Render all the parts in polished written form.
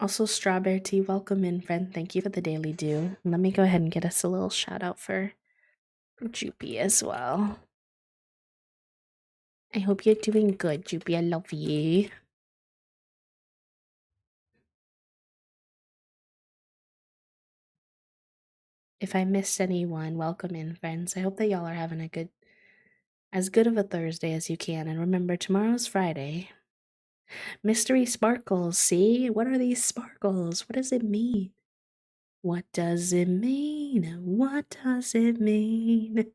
Also, Strawberry Tea, welcome in, friend. Thank you for the daily dew. Let me go ahead and get us a little shout out for Joopy as well. I hope you're doing good, Joopy. I love you. If I missed anyone, welcome in, friends. I hope that y'all are having as good of a Thursday as you can. And remember, tomorrow's Friday. Mystery sparkles. See? What are these sparkles? What does it mean? What does it mean? What does it mean?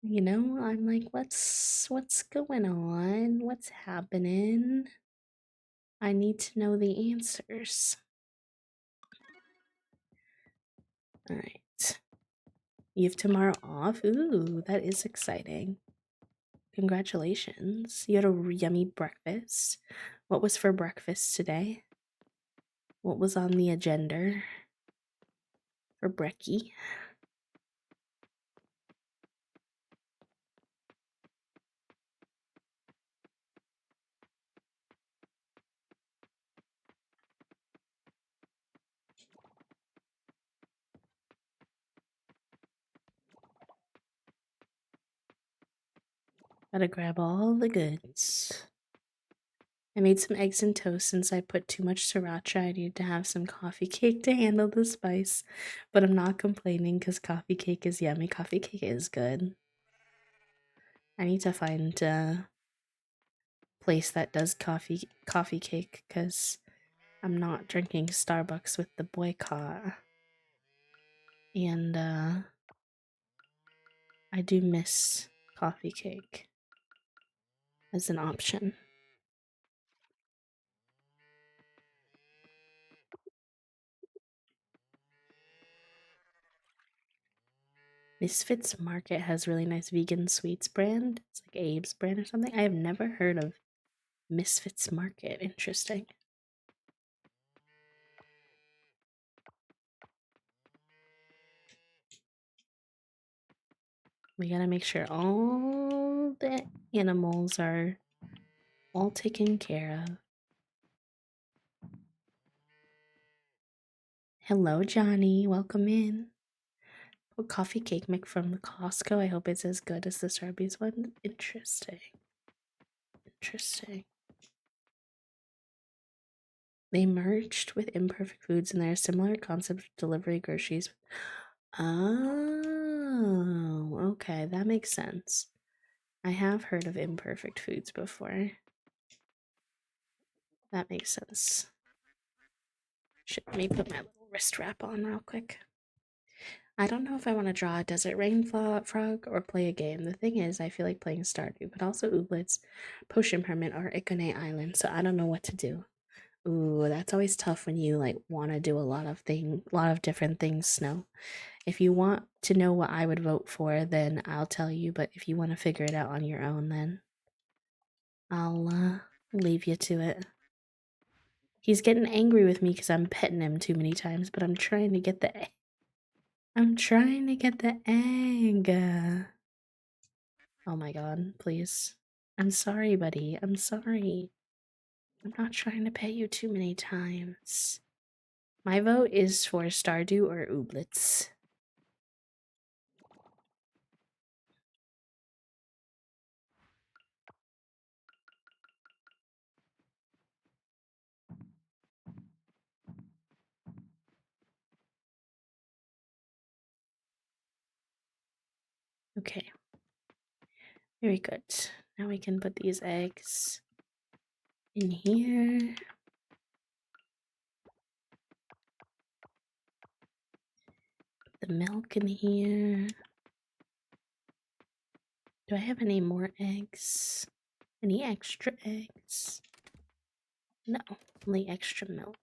You know, I'm like, what's going on? What's happening? I need to know the answers. All right. You have tomorrow off? Ooh, that is exciting. Congratulations. You had a yummy breakfast. What was for breakfast today? What was on the agenda for brekkie? Gotta grab all the goods. I made some eggs and toast since I put too much sriracha. I needed to have some coffee cake to handle the spice, but I'm not complaining because coffee cake is yummy. Coffee cake is good. I need to find a place that does coffee cake because I'm not drinking Starbucks with the boycott. And I do miss coffee cake as an option. Misfits Market has really nice vegan sweets brand. It's like Abe's brand or something. I have never heard of Misfits Market. Interesting. We gotta make sure all the animals are all taken care of. Hello, Johnny. Welcome in. Oh, coffee cake mix from Costco. I hope it's as good as the Starbucks one. Interesting. Interesting. They merged with Imperfect Foods and they're a similar concept of delivery groceries. Oh, okay. That makes sense. I have heard of Imperfect Foods before. That makes sense. Let me put my little wrist wrap on real quick. I don't know if I want to draw a Desert Rain Frog or play a game. The thing is, I feel like playing Stardew, but also Ooblets, Potion Permit, or Ikone Island, so I don't know what to do. Ooh, that's always tough when you like want to do a lot of different things, Snow. If you want to know what I would vote for, then I'll tell you, but if you want to figure it out on your own, then I'll leave you to it. He's getting angry with me because I'm petting him too many times, but I'm trying to get the egg. Oh my god, please. I'm sorry, buddy. I'm sorry. I'm not trying to pet you too many times. My vote is for Stardew or Ooblets. Okay. Very good. Now we can put these eggs in here. Put the milk in here. Do I have any more eggs? Any extra eggs? No, only extra milk.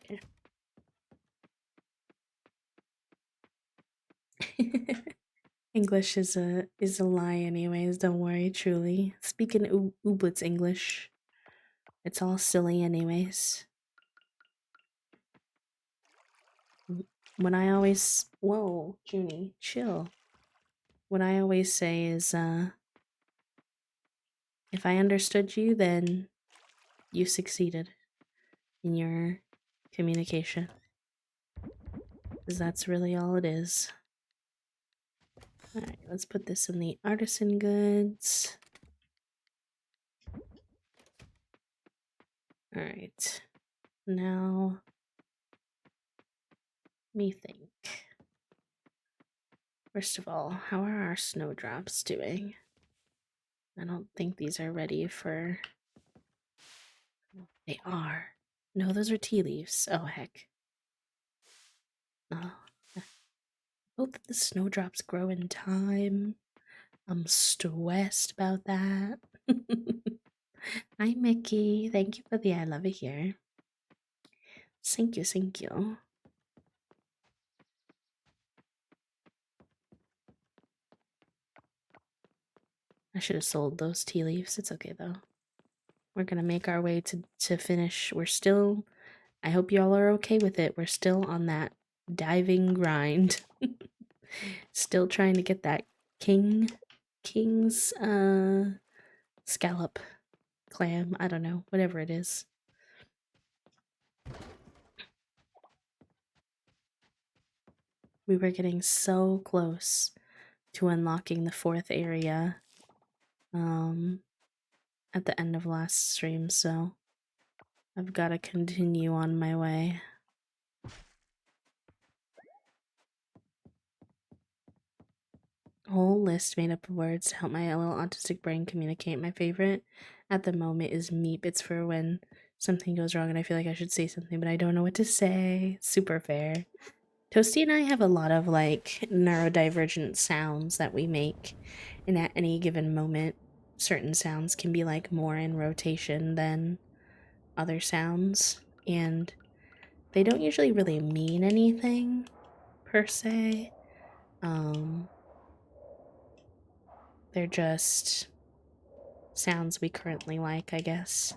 Okay. English is a lie anyways, don't worry, truly. Speaking Ooblets English. It's all silly anyways. When I always... Whoa, Junie, chill. what I always say is, if I understood you, then you succeeded in your communication. Because that's really all it is. Alright, let's put this in the artisan goods. Alright. Now, let me think. First of all, how are our snowdrops doing? I don't think these are ready for... They are. No, those are tea leaves. Oh, heck. Oh. I hope that the snowdrops grow in time. I'm stressed about that. Hi, Mickey. Thank you for the I love it here. Thank you, thank you. I should have sold those tea leaves. It's okay, though. We're gonna make our way to finish. We're still... I hope y'all are okay with it. We're still on that diving grind. Still trying to get that king's scallop clam. I don't know, whatever it is. We were getting so close to unlocking the 4th area at the end of last stream, so I've got to continue on my way. Whole list made up of words to help my little autistic brain communicate. My favorite at the moment is meep. It's for when something goes wrong and I feel like I should say something, but I don't know what to say. Super fair. Toasty and I have a lot of like neurodivergent sounds that we make, and at any given moment, certain sounds can be like more in rotation than other sounds, and they don't usually really mean anything per se. They're just sounds we currently like, I guess,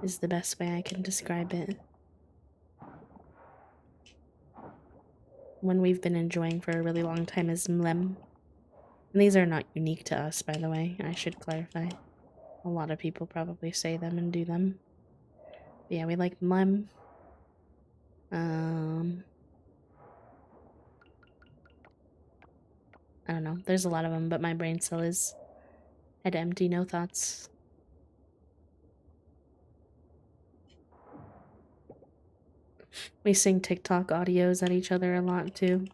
is the best way I can describe it. One we've been enjoying for a really long time is mlem. And these are not unique to us, by the way, I should clarify. A lot of people probably say them and do them. But yeah, we like mlem. I don't know. There's a lot of them, but my brain still is head empty, no thoughts. We sing TikTok audios at each other a lot, too.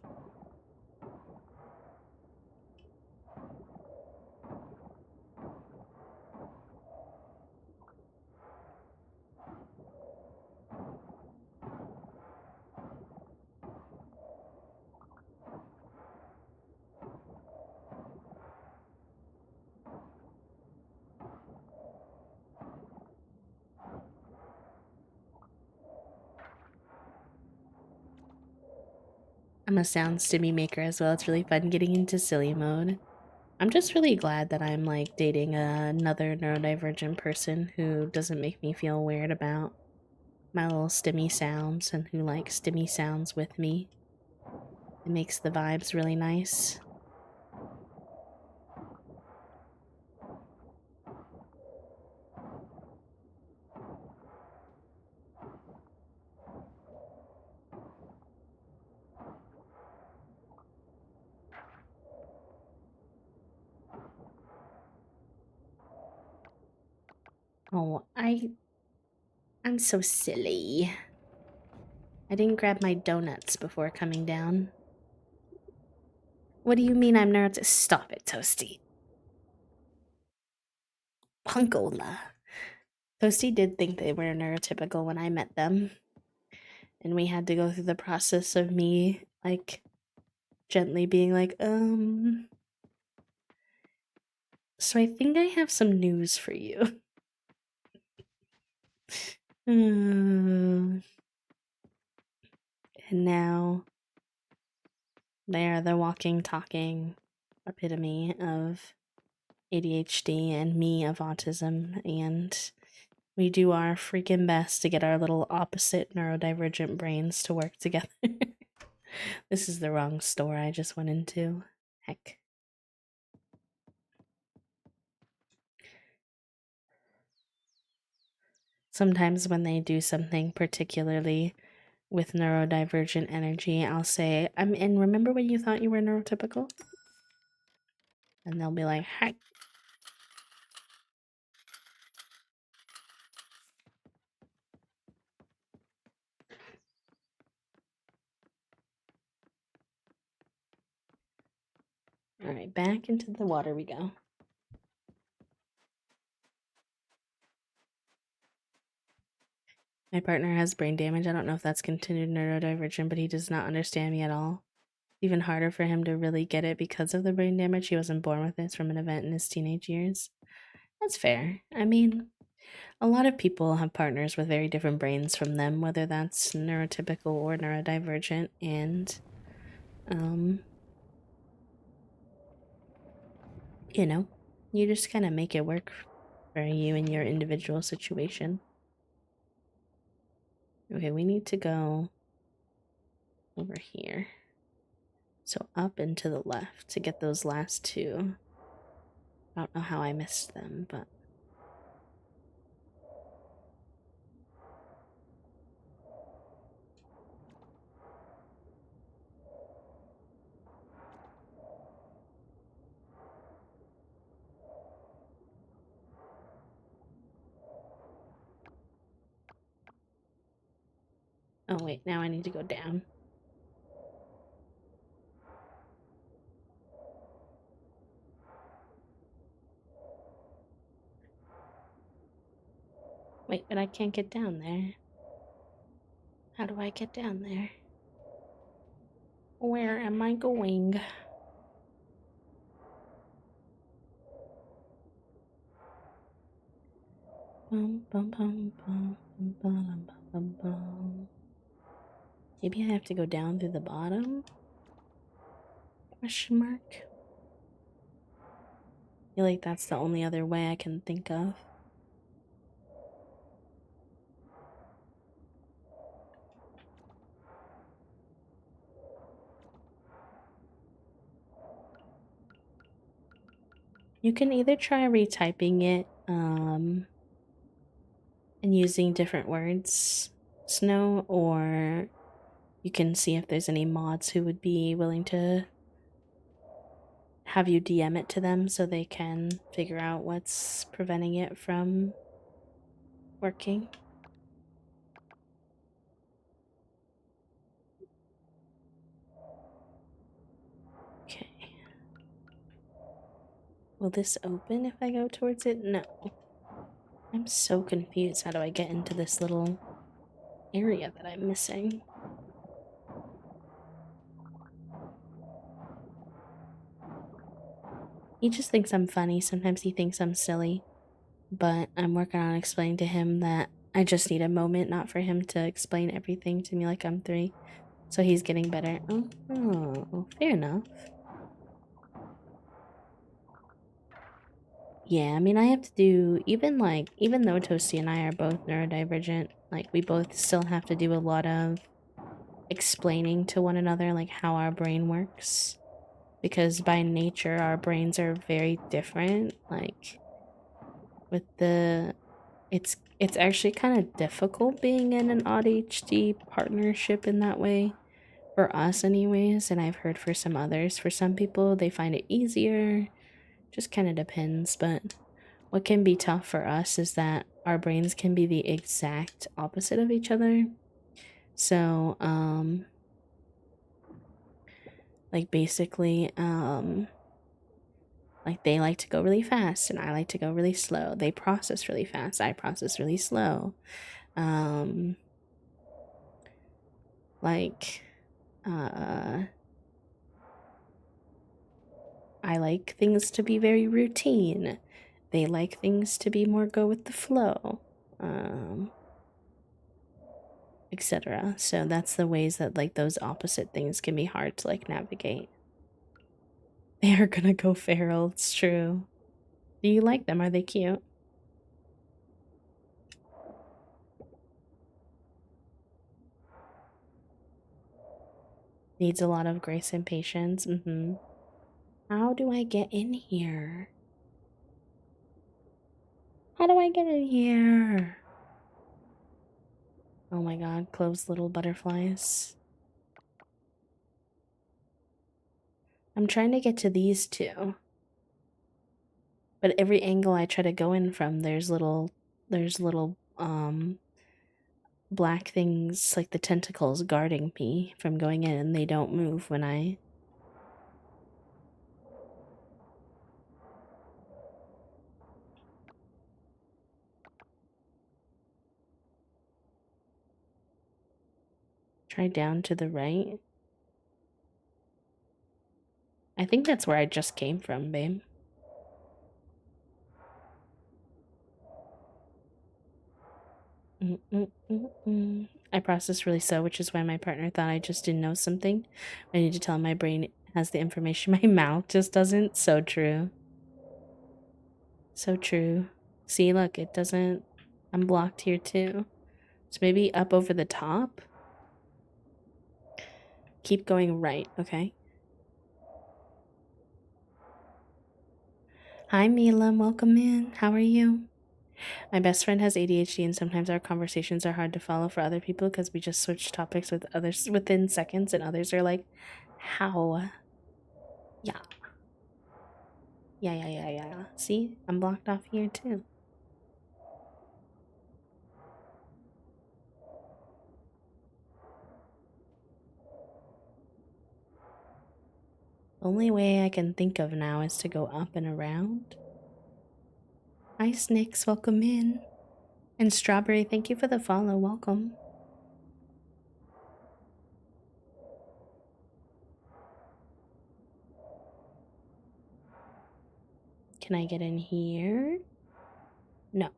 I'm a sound stimmy maker as well. It's really fun getting into silly mode. I'm just really glad that I'm like dating another neurodivergent person who doesn't make me feel weird about my little stimmy sounds and who likes stimmy sounds with me. It makes the vibes really nice. Oh, I'm so silly. I didn't grab my donuts before coming down. What do you mean I'm nerds? Stop it, Toasty. Punkola. Toasty did think they were neurotypical when I met them. And we had to go through the process of me, like, gently being like, So I think I have some news for you. And now they are the walking, talking epitome of ADHD and me of autism, and we do our freaking best to get our little opposite neurodivergent brains to work together. This is the wrong store I just went into. Heck. Sometimes when they do something particularly with neurodivergent energy, I'll say, and remember when you thought you were neurotypical? And they'll be like, heck. All right, back into the water we go. My partner has brain damage. I don't know if that's continued neurodivergent, but he does not understand me at all. Even harder for him to really get it because of the brain damage. He wasn't born with this from an event in his teenage years. That's fair. I mean, a lot of people have partners with very different brains from them, whether that's neurotypical or neurodivergent, and you know, you just kind of make it work for you in your individual situation. Okay, we need to go over here. So up and to the left to get those last two. I don't know how I missed them, but... Oh wait, now I need to go down. Wait, but I can't get down there. How do I get down there? Where am I going? Maybe I have to go down through the bottom? Question mark? I feel like that's the only other way I can think of. You can either try retyping it, and using different words, Snow, or you can see if there's any mods who would be willing to have you DM it to them so they can figure out what's preventing it from working. Okay. Will this open if I go towards it? No. I'm so confused. How do I get into this little area that I'm missing? He just thinks I'm funny. Sometimes he thinks I'm silly. But I'm working on explaining to him that I just need a moment, not for him to explain everything to me like I'm 3. So he's getting better. Oh, fair enough. Yeah, I mean, I have to do, even though Toasty and I are both neurodivergent, like, we both still have to do a lot of explaining to one another, like, how our brain works. Because by nature, our brains are very different. Like, with the, it's actually kind of difficult being in an ADHD partnership in that way. For us, anyways, and I've heard for some others. For some people, they find it easier. Just kind of depends, but what can be tough for us is that our brains can be the exact opposite of each other. So, like basically, like they like to go really fast and I like to go really slow. They process really fast, I process really slow. Like, I like things to be very routine. They like things to be more go with the flow, etc. So that's the ways that like those opposite things can be hard to like navigate. They are gonna go feral, it's true. Do you like them? Are they cute? Needs a lot of grace and patience. How do I get in here? How do I get in here? Oh my god, close little butterflies. I'm trying to get to these two. But every angle I try to go in from, there's little black things like the tentacles guarding me from going in, and they don't move when I try down to the right. I think that's where I just came from, babe. I process really slow, which is why my partner thought I just didn't know something. I need to tell my brain has the information my mouth just doesn't. So true. So true. See, look, it doesn't. I'm blocked here too. So maybe up over the top. Keep going right, okay? Hi, Mila. Welcome in. How are you? My best friend has ADHD, and sometimes our conversations are hard to follow for other people because we just switch topics with others within seconds, and others are like, how? Yeah. Yeah. See? I'm blocked off here too. Only way I can think of now is to go up and around. Hi, Snakes. Welcome in. And Strawberry, thank you for the follow. Welcome. Can I get in here? No.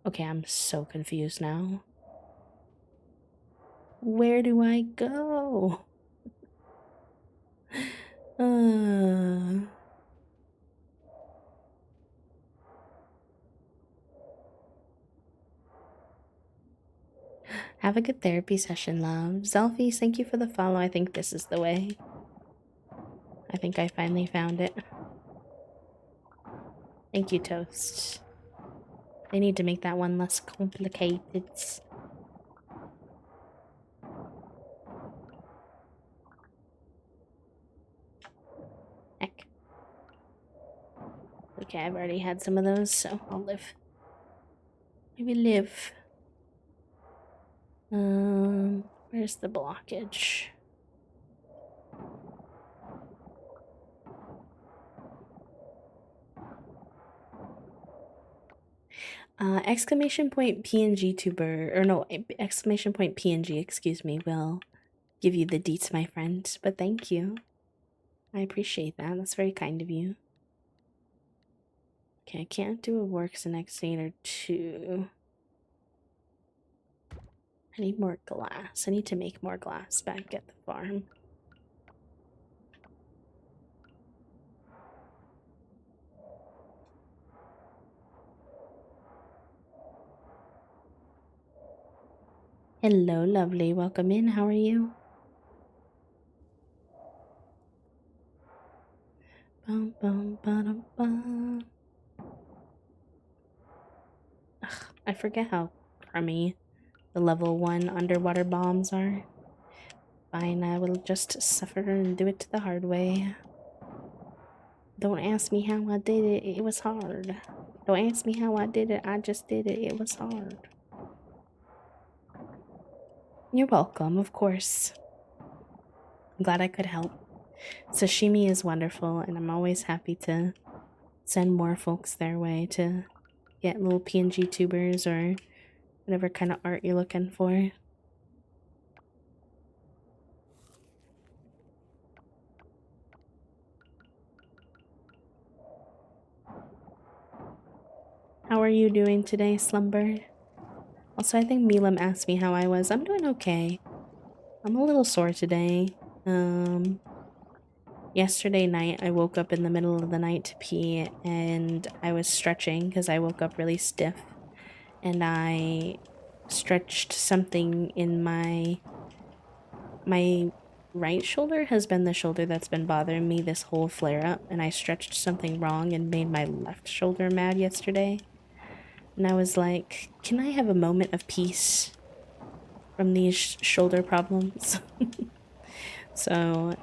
Okay, I'm so confused now. Where do I go? Have a good therapy session, love. Zelfie, thank you for the follow. I think this is the way. I think I finally found it. Thank you, Toast. They need to make that one less complicated. Heck. Okay, I've already had some of those, so I'll live. Maybe live. Where's the blockage? Exclamation point PNG tuber, or no, exclamation point PNG, excuse me, will give you the deets, my friend. But thank you. I appreciate that. That's very kind of you. Okay, I can't do a works in Exeter 2. I need more glass. I need to make more glass back at the farm. Hello, lovely. Welcome in. How are you? Bum, bum, ba-dum, bum. Ugh, I forget how crummy the level 1 underwater bombs are. Fine, I will just suffer and do it the hard way. Don't ask me how I did it. It was hard. Don't ask me how I did it. I just did it. It was hard. You're welcome, of course. I'm glad I could help. Sashimi is wonderful, and I'm always happy to send more folks their way to get little PNG tubers or whatever kind of art you're looking for. How are you doing today, Slumber? Also, I think Milam asked me how I was. I'm doing okay. I'm a little sore today. Yesterday night, I woke up in the middle of the night to pee, and I was stretching because I woke up really stiff. And I stretched something in my right shoulder has been the shoulder that's been bothering me this whole flare-up, and I stretched something wrong and made my left shoulder mad yesterday. And I was like, can I have a moment of peace from these shoulder problems? So,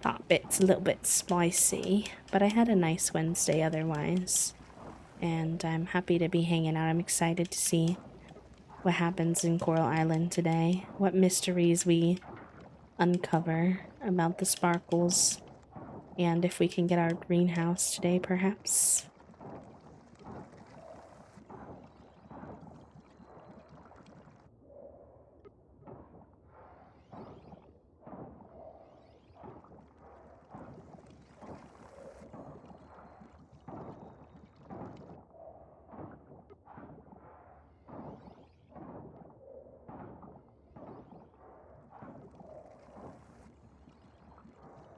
top bit's a little bit spicy, but I had a nice Wednesday otherwise. And I'm happy to be hanging out. I'm excited to see what happens in Coral Island today, what mysteries we uncover about the sparkles, and if we can get our greenhouse today, perhaps.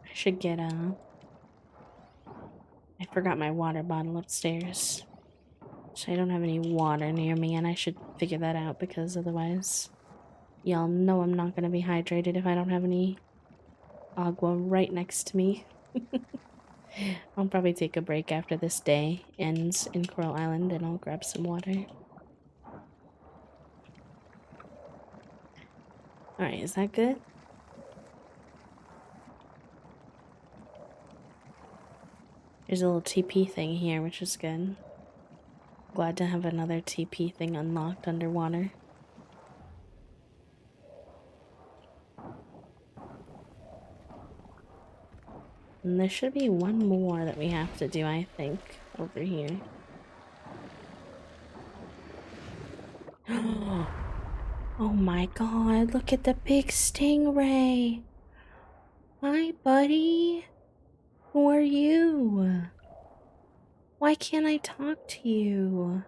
I should get I forgot my water bottle upstairs. So I don't have any water near me, and I should figure that out because otherwise y'all know I'm not gonna be hydrated if I don't have any agua right next to me. I'll probably take a break after this day ends in Coral Island and I'll grab some water. Alright, is that good? There's a little TP thing here, which is good. Glad to have another TP thing unlocked underwater. And there should be one more that we have to do, I think, over here. Oh my god, look at the big stingray! Hi, buddy! Who are you? Why can't I talk to you?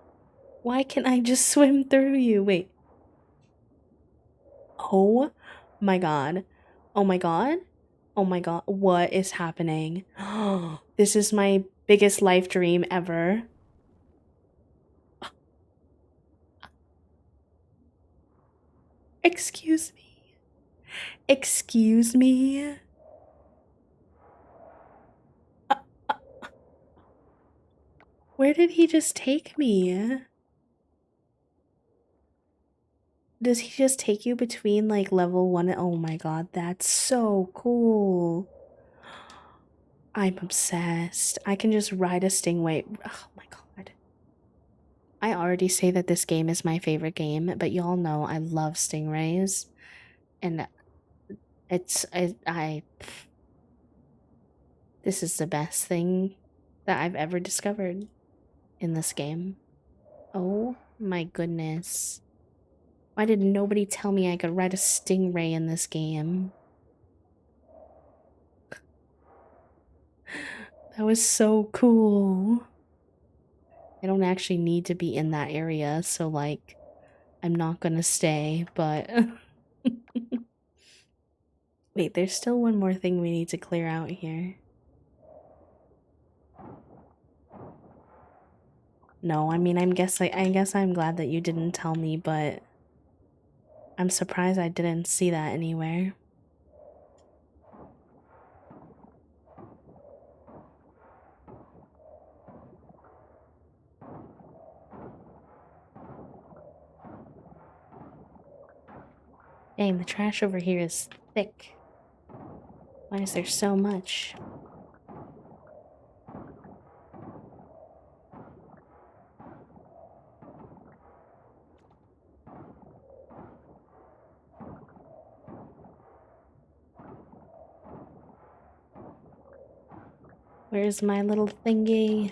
Why can't I just swim through you? Wait. Oh my god. Oh my god. Oh my god. What is happening? This is my biggest life dream ever. Excuse me. Excuse me. Where did he just take me? Does he just take you between like level 1 and oh my god, that's so cool. I'm obsessed. I can just ride a stingray. Oh my god. I already say that this game is my favorite game, but y'all know I love stingrays. And this is the best thing that I've ever discovered in this game. Oh my goodness. Why did nobody tell me I could ride a stingray in this game? That was so cool. I don't actually need to be in that area, so like, I'm not gonna stay, but... Wait, there's still one more thing we need to clear out here. No, I mean, I guess I'm glad that you didn't tell me, but I'm surprised I didn't see that anywhere. Dang, the trash over here is thick. Why is there so much? Where's my little thingy?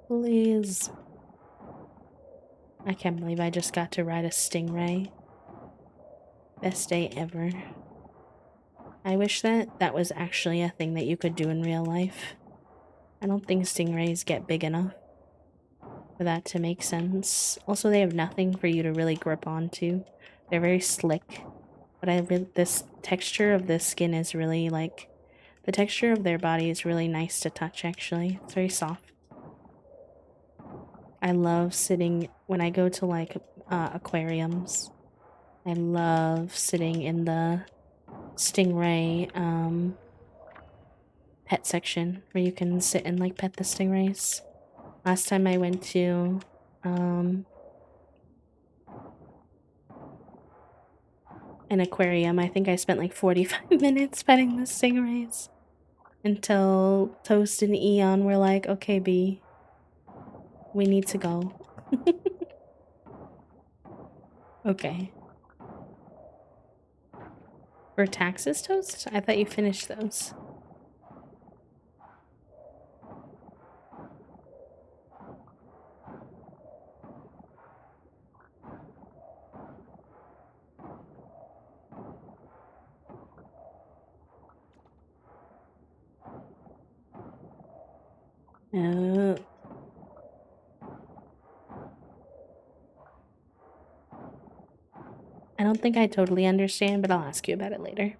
Please. I can't believe I just got to ride a stingray. Best day ever. I wish that was actually a thing that you could do in real life. I don't think stingrays get big enough for that to make sense. Also, they have nothing for you to really grip onto. They're very slick. But this texture of the skin is really like... The texture of their body is really nice to touch, actually. It's very soft. I love sitting when I go to like aquariums. I love sitting in the stingray pet section where you can sit and like pet the stingrays. Last time I went to an aquarium, I think I spent like 45 minutes petting the stingrays until Toast and Eon were like, okay, B, we need to go. Okay. For taxes, Toast? I thought you finished those. I don't think I totally understand, but I'll ask you about it later.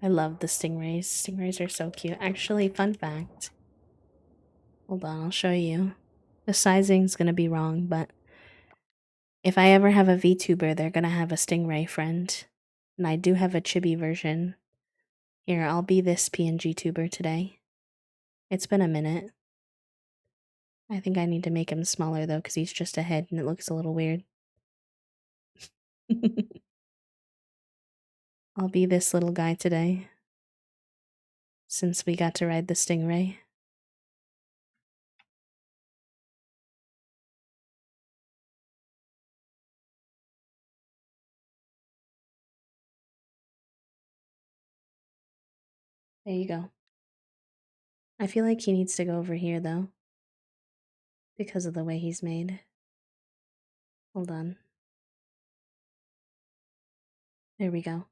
I love the stingrays. Stingrays are so cute. Actually, fun fact. Hold on, I'll show you. The sizing's gonna be wrong, but if I ever have a VTuber, they're gonna have a stingray friend. And I do have a chibi version. Here, I'll be this PNG tuber today. It's been a minute. I think I need to make him smaller though, because he's just a head and it looks a little weird. I'll be this little guy today. Since we got to ride the stingray. There you go. I feel like he needs to go over here though. Because of the way he's made. Hold on. There we go.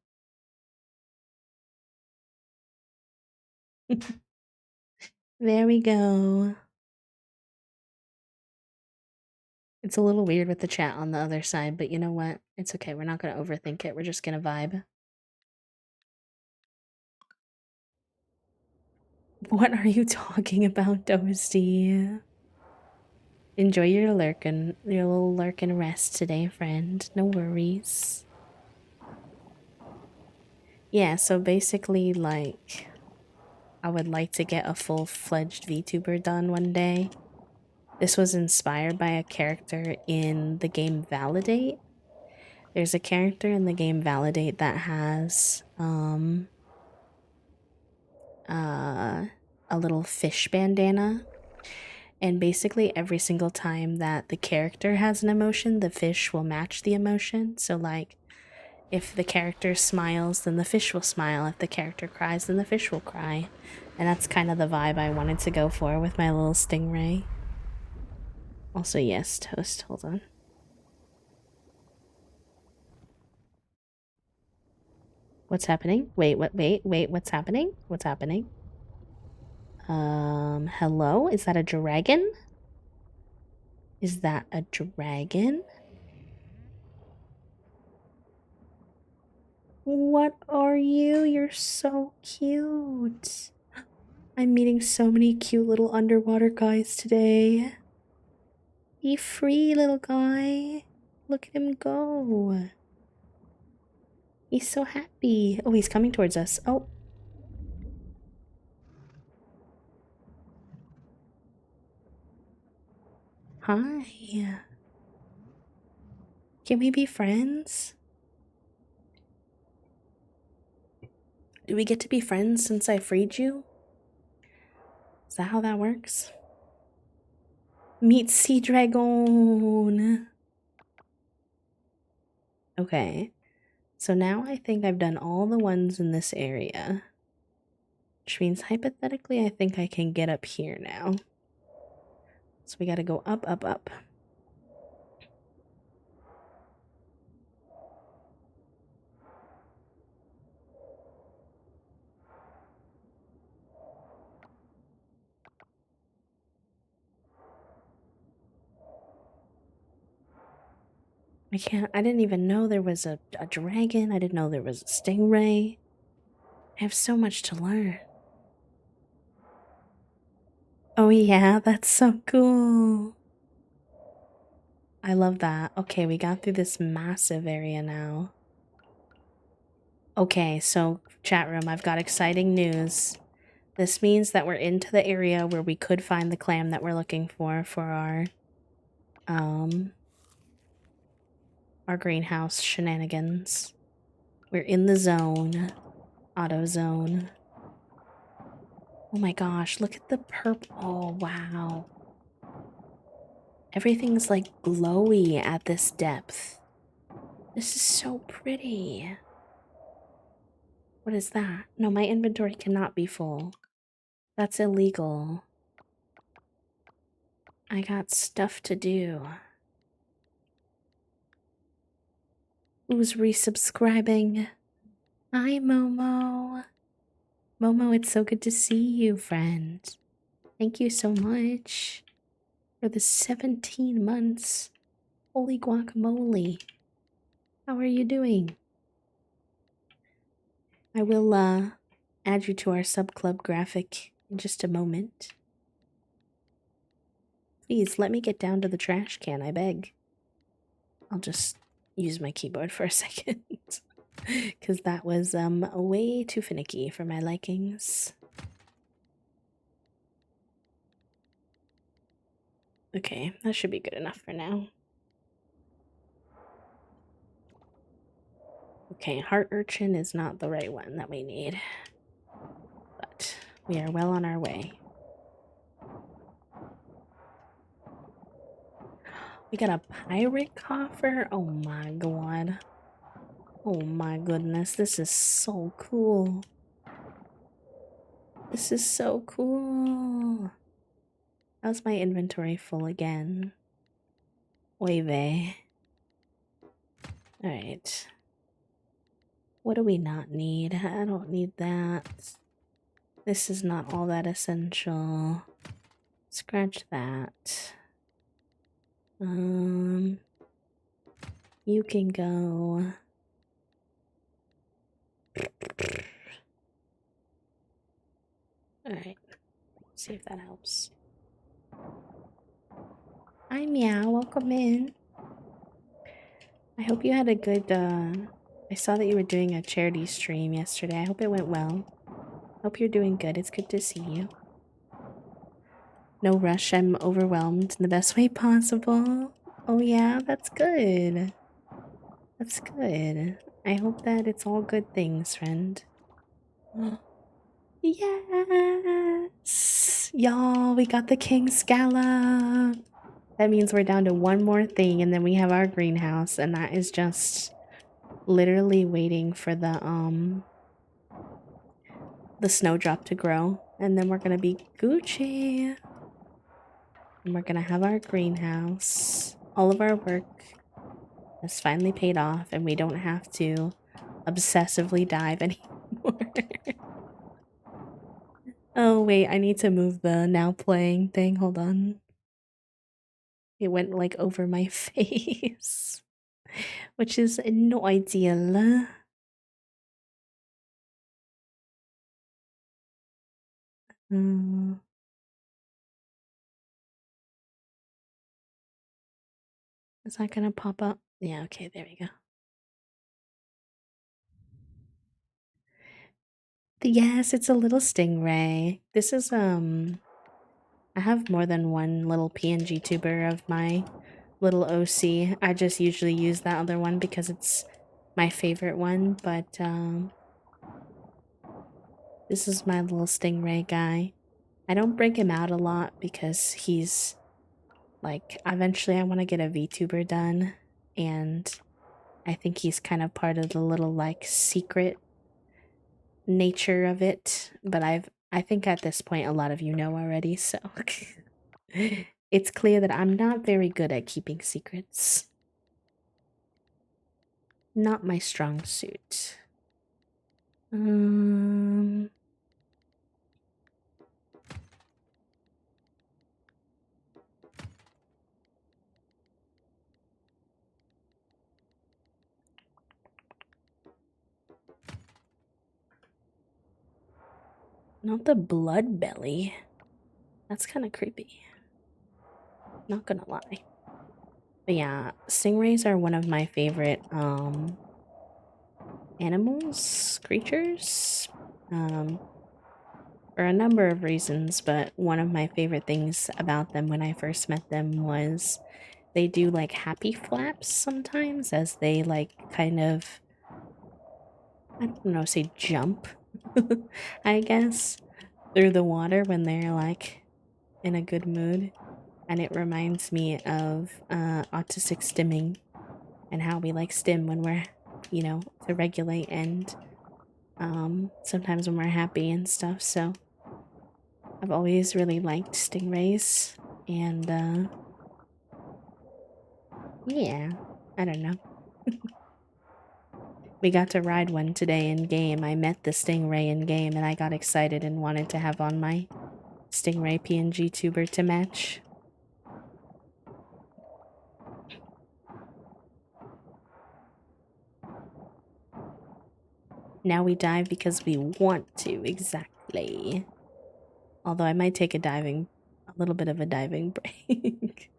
There we go. It's a little weird with the chat on the other side, but you know what? It's okay. We're not going to overthink it. We're just going to vibe. What are you talking about, Toasty? Enjoy your little lurkin rest today, friend. No worries. Yeah, so basically, like, I would like to get a full-fledged VTuber done one day. This was inspired by a character in the game Validate. There's a character in the game Validate that has, a little fish bandana. And basically every single time that the character has an emotion, the fish will match the emotion. So like, if the character smiles, then the fish will smile. If the character cries, then the fish will cry. And that's kind of the vibe I wanted to go for with my little stingray. Also, yes, Toast, hold on. What's happening? Wait, what's happening? What's happening? Hello? Is that a dragon? Is that a dragon? What are you? You're so cute. I'm meeting so many cute little underwater guys today. Be free, little guy. Look at him go. He's so happy. Oh, he's coming towards us. Oh. Hi. Can we be friends? Do we get to be friends since I freed you? Is that how that works? Meet Sea Dragon. Okay. So now I think I've done all the ones in this area. Which means hypothetically I think I can get up here now. So we gotta go up, up, up. I didn't even know there was a dragon. I didn't know there was a stingray. I have so much to learn. Oh yeah, that's so cool. I love that. Okay, we got through this massive area now. Okay, so chat room, I've got exciting news. This means that we're into the area where we could find the clam that we're looking for our greenhouse shenanigans. We're in the zone. Auto zone. Oh my gosh, look at the purple. Oh, wow. Everything's like glowy at this depth. This is so pretty. What is that? No, my inventory cannot be full. That's illegal. I got stuff to do. Who's resubscribing? Hi, Momo. Momo, it's so good to see you, friend. Thank you so much for the 17 months. Holy guacamole. How are you doing? I will add you to our sub club graphic in just a moment. Please let me get down to the trash can, I beg. I'll just use my keyboard for a second. Because that was way too finicky for my likings. Okay, that should be good enough for now. Okay, heart urchin is not the right one that we need. But we are well on our way. We got a pirate coffer? Oh my god. Oh my goodness, this is so cool. This is so cool. How's my inventory full again? Oy vey. Alright. What do we not need? I don't need that. This is not all that essential. Scratch that. You can go. Alright. See if that helps. Hi, Meow. Welcome in. I hope you had a good, I saw that you were doing a charity stream yesterday. I hope it went well. Hope you're doing good. It's good to see you. No rush. I'm overwhelmed in the best way possible. Oh yeah, that's good. That's good. I hope that it's all good things, friend. Yes! Y'all, we got the king scallop. That means we're down to one more thing and then we have our greenhouse, and that is just literally waiting for the snowdrop to grow, and then we're gonna be Gucci. And we're gonna have our greenhouse. All of our work has finally paid off, and we don't have to obsessively dive anymore. Oh wait, I need to move the now playing thing. Hold on. It went like over my face, which is no ideal. Is that gonna pop up? Yeah, okay, there we go. Yes, it's a little stingray. This is, I have more than one little PNG tuber of my little OC. I just usually use that other one because it's my favorite one, but, this is my little stingray guy. I don't bring him out a lot because he's, like, eventually I want to get a VTuber done, and I think he's kind of part of the little, like, secret nature of it, but I think at this point a lot of you know already, so it's clear that I'm not very good at keeping secrets. Not my strong suit. Not the blood belly. That's kind of creepy. Not gonna lie. But yeah, stingrays are one of my favorite animals, creatures. For a number of reasons, but one of my favorite things about them when I first met them was they do like happy flaps sometimes as they like kind of, I don't know, say jump, I guess, through the water when they're like in a good mood. And it reminds me of autistic stimming and how we like stim when we're, you know, to regulate and sometimes when we're happy and stuff. So I've always really liked stingrays and yeah, I don't know. We got to ride one today in game. I met the stingray in game and I got excited and wanted to have on my stingray PNG tuber to match. Now we dive because we want to, exactly. Although I might take a little bit of a diving break.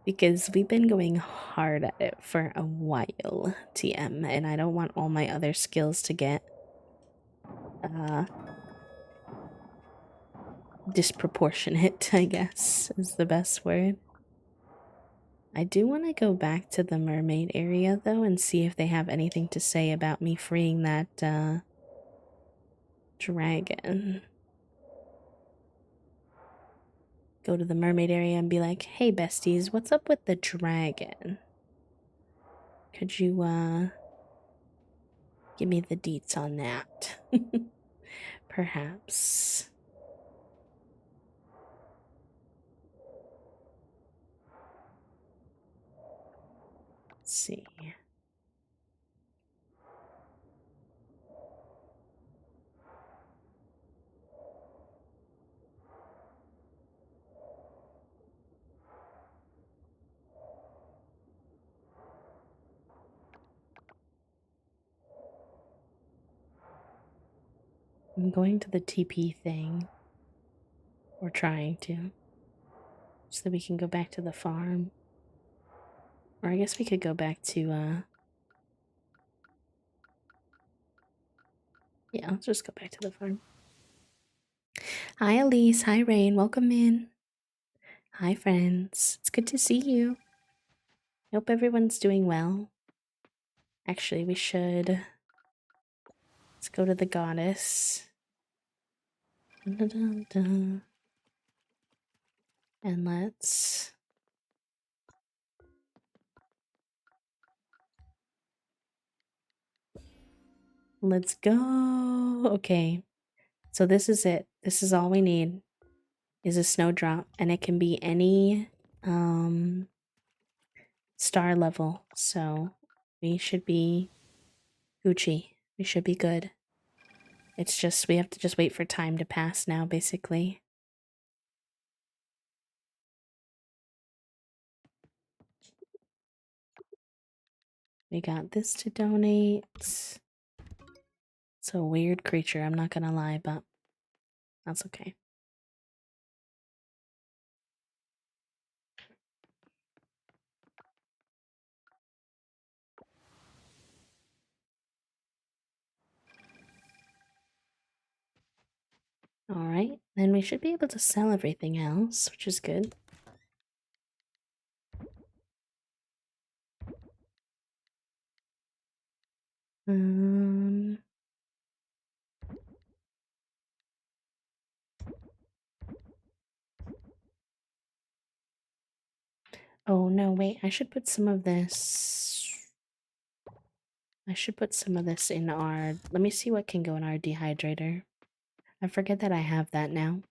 Because we've been going hard at it for a while, TM, and I don't want all my other skills to get disproportionate, I guess, is the best word. I do want to go back to the mermaid area, though, and see if they have anything to say about me freeing that, dragon. Go to the mermaid area and be like, hey, besties, what's up with the dragon? Could you, give me the deets on that? Perhaps. Let's see. I'm going to the TP thing. We're trying to. So that we can go back to the farm. Or I guess we could go back to, yeah, let's just go back to the farm. Hi, Elise. Hi, Rain. Welcome in. Hi, friends. It's good to see you. I hope everyone's doing well. Actually, we should... Let's go to the goddess. Dun, dun, dun. And let's... Let's go. Okay. So this is it. This is all we need. Is a snowdrop. And it can be any star level. So we should be Gucci. We should be good. It's just, we have to just wait for time to pass now, basically. We got this to donate. It's a weird creature, I'm not gonna lie, but that's okay. Alright, then we should be able to sell everything else, which is good. Oh no, wait, I should put some of this... I should put some of this in our... Let me see what can go in our dehydrator. I forget that I have that now.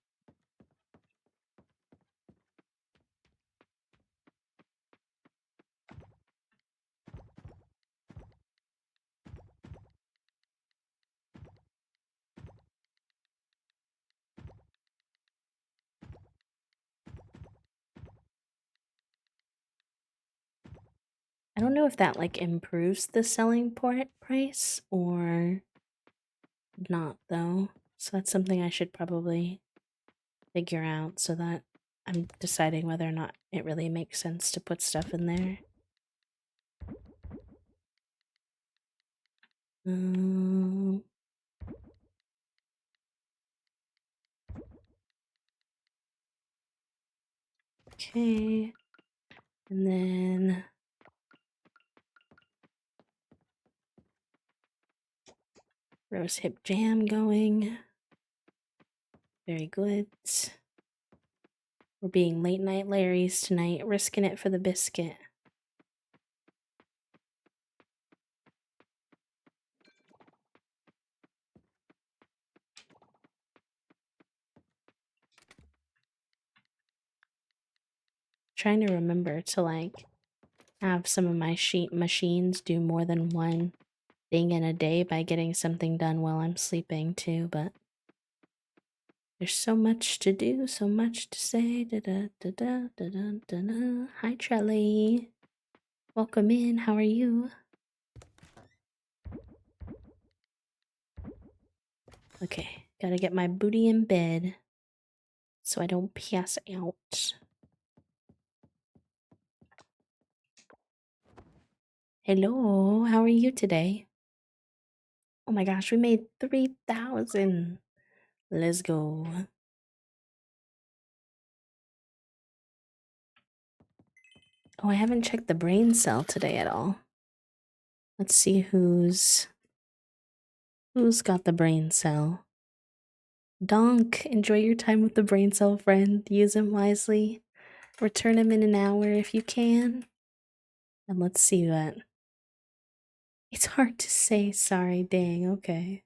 I don't know if that, like, improves the selling price or not, though. So that's something I should probably figure out so that I'm deciding whether or not it really makes sense to put stuff in there. Okay. And then rose hip jam going. Very good. We're being late night Larrys tonight, risking it for the biscuit. Trying to remember to like have some of my machines do more than one thing in a day by getting something done while I'm sleeping too, but there's so much to do, so much to say. Da da da da da da da da. Hi Trelly. Welcome in, how are you? Okay, gotta get my booty in bed so I don't pass out. Hello, how are you today? Oh my gosh, we made 3,000. Let's go. Oh, I haven't checked the brain cell today at all. Let's see who's got the brain cell. Donk, enjoy your time with the brain cell, friend. Use him wisely. Return him in an hour if you can. And let's see what. It's hard to say sorry, dang, okay.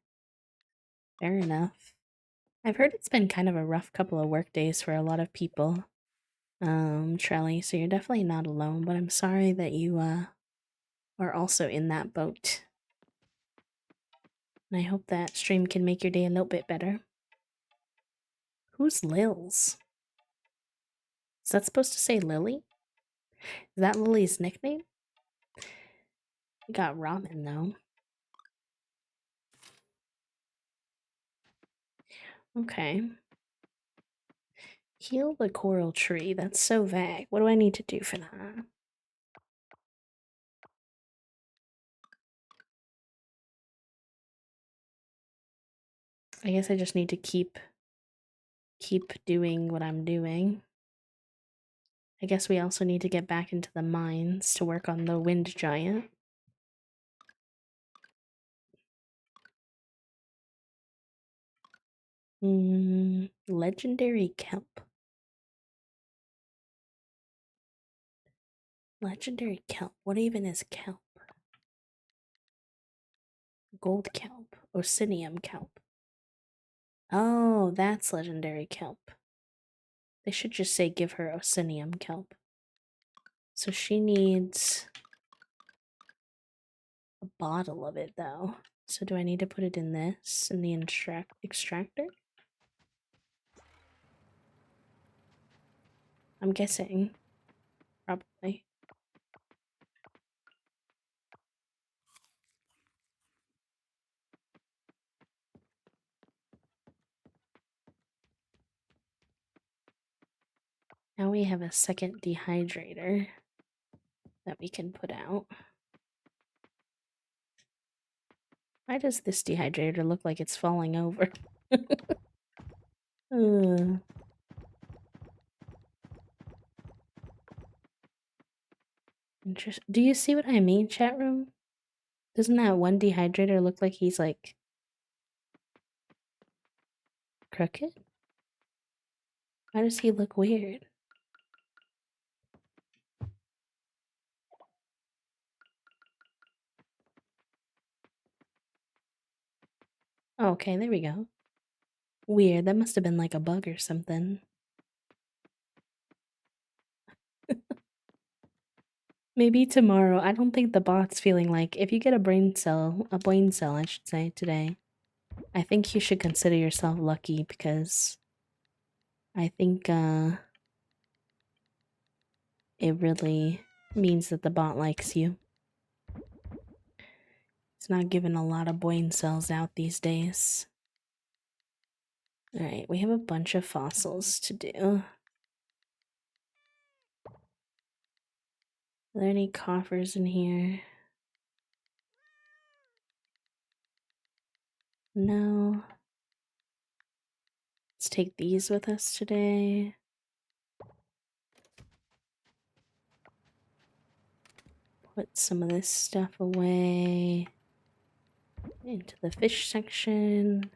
Fair enough. I've heard it's been kind of a rough couple of work days for a lot of people. Trelly, so you're definitely not alone, but I'm sorry that you are also in that boat. And I hope that stream can make your day a little bit better. Who's Lils? Is that supposed to say Lily? Is that Lily's nickname? We got ramen though. Okay. Heal the coral tree. That's so vague. What do I need to do for that? I guess I just need to keep doing what I'm doing. I guess we also need to get back into the mines to work on the wind giant. Legendary kelp. Legendary kelp. What even is kelp? Gold kelp. Osinium kelp. Oh, that's legendary kelp. They should just say give her Osinium kelp. So she needs a bottle of it though. So do I need to put it in this, in the extractor? I'm guessing. Probably. Now we have a second dehydrator that we can put out. Why does this dehydrator look like it's falling over? Do you see what I mean, chat room? Doesn't that one dehydrator look like he's like crooked? Why does he look weird? Oh, okay, there we go. Weird, that must have been like a bug or something. Maybe tomorrow. I don't think the bot's feeling like if you get a brain cell, I should say, today, I think you should consider yourself lucky because I think it really means that the bot likes you. It's not giving a lot of brain cells out these days. Alright, we have a bunch of fossils to do. Are there any coffers in here? No. Let's take these with us today. Put some of this stuff away into the fish section.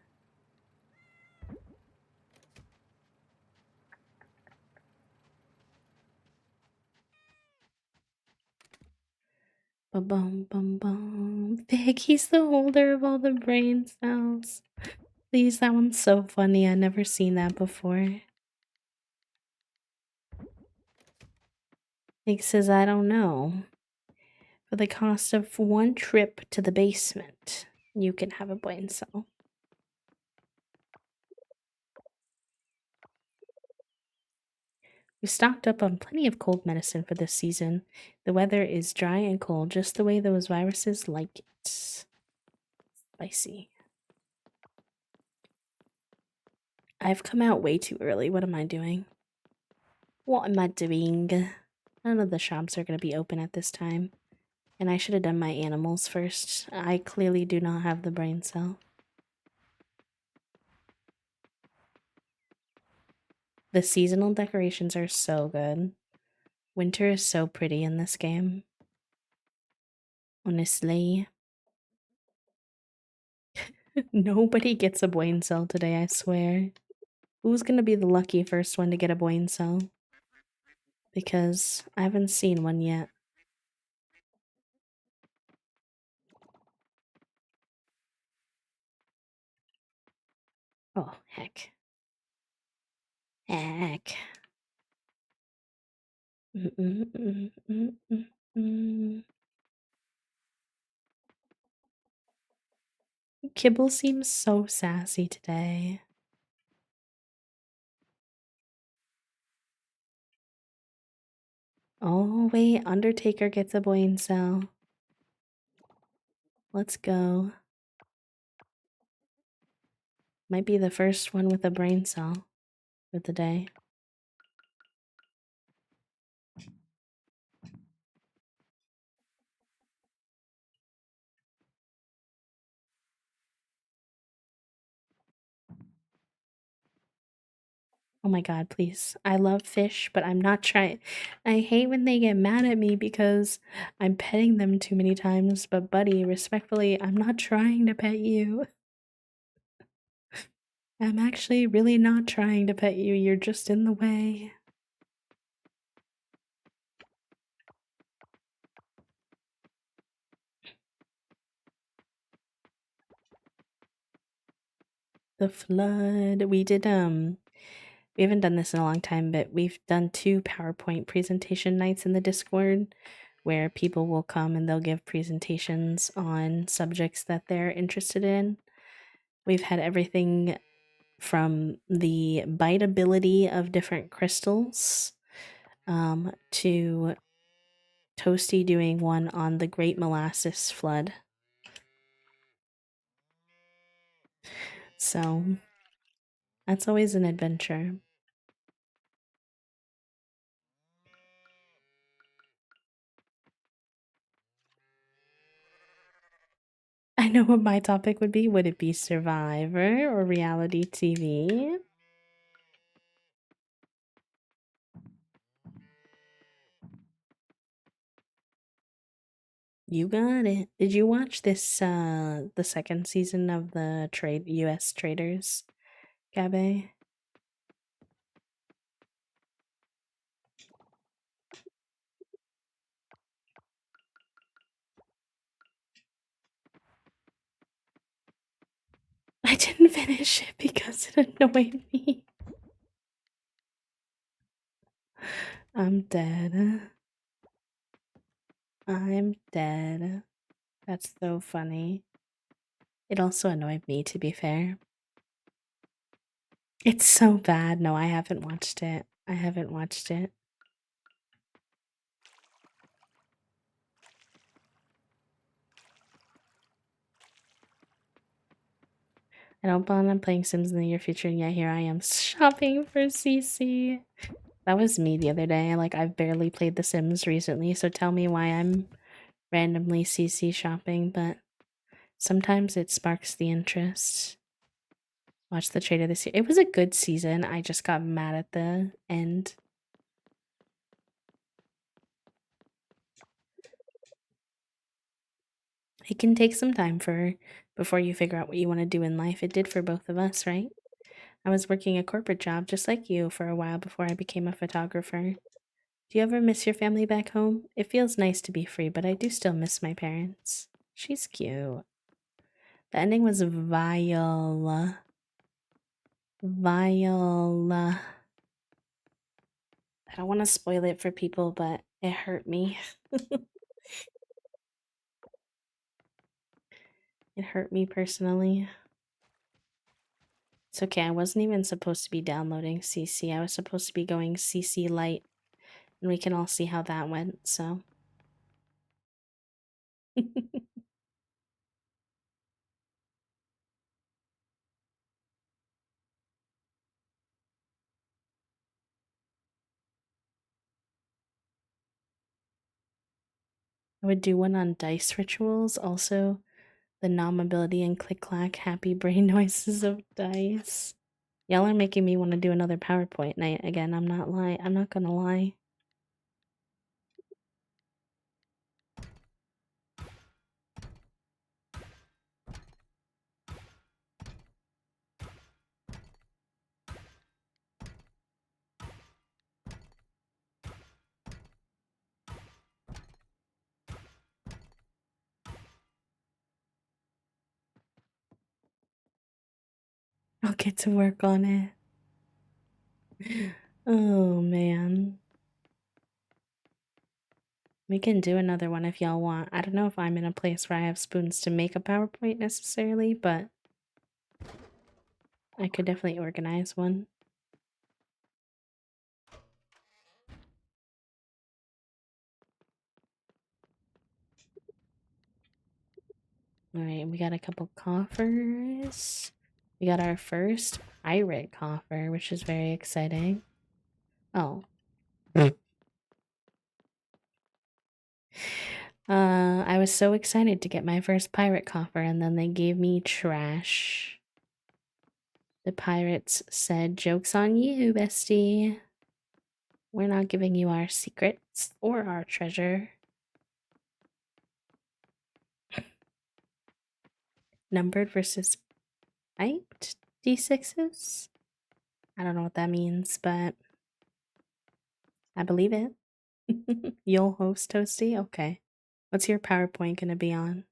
Ba-bum, bum, bum. Fig, he's the holder of all the brain cells. Please, that one's so funny. I've never seen that before. Fig says, I don't know. For the cost of one trip to the basement, you can have a brain cell. We stocked up on plenty of cold medicine for this season. The weather is dry and cold, just the way those viruses like it. Spicy. I've come out way too early. What am I doing? What am I doing? None of the shops are going to be open at this time. And I should have done my animals first. I clearly do not have the brain cell. The seasonal decorations are so good. Winter is so pretty in this game. Honestly. Nobody gets a brain cell today, I swear. Who's gonna be the lucky first one to get a brain cell? Because I haven't seen one yet. Oh, heck. Heck. Kibble seems so sassy today. Oh, wait, Undertaker gets a brain cell. Let's go. Might be the first one with a brain cell for the day. Oh my god, please. I love fish, but I'm not trying. I hate when they get mad at me because I'm petting them too many times, but buddy, respectfully, I'm not trying to pet you. I'm actually really not trying to pet you. You're just in the way. The flood. We haven't done this in a long time, but we've done 2 PowerPoint presentation nights in the Discord where people will come and they'll give presentations on subjects that they're interested in. We've had everything from the biteability of different crystals to Toasty doing one on the Great Molasses Flood. So that's always an adventure. I know what my topic would be. Would it be Survivor or reality TV? You got it. Did you watch this the second season of the US Traders, Gabe? I didn't finish it because it annoyed me. I'm dead. I'm dead. That's so funny. It also annoyed me, to be fair. It's so bad. No, I haven't watched it. I haven't watched it. I don't plan on playing Sims in the near future, and yet here I am shopping for CC. That was me the other day. Like, I've barely played The Sims recently, so tell me why I'm randomly CC shopping, but sometimes it sparks the interest. Watch the trailer this year. It was a good season. I just got mad at the end. It can take some time before you figure out what you want to do in life. It did for both of us, right? I was working a corporate job just like you for a while before I became a photographer. Do you ever miss your family back home? It feels nice to be free, but I do still miss my parents. She's cute. The ending was vile. Vile. I don't want to spoil it for people, but it hurt me. It hurt me personally. It's okay, I wasn't even supposed to be downloading CC. I was supposed to be going CC Lite, and we can all see how that went, so. I would do one on dice rituals, also the non-mobility and click-clack happy brain noises of dice. Y'all are making me want to do another PowerPoint night again. I'm not gonna lie. I'll get to work on it. Oh man. We can do another one if y'all want. I don't know if I'm in a place where I have spoons to make a PowerPoint necessarily, but I could definitely organize one. Alright, we got a couple coffers. We got our first pirate coffer, which is very exciting. Oh. I was so excited to get my first pirate coffer, and then they gave me trash. The pirates said, "Joke's on you, bestie. We're not giving you our secrets or our treasure." Numbered versus piped D6s? I don't know what that means, but I believe it. You'll host, Toasty? Okay. What's your PowerPoint gonna be on?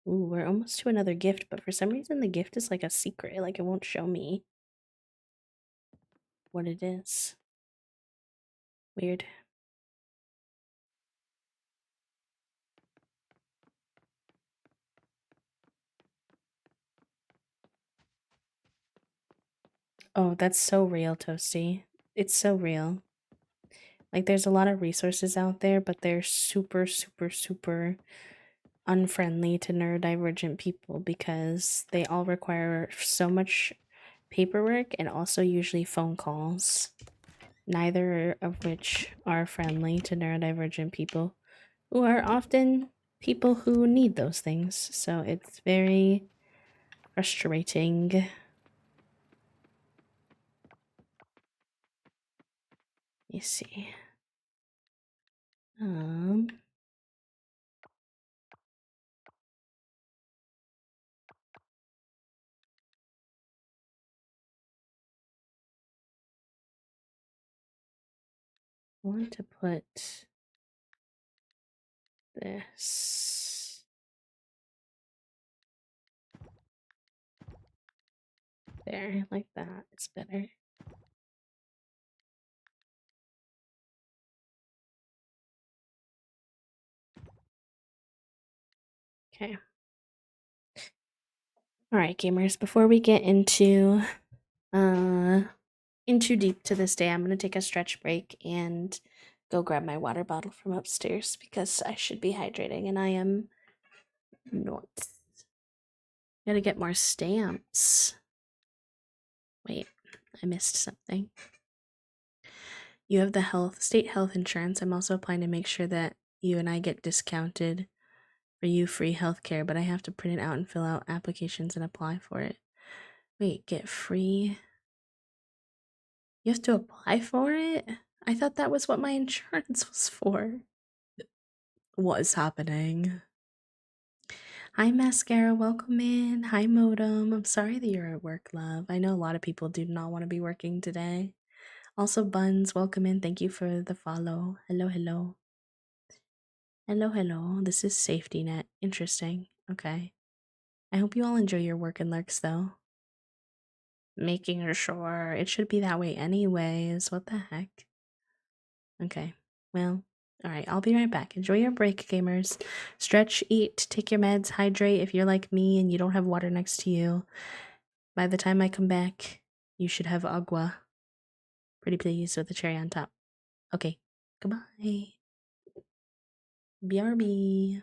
Ooh, we're almost to another gift, but for some reason the gift is like a secret. Like, it won't show me what it is. Weird. Oh, that's so real, Toasty. It's so real. Like, there's a lot of resources out there, but they're super, super, super unfriendly to neurodivergent people because they all require so much paperwork and also usually phone calls, neither of which are friendly to neurodivergent people, who are often people who need those things. So it's very frustrating. You see. I want to put this there, like that. It's better. Okay. All right, gamers, before we get into in too deep to this day. I'm gonna take a stretch break and go grab my water bottle from upstairs because I should be hydrating and I am not. Gotta get more stamps. Wait, I missed something. You have the state health insurance. I'm also applying to make sure that you and I get discounted for you free healthcare, but I have to print it out and fill out applications and apply for it. Wait, get free? You have to apply for it? I thought that was what my insurance was for. What is happening? Hi, Mascara. Welcome in. Hi, Modem. I'm sorry that you're at work, love. I know a lot of people do not want to be working today. Also, Buns, welcome in. Thank you for the follow. Hello, hello. Hello, hello. This is Safety Net. Interesting. Okay. I hope you all enjoy your work and lurks, though. Making sure. It should be that way anyways. What the heck? Okay. Well, alright. I'll be right back. Enjoy your break, gamers. Stretch, eat, take your meds, hydrate if you're like me and you don't have water next to you. By the time I come back, you should have agua. Pretty please with the cherry on top. Okay. Goodbye. BRB.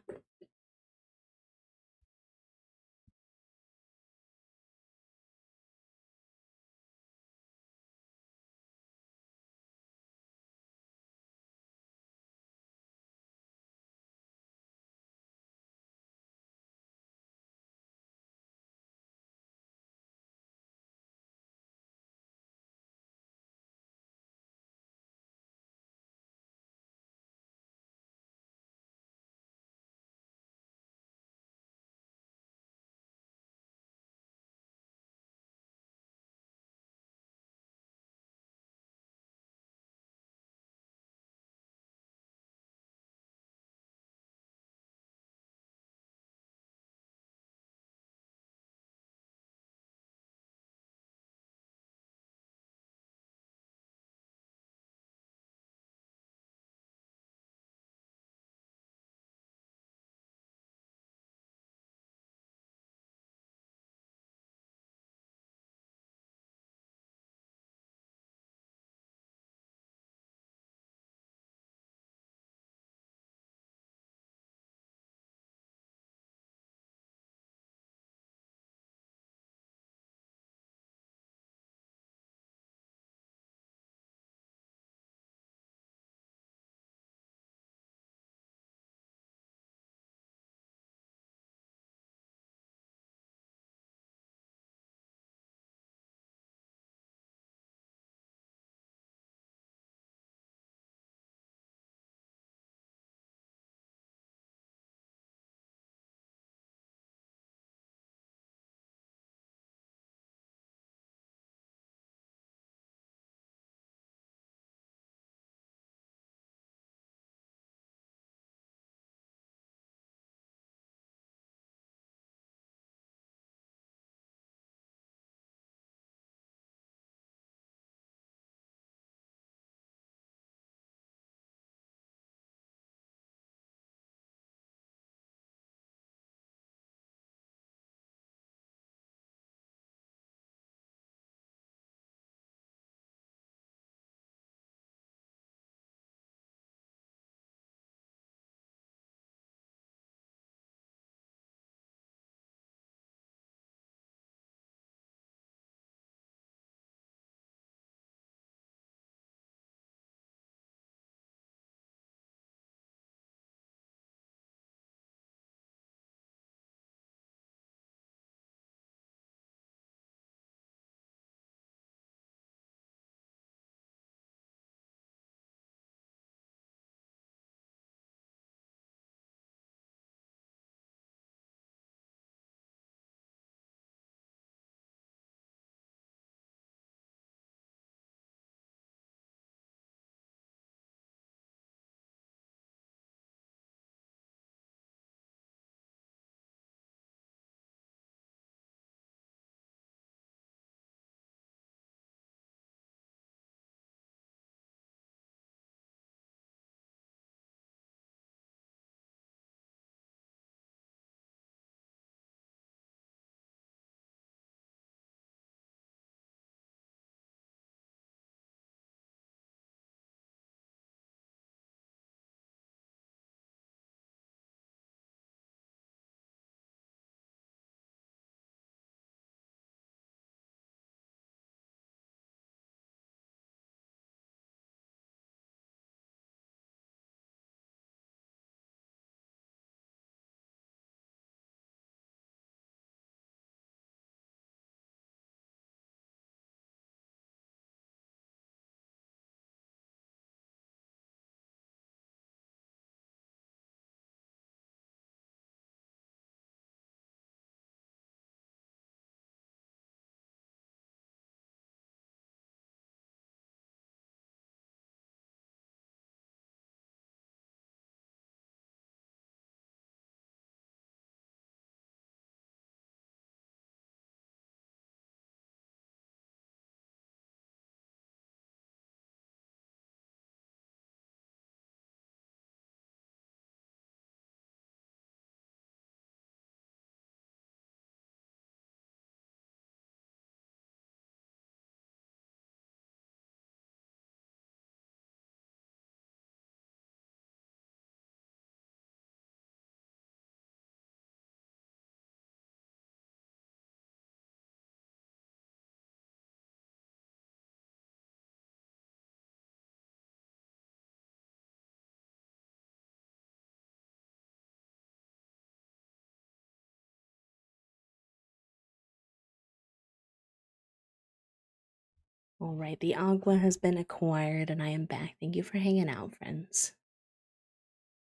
Alright, the agua has been acquired and I am back. Thank you for hanging out, friends.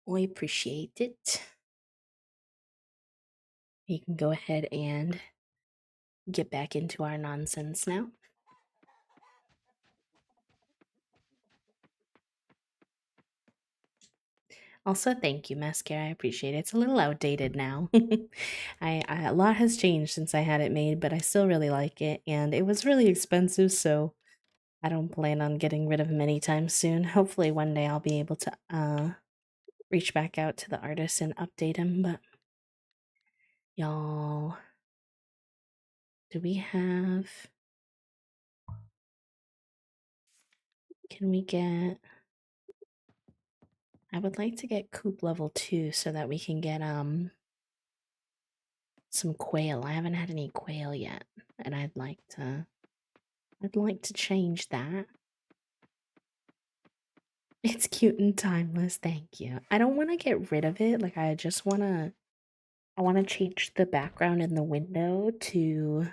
I appreciate it. You can go ahead and get back into our nonsense now. Also, thank you, mascara. I appreciate it. It's a little outdated now. A lot has changed since I had it made, but I still really like it, and it was really expensive, so I don't plan on getting rid of him anytime soon. Hopefully, one day I'll be able to reach back out to the artist and update him. But y'all, do we have? Can we get? I would like to get coop level 2 so that we can get some quail. I haven't had any quail yet, and I'd like to change that. It's cute and timeless, thank you. I don't want to get rid of it. Like I want to change the background in the window to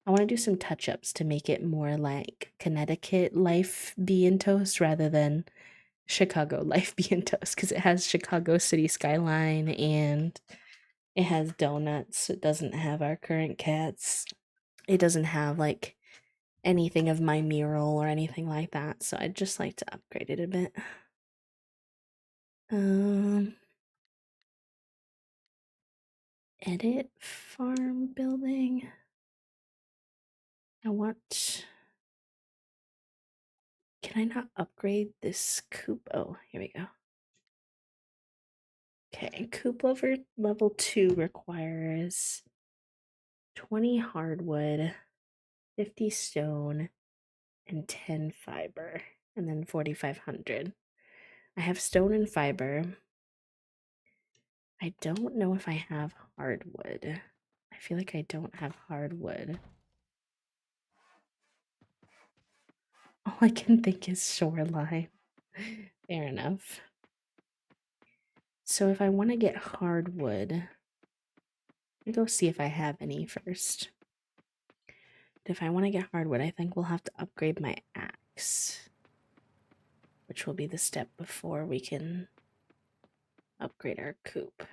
I want to do some touch-ups to make it more like Connecticut life bean toast rather than Chicago life bean toast because it has Chicago city skyline and it has donuts. It doesn't have our current cats. It doesn't have like anything of my mural or anything like that. So I'd just like to upgrade it a bit. Edit farm building. I want. Can I not upgrade this coop? Oh, here we go. Okay, coop level 2 requires 20 hardwood, 50 stone, and 10 fiber, and then 4,500. I have stone and fiber. I don't know if I have hardwood. I feel like I don't have hardwood. All I can think is shoreline. Fair enough. So if I want to get hardwood, let me go see if I have any first. If I want to get hardwood, I think we'll have to upgrade my axe, which will be the step before we can upgrade our coop.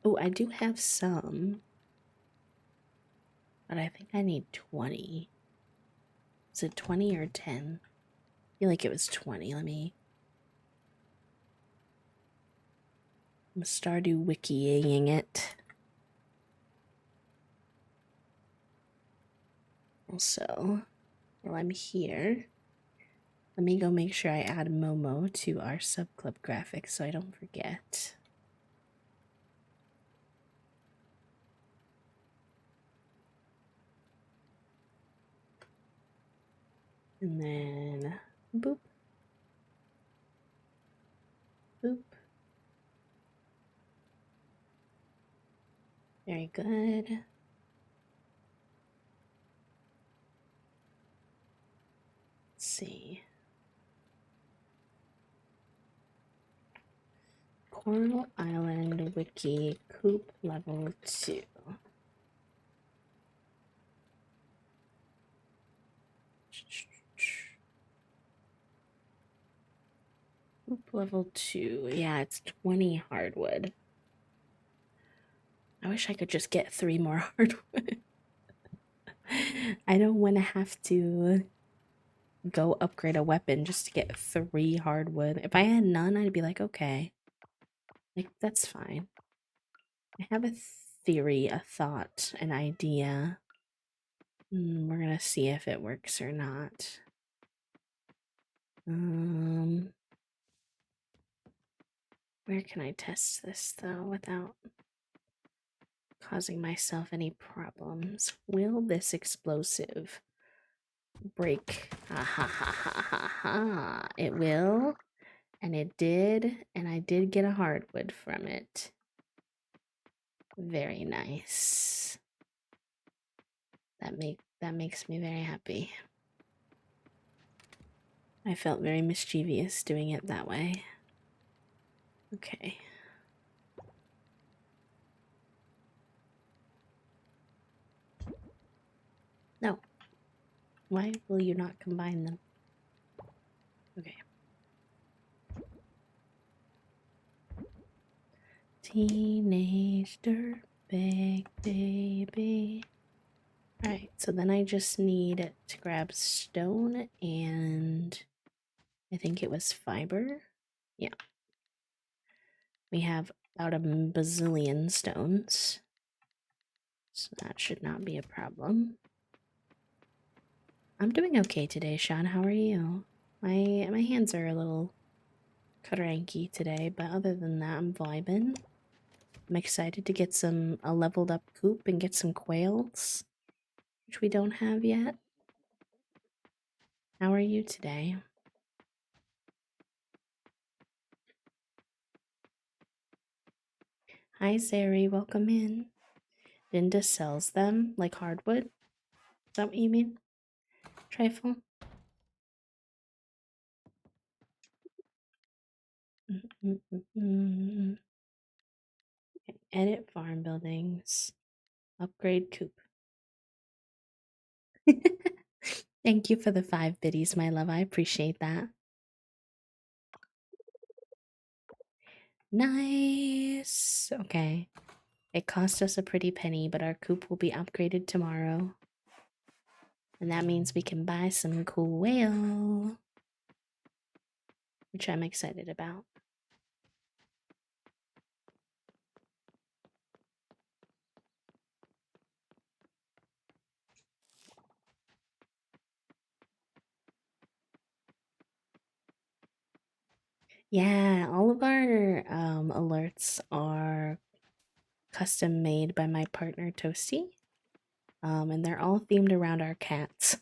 Oh, I do have some, but I think I need 20. Is it 20 or 10? I feel like it was 20. I'm Stardew Wikiing it. Also, while I'm here, let me go make sure I add Momo to our subclub graphics so I don't forget. And then, boop. Boop. Very good. Let's see. Coral Island Wiki Coop Level 2. Coop Level 2. Yeah, it's 20 hardwood. I wish I could just get 3 more hardwood. I don't want to have to go upgrade a weapon just to get 3 hardwood. If I had none, I'd be like, okay. Like, that's fine. I have a theory, a thought, an idea. We're gonna see if it works or not. Where can I test this though without causing myself any problems? Will this explosive break? Ha ha ha ha ha ha. It will, and it did, and I did get a hardwood from it. Very nice. That makes me very happy. I felt very mischievous doing it that way. Okay. No. Why will you not combine them? Okay. Teenage dirtbag baby. Alright, so then I just need to grab stone and I think it was fiber. Yeah. We have about a bazillion stones. So that should not be a problem. I'm doing okay today, Sean. How are you? My hands are a little cranky today, but other than that, I'm vibing. I'm excited to get a leveled up coop and get some quails, which we don't have yet. How are you today? Hi, Zeri. Welcome in. Linda sells them like hardwood. Is that what you mean? Trifle? Edit farm buildings. Upgrade coop. Thank you for the 5 biddies, my love. I appreciate that. Nice. Okay. It cost us a pretty penny, but our coop will be upgraded tomorrow. And that means we can buy some cool whale, which I'm excited about. Yeah, all of our alerts are custom made by my partner Toasty. And they're all themed around our cats.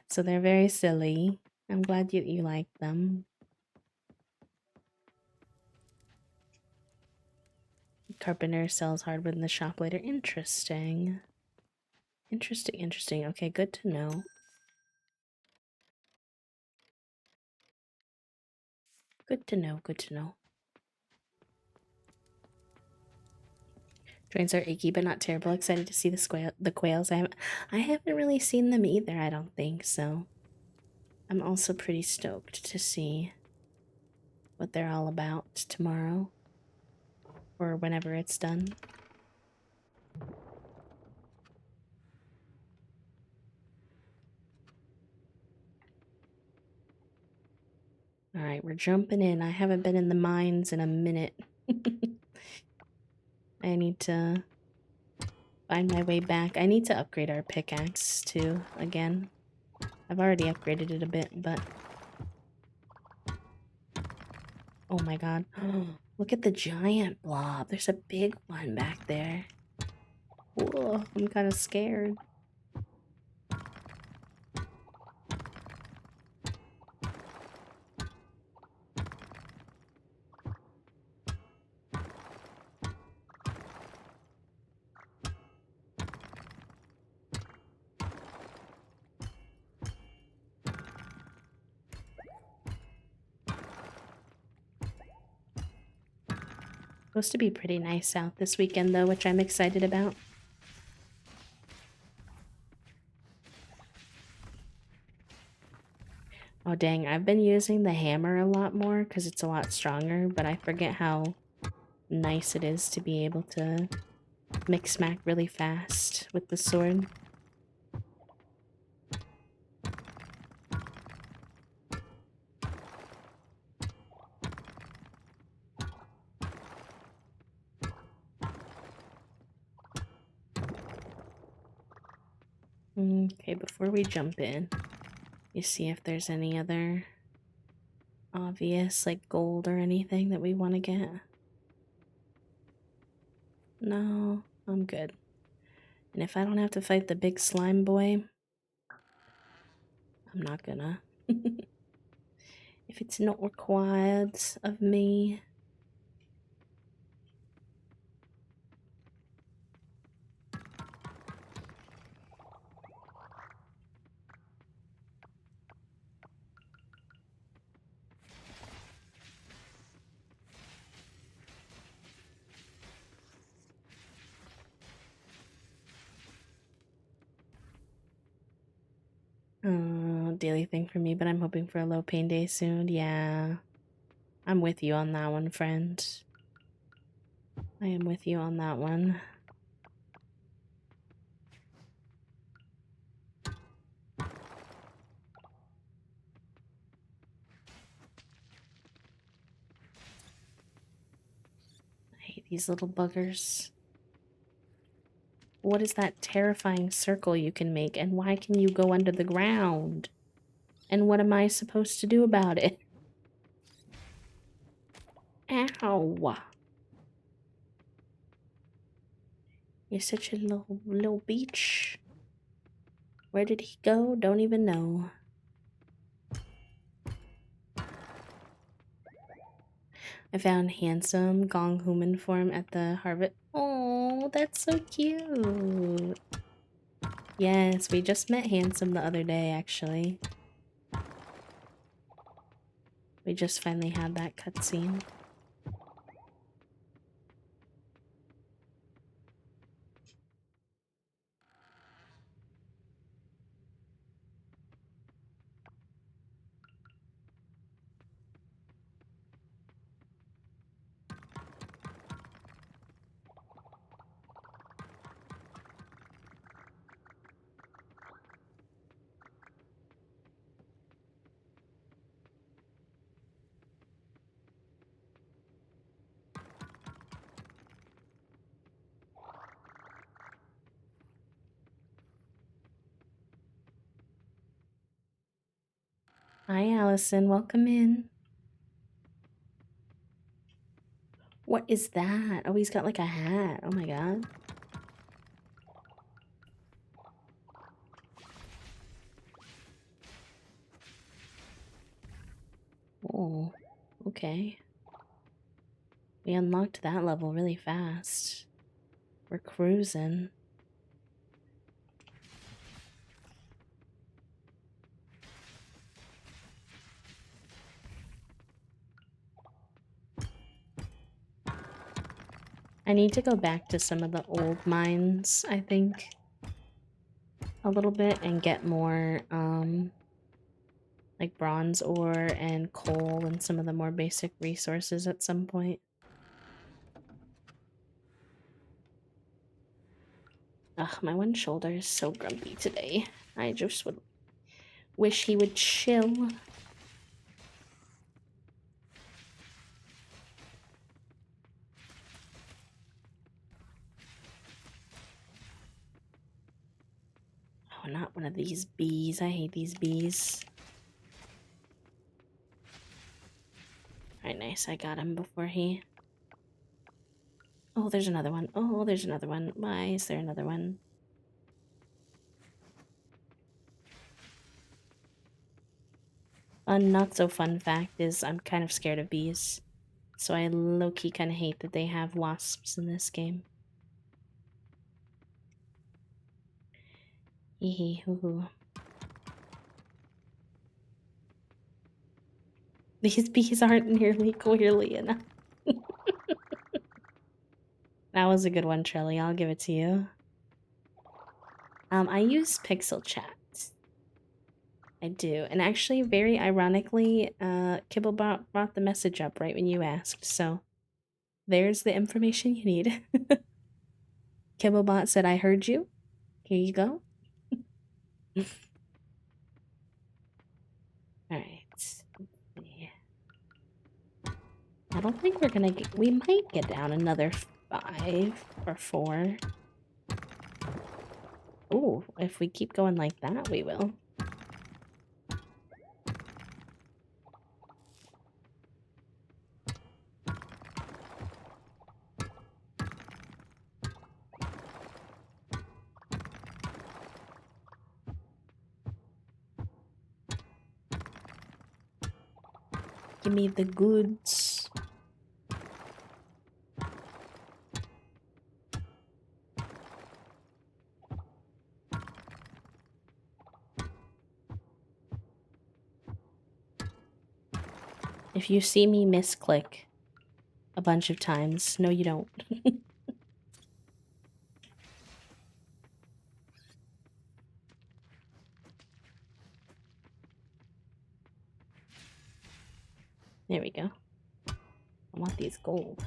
So they're very silly. I'm glad you like them. Carpenter sells hardwood in the shop later. Interesting. Interesting. Okay, good to know. Good to know. Joints are achy but not terrible. Excited to see the quails. I haven't really seen them either, I don't think, so I'm also pretty stoked to see what they're all about tomorrow or whenever it's done. Alright, we're jumping in. I haven't been in the mines in a minute. I need to find my way back. I need to upgrade our pickaxe too, again. I've already upgraded it a bit, but... Oh my god. Look at the giant blob. There's a big one back there. Whoa, I'm kind of scared. Supposed to be pretty nice out this weekend though, which I'm excited about. Oh dang, I've been using the hammer a lot more because it's a lot stronger, but I forget how nice it is to be able to mix smack really fast with the sword. Okay, before we jump in, you see if there's any other obvious like gold or anything that we want to get. No, I'm good. And if I don't have to fight the big slime boy, I'm not gonna. If it's not required of me. daily thing for me, but I'm hoping for a low pain day soon. Yeah. I'm with you on that one, friend. I am with you on that one. I hate these little buggers. What is that terrifying circle you can make, and why can you go under the ground? And what am I supposed to do about it? Ow! You're such a little beach. Where did he go? Don't even know. I found handsome Gong Human form at the Harvard. Oh, that's so cute. Yes, we just met Handsome the other day, actually. We just finally had that cutscene. Hi, Allison. Welcome in. What is that? Oh, he's got like a hat. Oh my god. Oh, okay. We unlocked that level really fast. We're cruising. I need to go back to some of the old mines, I think, a little bit and get more, like bronze ore and coal and some of the more basic resources at some point. Ugh, my one shoulder is so grumpy today. I just would wish he would chill. Oh, not one of these bees. I hate these bees. Alright, nice. I got him before he... Oh, there's another one. Oh, there's another one. Why is there another one? A not so fun fact is I'm kind of scared of bees. So I low-key kind of hate that they have wasps in this game. Hee hee hoo hoo. These bees aren't nearly clearly enough. That was a good one, Trilly. I'll give it to you. I use Pixel Chat. I do. And actually, very ironically, Kibblebot brought the message up right when you asked. So there's the information you need. Kibblebot said, I heard you. Here you go. Alright. I don't think we're gonna get... We might get down another 5 or 4. Ooh, if we keep going like that, we will. Give me the goods. If you see me misclick a bunch of times, no you don't. There we go. I want these gold.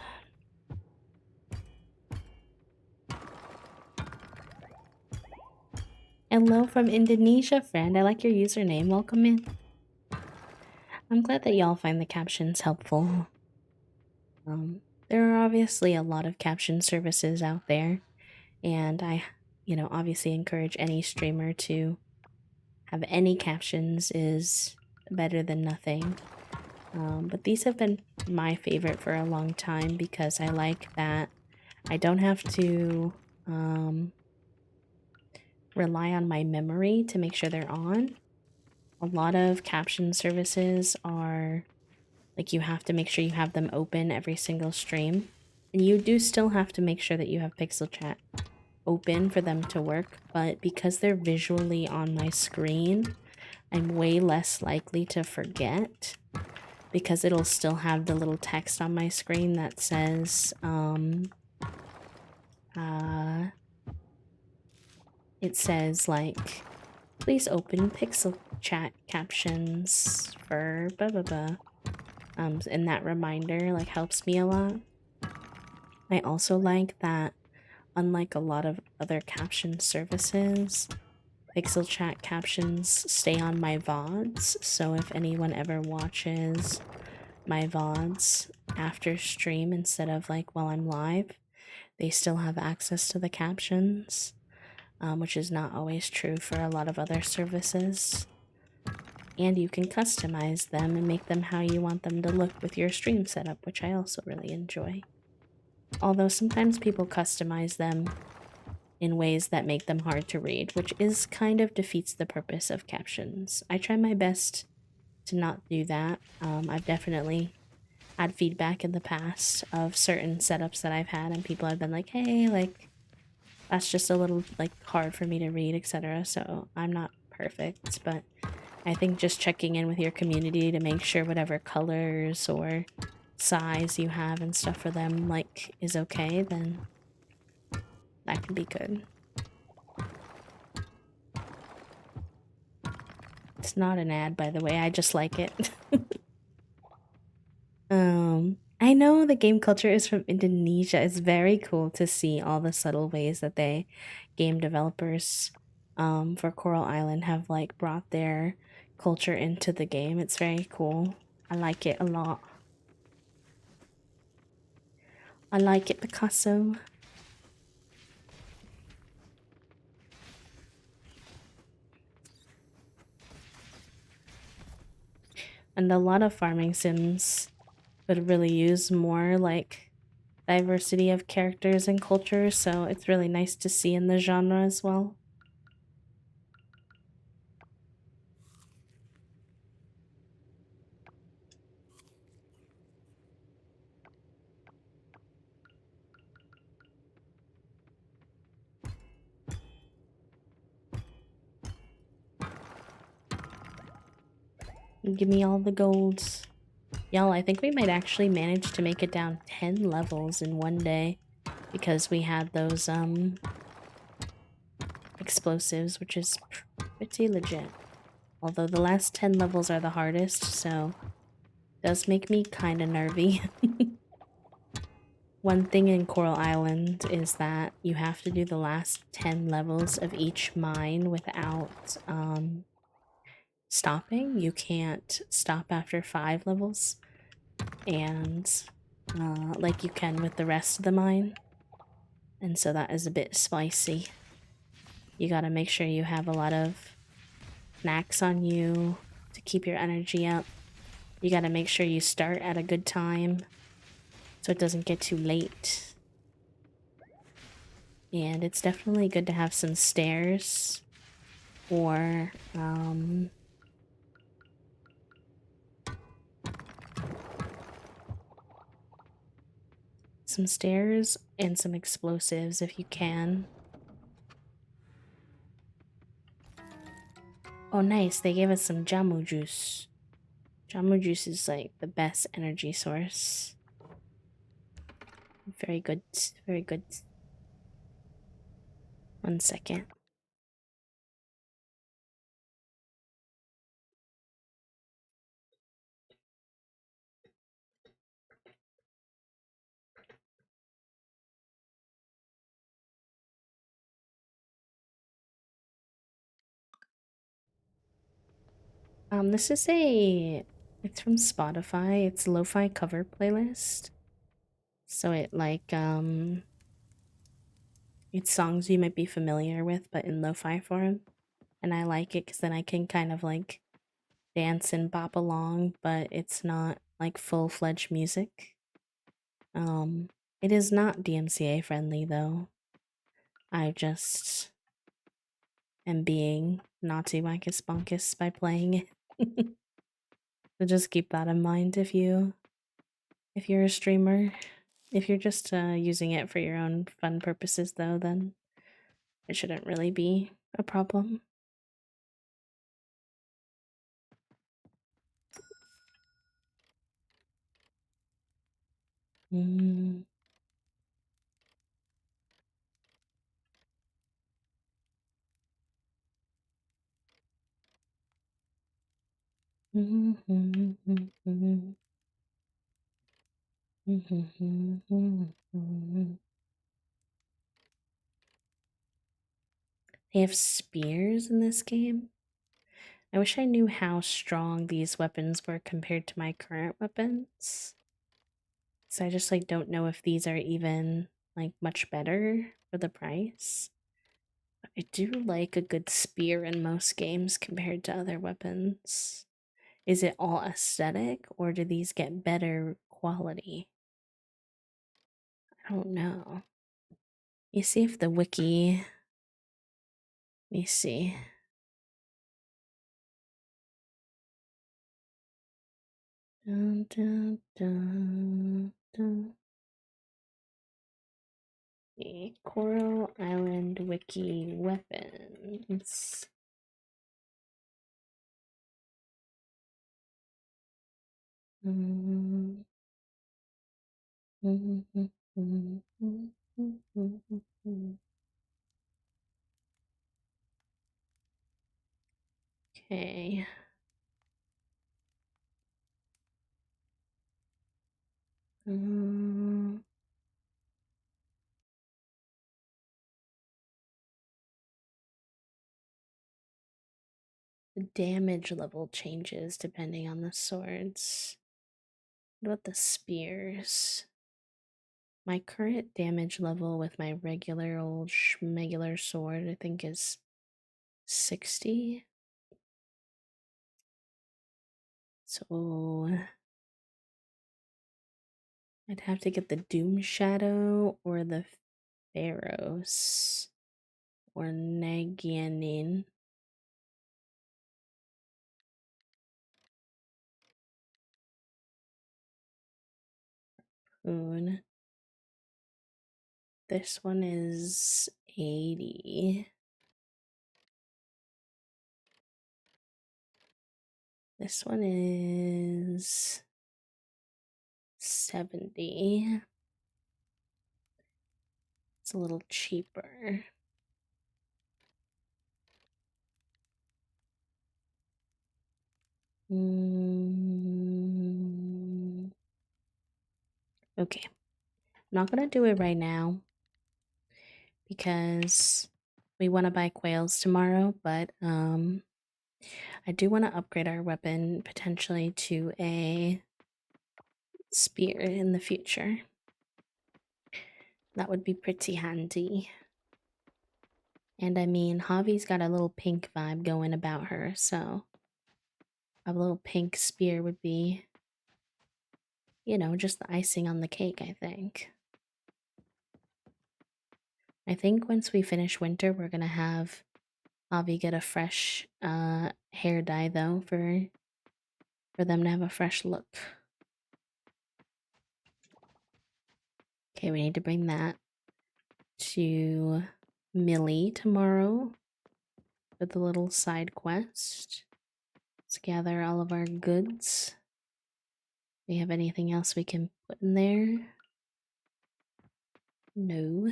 Hello from Indonesia, friend. I like your username. Welcome in. I'm glad that y'all find the captions helpful. There are obviously a lot of caption services out there, and I, obviously encourage any streamer to have any captions is better than nothing. But these have been my favorite for a long time because I like that I don't have to rely on my memory to make sure they're on. A lot of caption services are like you have to make sure you have them open every single stream. And you do still have to make sure that you have Pixel Chat open for them to work, but because they're visually on my screen, I'm way less likely to forget because it'll still have the little text on my screen that says, it says like, please open Pixel Chat captions for blah blah blah. And that reminder like helps me a lot. I also like that unlike a lot of other caption services, Pixel Chat captions stay on my VODs, so if anyone ever watches my VODs after stream instead of like while I'm live, they still have access to the captions, which is not always true for a lot of other services. And you can customize them and make them how you want them to look with your stream setup, which I also really enjoy. Although sometimes people customize them in ways that make them hard to read, which is kind of defeats the purpose of captions. I try my best to not do that. I've definitely had feedback in the past of certain setups that I've had, and people have been like, hey, like, that's just a little, like, hard for me to read, etc. So I'm not perfect, but I think just checking in with your community to make sure whatever colors or size you have and stuff for them, like, is okay, then that can be good. It's not an ad, by the way, I just like it. I know the game culture is from Indonesia. It's very cool to see all the subtle ways that game developers, for Coral Island have like brought their culture into the game. It's very cool. I like it a lot. I like it, Picasso. And a lot of farming sims would really use more like diversity of characters and cultures, so it's really nice to see in the genre as well. Give me all the golds. Y'all, I think we might actually manage to make it down 10 levels in one day because we had those, explosives, which is pretty legit. Although the last 10 levels are the hardest, so it does make me kind of nervy. One thing in Coral Island is that you have to do the last 10 levels of each mine without, stopping. You can't stop after 5 levels. And like you can with the rest of the mine. And so that is a bit spicy. You gotta make sure you have a lot of snacks on you to keep your energy up. You gotta make sure you start at a good time so it doesn't get too late. And it's definitely good to have some stairs or some stairs and some explosives if you can. Oh nice, they gave us some jamu juice. Jamu juice is like the best energy source. Very good, very good. 1 second. This is it's from Spotify. It's lo-fi cover playlist. So it's songs you might be familiar with, but in lo-fi form. And I like it because then I can kind of like dance and bop along, but it's not like full-fledged music. Um, it is not DMCA friendly though. I just am being naughty wackus bonkus by playing it. So just keep that in mind if you're a streamer. If you're just using it for your own fun purposes though, then it shouldn't really be a problem. Mm. They have spears in this game. I wish I knew how strong these weapons were compared to my current weapons. So I just like don't know if these are even like much better for the price. But I do like a good spear in most games compared to other weapons. Is it all aesthetic or do these get better quality? I don't know. You see if the wiki. Let me see. Dun, dun, dun, dun. The Coral Island Wiki weapons. Mm, mm, mm, mm, mm, mm, mm, mm. Okay. Um, the damage level changes depending on the swords. What about the spears? My current damage level with my regular old schmegular sword, I think, is 60. So I'd have to get the Doom Shadow or the Pharaohs or Nagianin. Moon. This one is 80. This one is 70. It's a little cheaper. Mm. Okay. I'm not gonna do it right now because we want to buy quails tomorrow, but I do want to upgrade our weapon potentially to a spear in the future. That would be pretty handy. And I mean, Javi's got a little pink vibe going about her, so a little pink spear would be, just the icing on the cake, I think. I think once we finish winter, we're gonna have Javi get a fresh hair dye though for them to have a fresh look. Okay, we need to bring that to Millie tomorrow for the little side quest. Let's gather all of our goods. Do we have anything else we can put in there? No.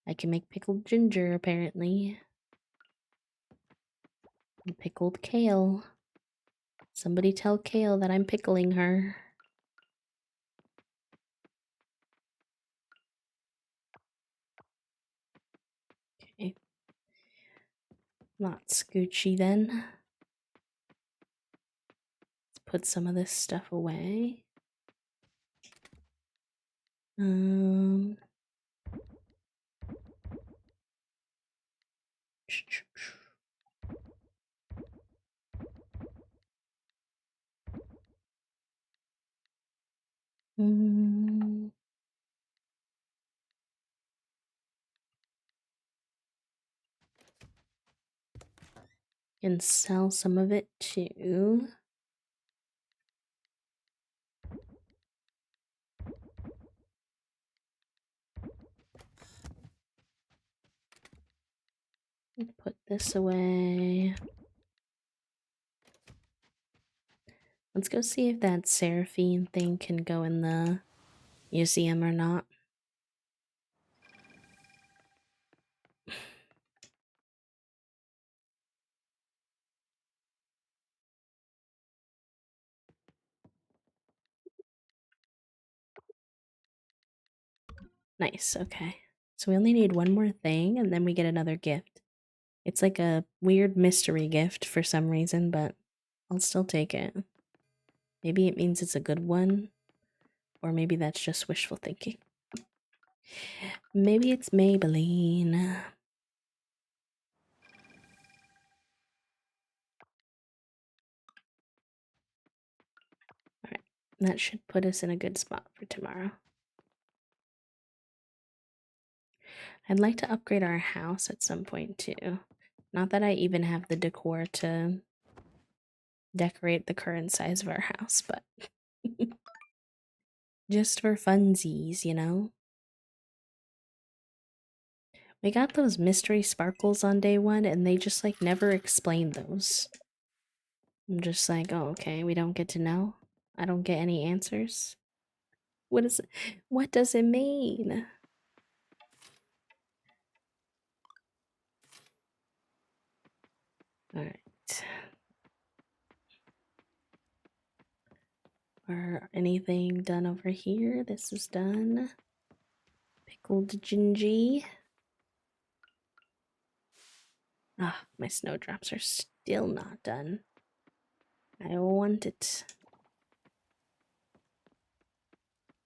I can make pickled ginger, apparently. And pickled kale. Somebody tell Kale that I'm pickling her. Okay. Not Scoochie then. put some of this stuff away. Can sell some of it too. Put this away. Let's go see if that Seraphine thing can go in the museum or not. Nice, okay. So we only need one more thing and then we get another gift. It's like a weird mystery gift for some reason, but I'll still take it. Maybe it means it's a good one, or maybe that's just wishful thinking. Maybe it's Maybelline. Alright, that should put us in a good spot for tomorrow. I'd like to upgrade our house at some point too. Not that I even have the decor to decorate the current size of our house, but just for funsies, you know? We got those mystery sparkles on day one and they just like never explained those. I'm just like, oh, okay, we don't get to know. I don't get any answers. What does it mean? All right. Or anything done over here? This is done. Pickled gingy. Ah, my snowdrops are still not done. I want it.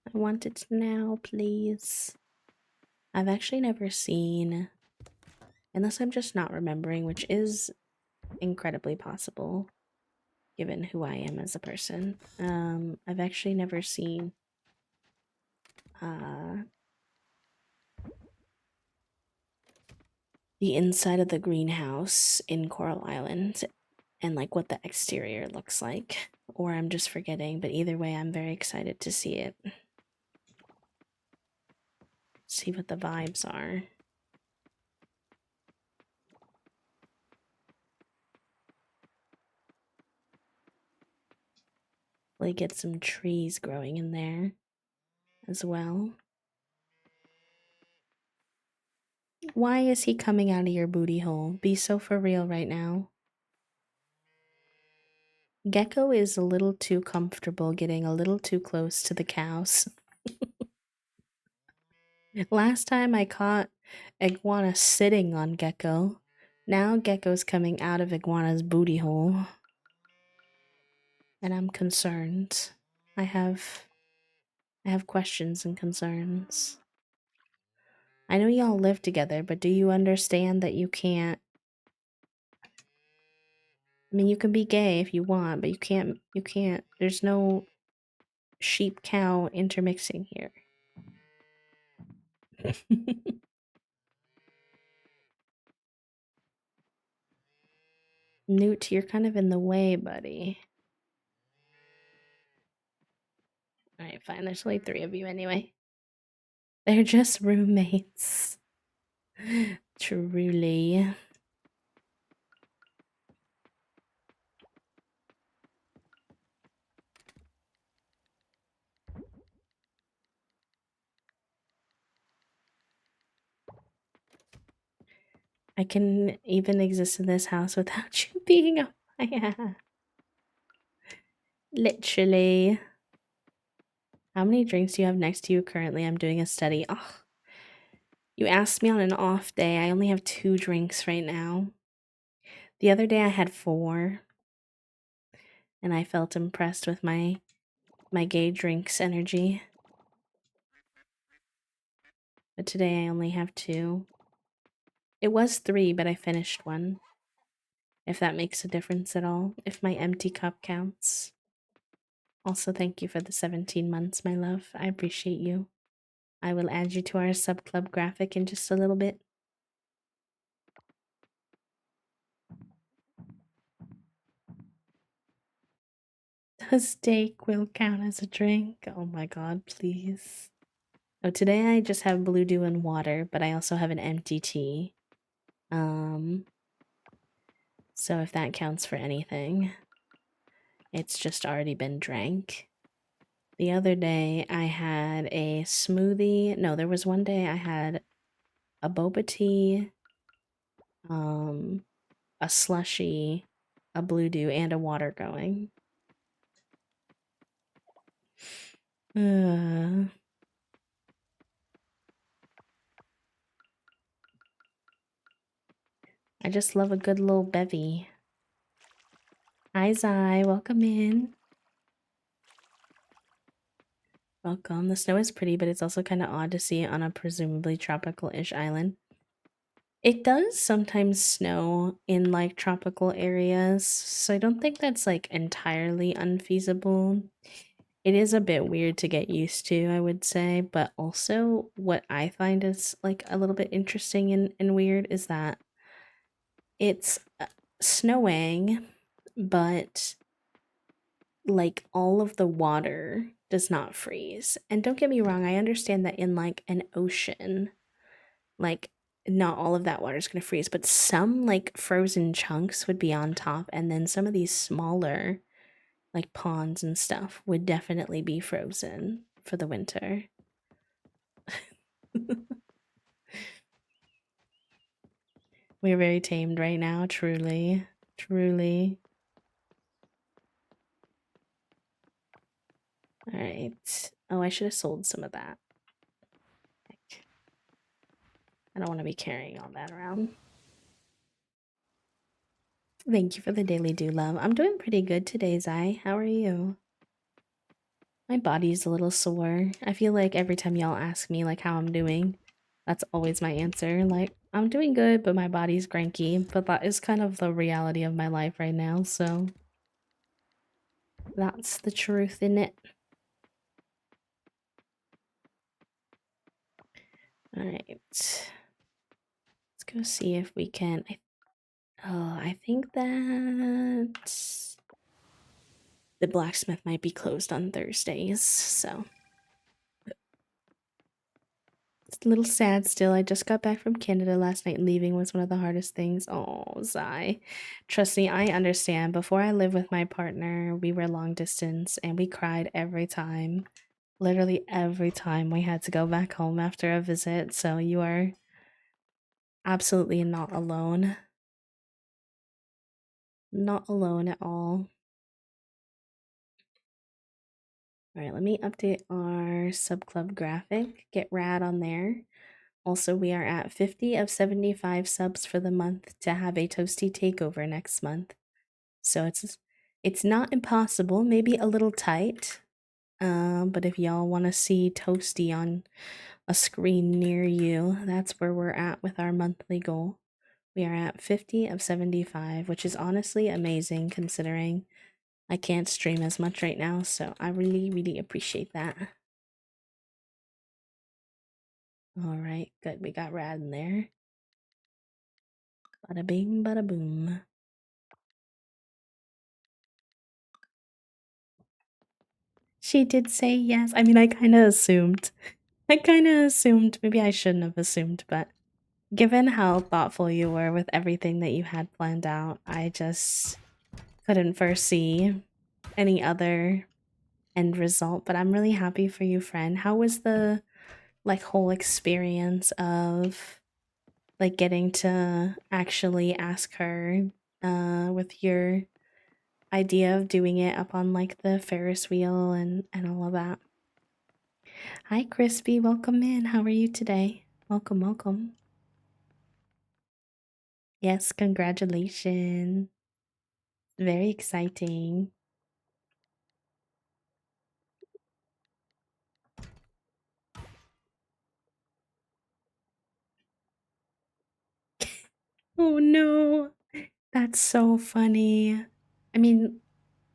I want it now, please. I've actually never seen, unless I'm just not remembering, which is incredibly possible given who I am as a person. I've actually never seen the inside of the greenhouse in Coral Island and like what the exterior looks like, or I'm just forgetting, but either way I'm very excited to see it. See what the vibes are. Like get some trees growing in there as well. Why is he coming out of your booty hole? Be so for real right now. Gecko is a little too comfortable getting a little too close to the cows. Last time I caught Iguana sitting on Gecko. Now Gecko's coming out of Iguana's booty hole. And I'm concerned. I have questions and concerns. I know y'all live together, but do you understand that you can't... I mean, you can be gay if you want, but you can't, there's no sheep-cow intermixing here. Newt, you're kind of in the way, buddy. Alright, fine, there's only 3 of you anyway. They're just roommates. Truly. I can even exist in this house without you being a fire. Literally. How many drinks do you have next to you currently? I'm doing a study. Oh, you asked me on an off day. I only have 2 drinks right now. The other day I had 4. and I felt impressed with my gay drinks energy. But today I only have 2. It was 3, but I finished 1. If that makes a difference at all, if my empty cup counts. Also, thank you for the 17 months, my love. I appreciate you. I will add you to our sub club graphic in just a little bit. A steak will count as a drink. Oh my god, please. Oh, today I just have Blue Dew and water, but I also have an empty tea. So if that counts for anything, it's just already been drank. The other day I had a smoothie. No, there was one day I had a boba tea, a slushy, a Blue Dew, and a water going. I just love a good little bevy. Hi, Zai. Welcome in. Welcome. The snow is pretty, but it's also kind of odd to see it on a presumably tropical-ish island. It does sometimes snow in, like, tropical areas, so I don't think that's, like, entirely unfeasible. It is a bit weird to get used to, I would say, but also what I find is, like, a little bit interesting and weird is that it's snowing, but like all of the water does not freeze. And don't get me wrong, I understand that in like an ocean, like not all of that water is going to freeze, but some like frozen chunks would be on top, and then some of these smaller like ponds and stuff would definitely be frozen for the winter. We're very tamed right now, truly. Truly. All right. Oh, I should have sold some of that. Heck. I don't want to be carrying all that around. Thank you for the daily do love. I'm doing pretty good today, Zai. How are you? My body's a little sore. I feel like every time y'all ask me like how I'm doing, that's always my answer. Like, I'm doing good, but my body's cranky. But that is kind of the reality of my life right now, so that's the truth in it. Alright. Let's go see if we can. I think that the blacksmith might be closed on Thursdays, so it's a little sad still. I just got back from Canada last night and leaving was one of the hardest things. Oh, Zai. Trust me, I understand. Before I lived with my partner, we were long distance and we cried every time. Literally every time we had to go back home after a visit. So you are absolutely not alone. Not alone at all. Alright, let me update our sub club graphic. Get rad on there. Also, we are at 50 of 75 subs for the month to have a Toasty takeover next month. So it's not impossible, maybe a little tight. But if y'all want to see Toasty on a screen near you, that's where we're at with our monthly goal. We are at 50 of 75, which is honestly amazing considering I can't stream as much right now, so I really, really appreciate that. Alright, good. We got Rad in there. Bada bing, bada boom. She did say yes. I mean, I kind of assumed. Maybe I shouldn't have assumed, but given how thoughtful you were with everything that you had planned out, I just couldn't foresee any other end result. But I'm really happy for you, friend. How was the like whole experience of like getting to actually ask her with your idea of doing it up on like the Ferris wheel and all of that? Hi Crispy, welcome in. How are you today? Welcome, welcome. Yes, congratulations. Very exciting. Oh no. That's so funny. I mean,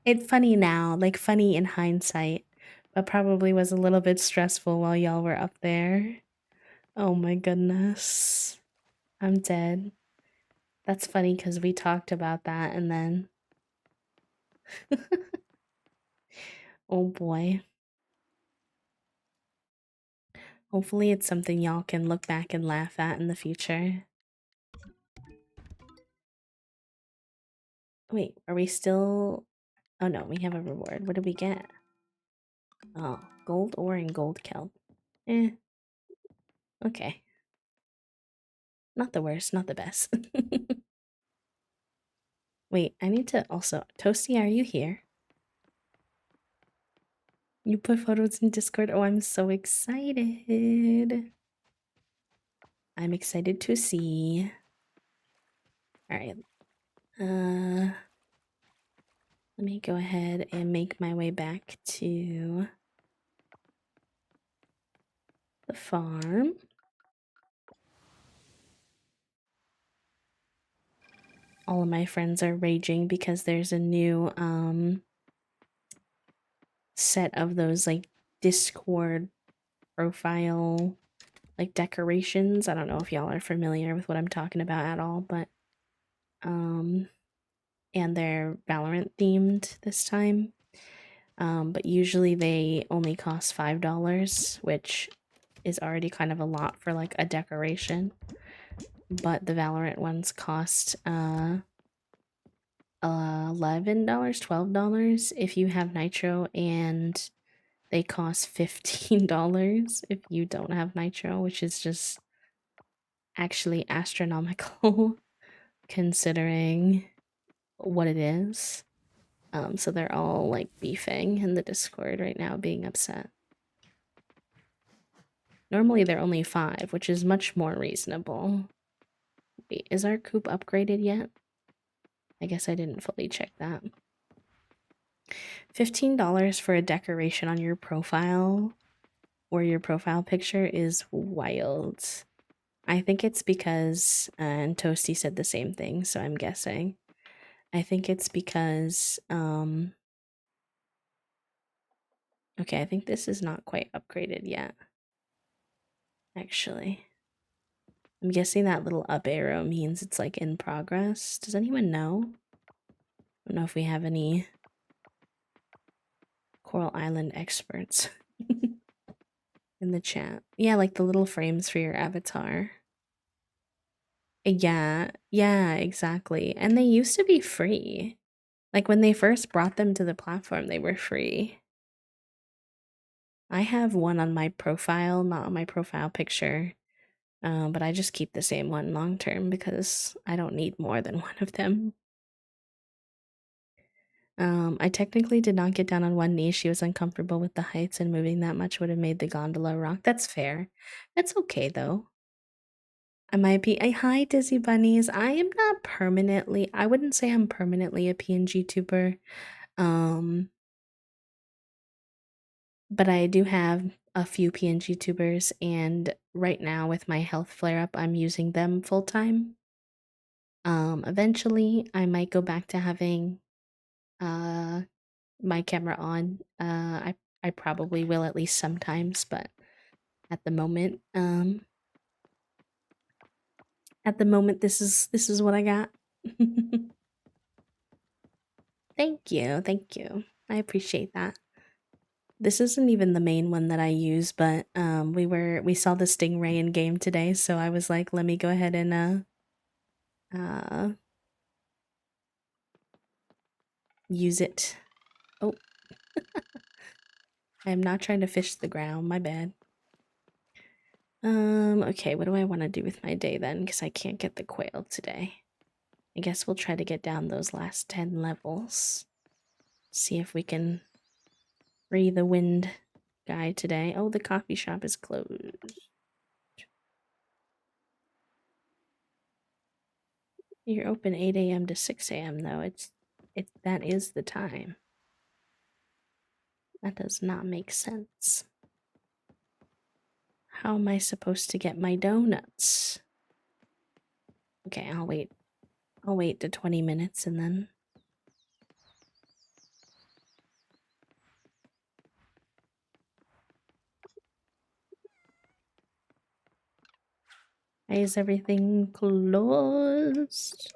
it's funny now, like funny in hindsight, but probably was a little bit stressful while y'all were up there. Oh my goodness. I'm dead. That's funny because we talked about that and then. Oh boy. Hopefully, it's something y'all can look back and laugh at in the future. Wait, are we still. Oh no, we have a reward. What did we get? Oh, gold ore and gold kelp. Eh, okay. Not the worst, not the best. Wait, I need to also. Toasty, are you here? You put photos in Discord. Oh, I'm so excited. I'm excited to see. Alright. Let me go ahead and make my way back to the farm. All of my friends are raging because there's a new set of those like Discord profile like decorations. I don't know if y'all are familiar with what I'm talking about at all, but and they're Valorant themed this time. But usually they only cost $5, which is already kind of a lot for like a decoration. But the Valorant ones cost $11, $12 if you have Nitro, and they cost $15 if you don't have Nitro, which is just actually astronomical considering what it is. So they're all like beefing in the Discord right now, being upset. Normally they're only 5, which is much more reasonable. Wait, is our coop upgraded yet? I guess I didn't fully check that. $15 for a decoration on your profile or your profile picture is wild. I think it's because, and Toasty said the same thing, so I'm guessing. I think it's because, okay, I think this is not quite upgraded yet. Actually, I'm guessing that little up arrow means it's like in progress. Does anyone know? I don't know if we have any Coral Island experts in the chat. Yeah, like the little frames for your avatar. Yeah, exactly. And they used to be free. Like when they first brought them to the platform, they were free. I have one on my profile, not on my profile picture, but I just keep the same one long term because I don't need more than one of them. I technically did not get down on one knee. She was uncomfortable with the heights, and moving that much would have made the gondola rock. That's fair. That's okay though. I might be a hi Dizzy Bunnies. I am not permanently. I wouldn't say I'm permanently a PNG tuber. But I do have a few PNG tubers, and right now with my health flare up, I'm using them full time. Eventually I might go back to having uh my camera on. I probably will at least sometimes, but at the moment, this is what I got. Thank you, thank you. I appreciate that. This isn't even the main one that I use, but we saw the stingray in game today, so I was like, let me go ahead and uh use it. Oh. I am not trying to fish the ground, my bad. Okay, what do I want to do with my day then? Because I can't get the quail today. I guess we'll try to get down those last 10 levels. See if we can free the wind guy today. Oh, the coffee shop is closed. You're open 8 a.m. to 6 a.m. though. That is the time. That does not make sense. How am I supposed to get my donuts? Okay, I'll wait I'll wait to 20 minutes and then... Why is everything closed?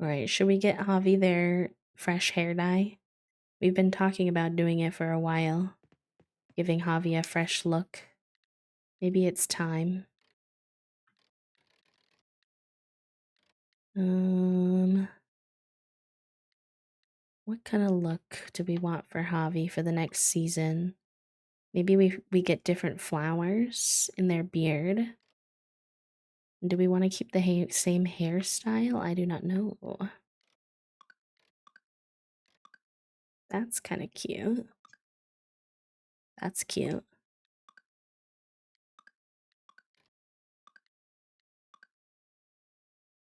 Alright, should we get Javi their fresh hair dye? We've been talking about doing it for a while. Giving Javi a fresh look. Maybe it's time. What kind of look do we want for Javi for the next season? Maybe we get different flowers in their beard. Do we want to keep the same hairstyle? I do not know. That's kind of cute. That's cute.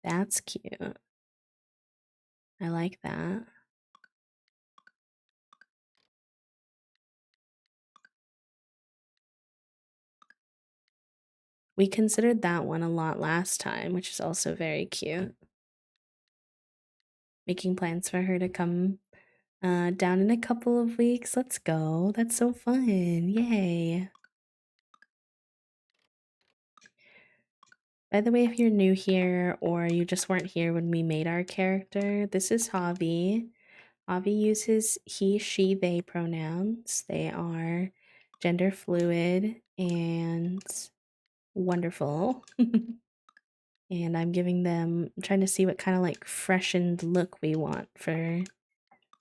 That's cute. I like that. We considered that one a lot last time, which is also very cute. Making plans for her to come down in a couple of weeks. Let's go. That's so fun. Yay. By the way, if you're new here or you just weren't here when we made our character, this is Javi. Javi uses he, she, they pronouns. They are gender fluid and wonderful. And I'm trying to see what kind of like freshened look we want for,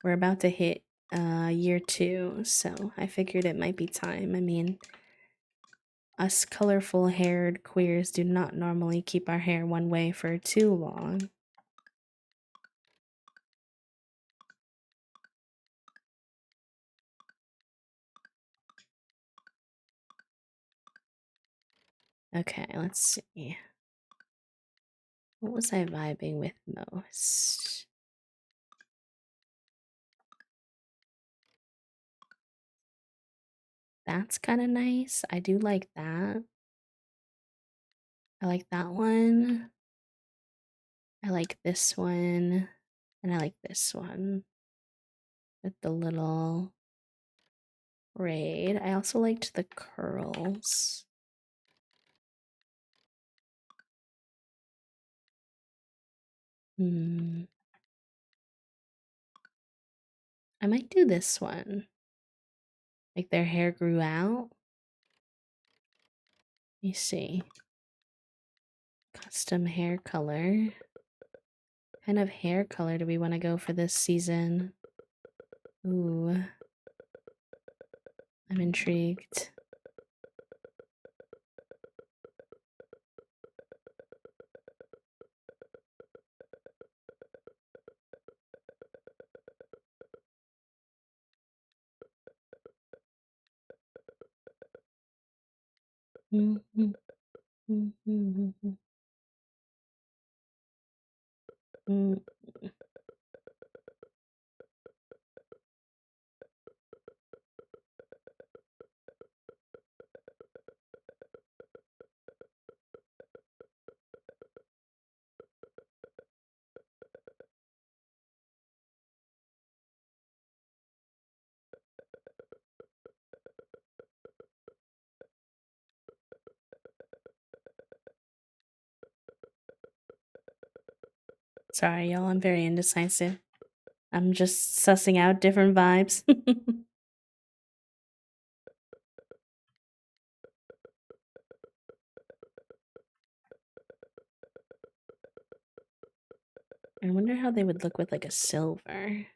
we're about to hit year 2, so I figured it might be time. I mean, us colorful haired queers do not normally keep our hair one way for too long. Okay, let's see. What was I vibing with most? That's kind of nice. I do like that. I like that one. I like this one. And I like this one. With the little braid. I also liked the curls. I might do this one. Like their hair grew out. Let me see. Custom hair color. What kind of hair color do we want to go for this season? Ooh. I'm intrigued. Sorry, y'all. I'm very indecisive. I'm just sussing out different vibes. I wonder how they would look with like a silver.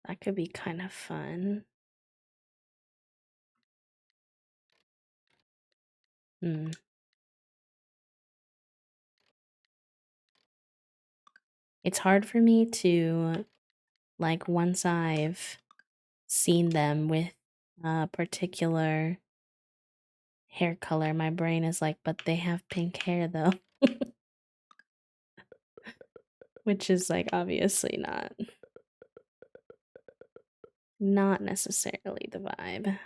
That could be kind of fun. It's hard for me to, like, once I've seen them with a particular hair color, my brain is like, but they have pink hair though. Which is like obviously not necessarily the vibe.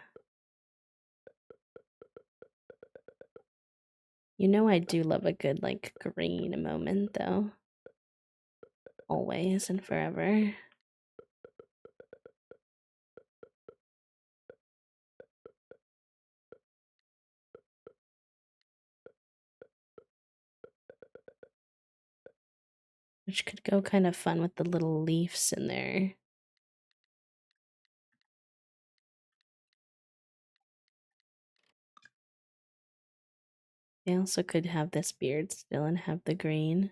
You know I do love a good, like, green moment, though. Always and forever. Which could go kind of fun with the little leaves in there. They also could have this beard still and have the green.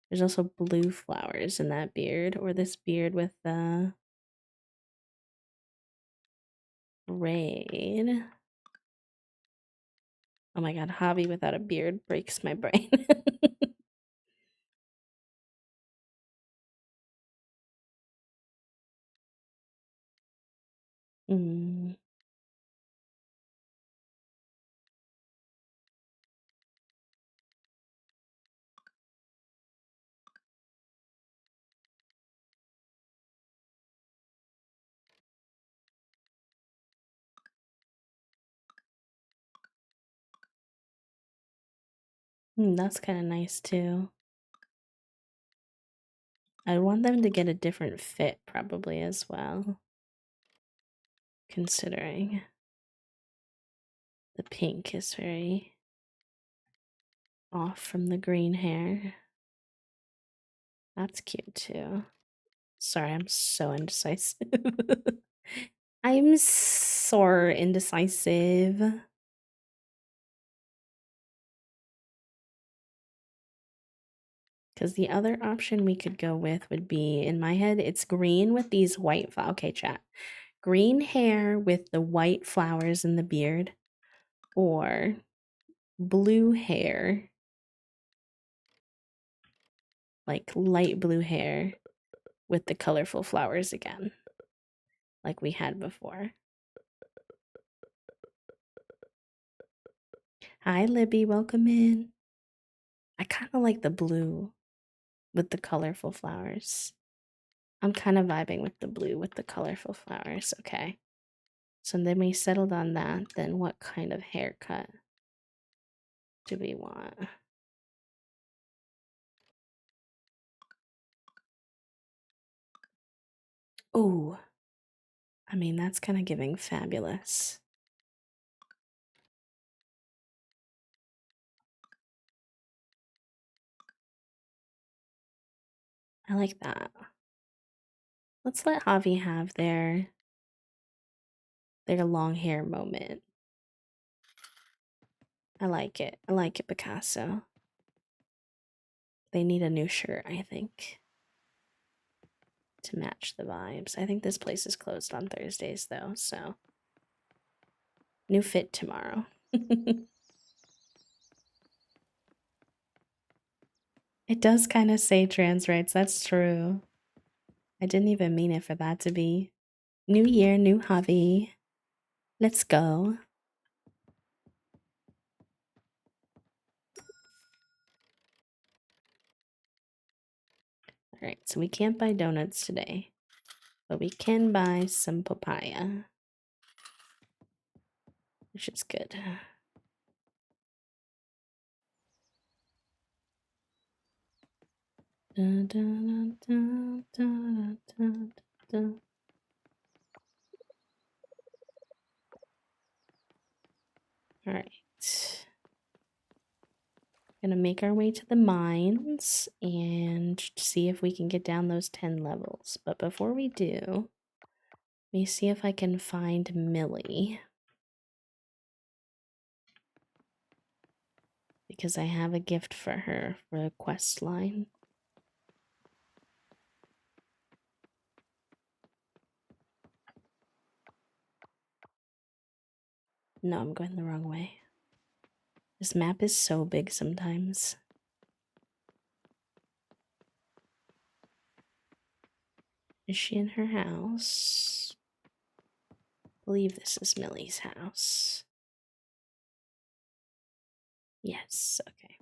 There's also blue flowers in that beard, or this beard with the red. Oh my god, Javi without a beard breaks my brain. mm. That's kind of nice too. I want them to get a different fit probably as well. Considering the pink is very off from the green hair. That's cute too. Sorry, I'm so indecisive. I'm so indecisive. Because the other option we could go with would be, in my head, it's green with these white flowers. Okay, chat. Green hair with the white flowers in the beard, or blue hair, like light blue hair with the colorful flowers again, like we had before. Hi, Libby. Welcome in. I kind of like the blue with the colorful flowers. I'm kind of vibing with the blue with the colorful flowers. Okay. So then we settled on that. Then what kind of haircut do we want? Oh, I mean, that's kind of giving fabulous. I like that. Let's let Javi have their long hair moment. I like it. I like it, Picasso. They need a new shirt, I think, to match the vibes. I think this place is closed on Thursdays, though, so new fit tomorrow. It does kind of say trans rights. That's true. I didn't even mean it for that to be. New year, new Javi. Let's go. All right, so we can't buy donuts today, but we can buy some papaya, which is good. Dun, dun, dun, dun, dun, dun. All right. Gonna make our way to the mines and see if we can get down those 10 levels. But before we do, let me see if I can find Millie. Because I have a gift for her for a quest line. No, I'm going the wrong way. This map is so big sometimes. Is she in her house? I believe this is Millie's house. Yes, okay.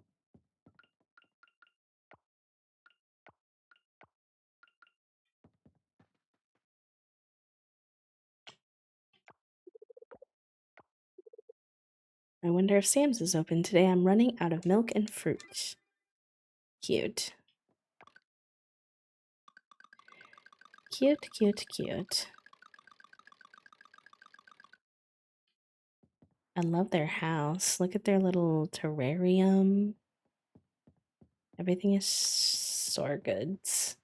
I wonder if Sam's is open today. I'm running out of milk and fruit. Cute. Cute, cute, cute. I love their house. Look at their little terrarium. Everything is so goods.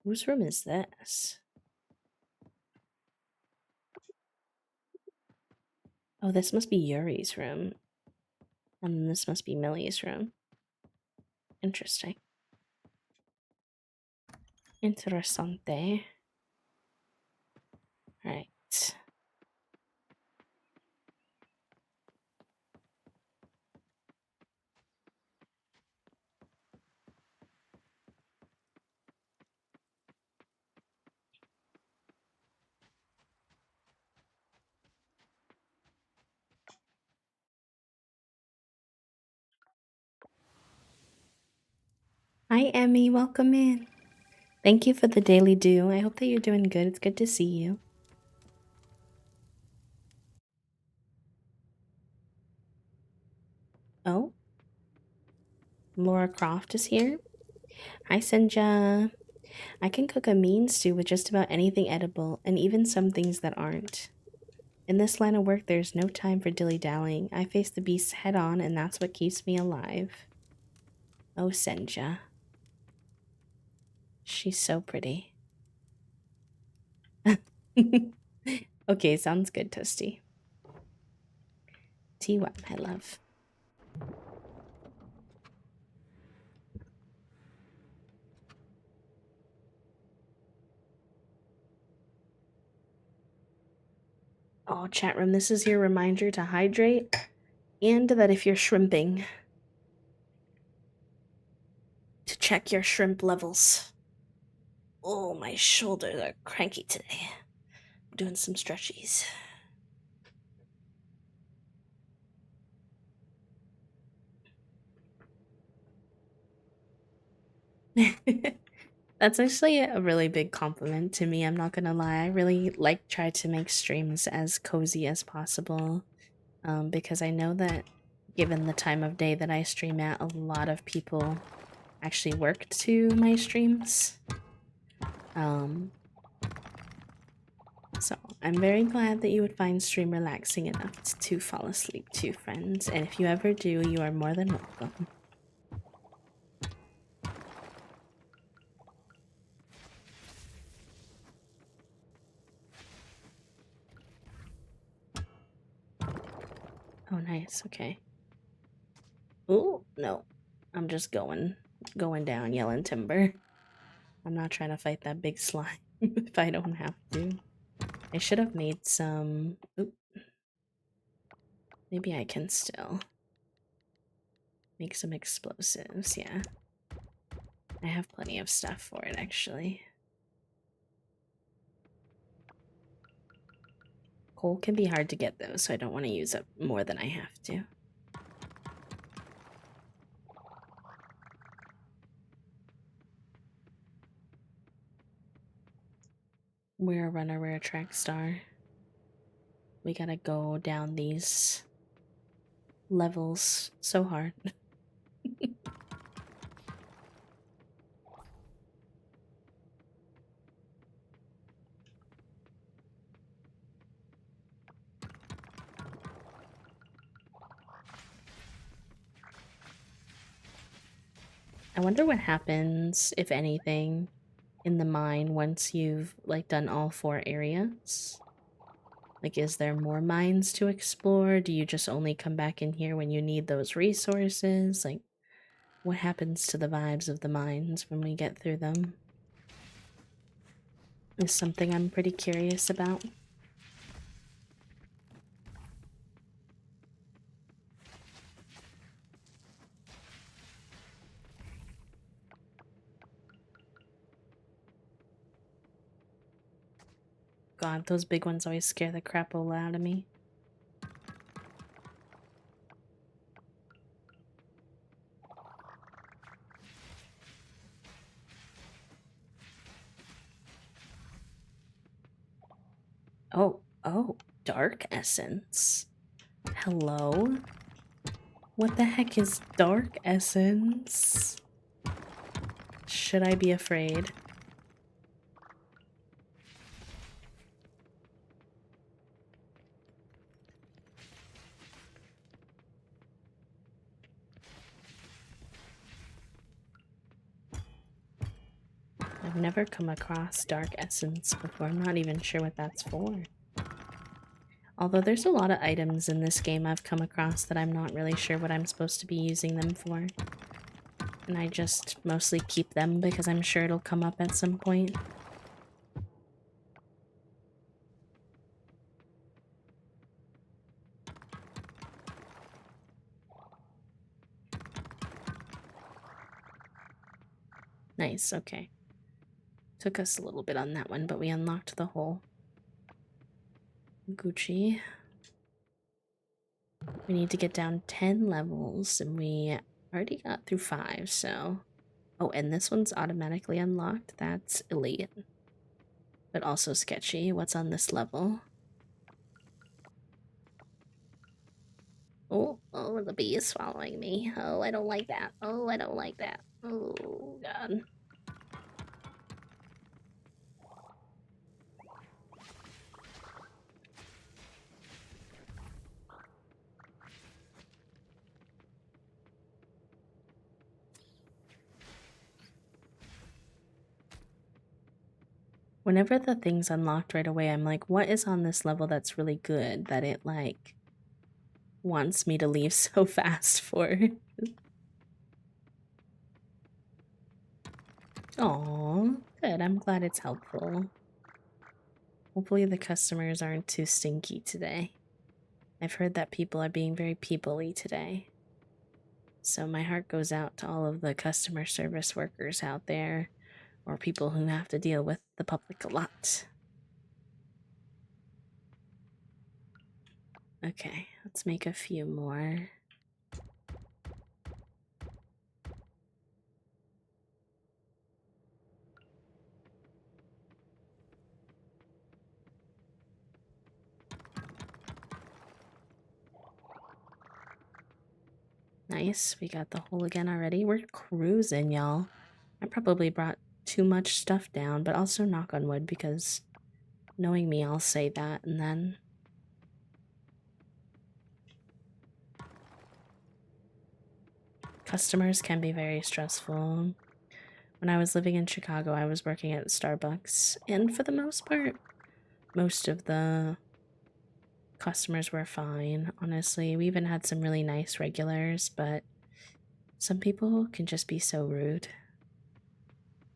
Whose room is this? Oh, this must be Yuri's room. And this must be Millie's room. Interesting. Interessante. Right. Hi, Emmy. Welcome in. Thank you for the daily dew. I hope that you're doing good. It's good to see you. Oh, Laura Croft is here. Hi, Senja. I can cook a mean stew with just about anything edible, and even some things that aren't. In this line of work, there's no time for dilly-dallying. I face the beasts head on, and that's what keeps me alive. Oh, Senja. She's so pretty. Okay, sounds good, Toasty. T1, my love. Oh, chat room, this is your reminder to hydrate, and that if you're shrimping, to check your shrimp levels. Oh, my shoulders are cranky today. I'm doing some stretchies. That's actually a really big compliment to me, I'm not gonna lie. I really try to make streams as cozy as possible. Because I know that given the time of day that I stream at, a lot of people actually work to my streams. So I'm very glad that you would find stream relaxing enough to fall asleep to, friends. And if you ever do, you are more than welcome. Oh, nice. Okay. Ooh, no. I'm just going down yelling timber. I'm not trying to fight that big slime if I don't have to. I should have made some... Oop. Maybe I can still make some explosives, yeah. I have plenty of stuff for it, actually. Coal can be hard to get, though, so I don't want to use up more than I have to. We're a runner, we're a track star. We gotta go down these levels so hard. I wonder what happens, if anything, in the mine once you've, done all 4 areas. Is there more mines to explore? Do you just only come back in here when you need those resources? What happens to the vibes of the mines when we get through them? Is something I'm pretty curious about. God, those big ones always scare the crapola out of me. Oh, oh, Dark Essence. Hello? What the heck is Dark Essence? Should I be afraid? I've never come across Dark Essence before. I'm not even sure what that's for. Although there's a lot of items in this game I've come across that I'm not really sure what I'm supposed to be using them for. And I just mostly keep them because I'm sure it'll come up at some point. Nice, okay. Took us a little bit on that one, but we unlocked the whole Gucci. We need to get down 10 levels, and we already got through 5, so... Oh, and this one's automatically unlocked. That's elite. But also sketchy. What's on this level? Oh, the bee is following me. Oh, I don't like that. Oh, I don't like that. Oh, God. Whenever the thing's unlocked right away, I'm like, what is on this level that's really good that it, like, wants me to leave so fast for? Aw, good. I'm glad it's helpful. Hopefully the customers aren't too stinky today. I've heard that people are being very people-y today. So my heart goes out to all of the customer service workers out there, or people who have to deal with the public a lot. Okay, let's make a few more. Nice, we got the hole again already. We're cruising, y'all. I probably brought too much stuff down, but also knock on wood because knowing me, I'll say that and then... Customers can be very stressful. When I was living in Chicago, I was working at Starbucks, and for the most part, most of the customers were fine, honestly. We even had some really nice regulars, but some people can just be so rude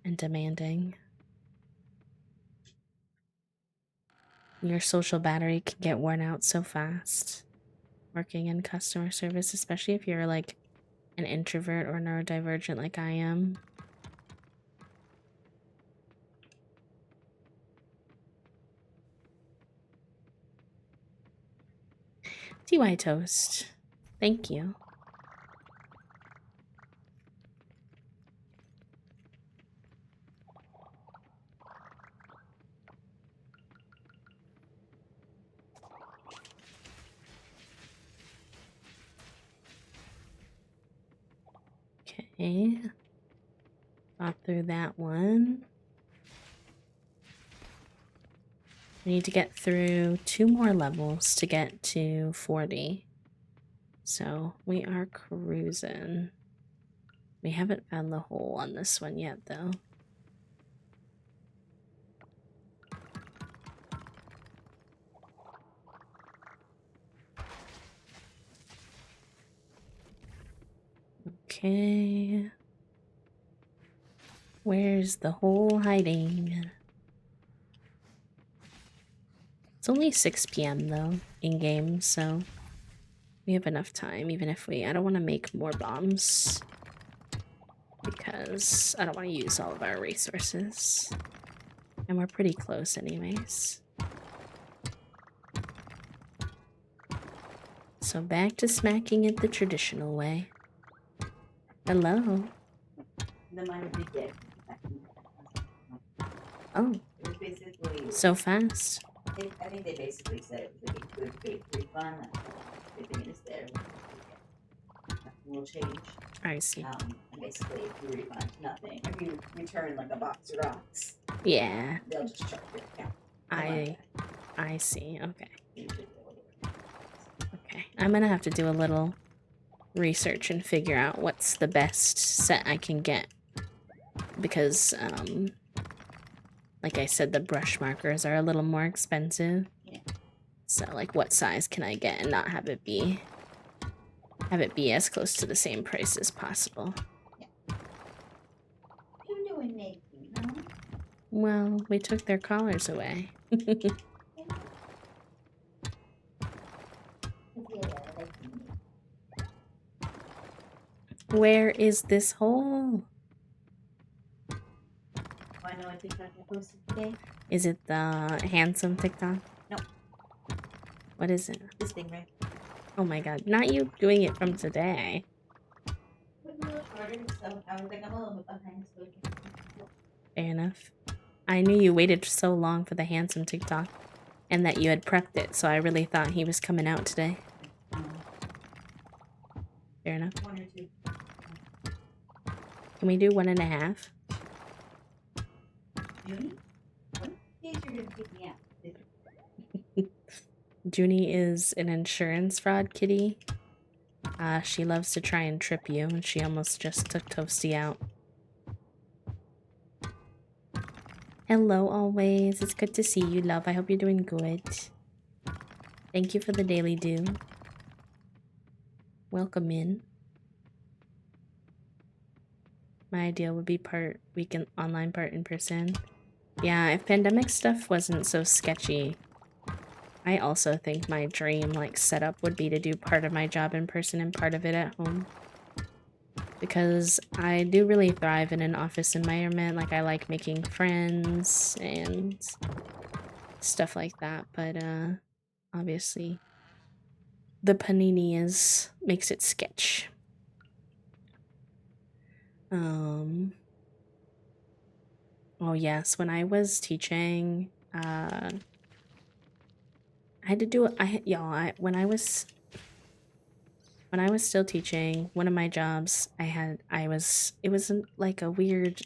and demanding. Your social battery can get worn out so fast working in customer service, especially if you're like an introvert or neurodivergent like I am. DY Toast. Thank you. Okay. Got through that one. We need to get through 2 more levels to get to 40. So we are cruising. We haven't found the hole on this one yet, though. Okay. Where's the hole hiding? It's only 6 p.m. though, in-game, so we have enough time, even if I don't want to make more bombs. Because I don't want to use all of our resources. And we're pretty close anyways. So back to smacking it the traditional way. Hello. Oh. So fast. I think they basically said it was like a good faith refund. The thing is there, nothing will change. I see. And basically, if you refund nothing, if you return like a box of rocks, Yeah, they'll just check your account. I see. Okay. Usually Okay. I'm gonna have to do a little research and figure out what's the best set I can get. Because, like I said, the brush markers are a little more expensive. Yeah. So, like, what size can I get and not have it be as close to the same price as possible? Yeah. What are you doing, Nikki? Huh? Well, we took their collars away. Where is this hole? I know I TikTok I posted today. Is it the handsome TikTok? No. What is it? This thing, right? Oh my god, not you doing it from today. Fair enough. I knew you waited so long for the handsome TikTok and that you had prepped it, so I really thought he was coming out today. Fair enough. 1 or 2. Can we do 1.5? Junie? What days you're gonna pick me up? Junie is an insurance fraud kitty. She loves to try and trip you, and she almost just took Toasty out. Hello, always. It's good to see you, love. I hope you're doing good. Thank you for the daily dew. Welcome in. My ideal would be part weekend online, part in person. Yeah, if pandemic stuff wasn't so sketchy, I also think my dream like setup would be to do part of my job in person and part of it at home. Because I do really thrive in an office environment. Like I like making friends and stuff like that, but obviously the panini makes it sketch. Oh yes, when I was teaching, I had to do when I was still teaching, one of my jobs it wasn't like a weird,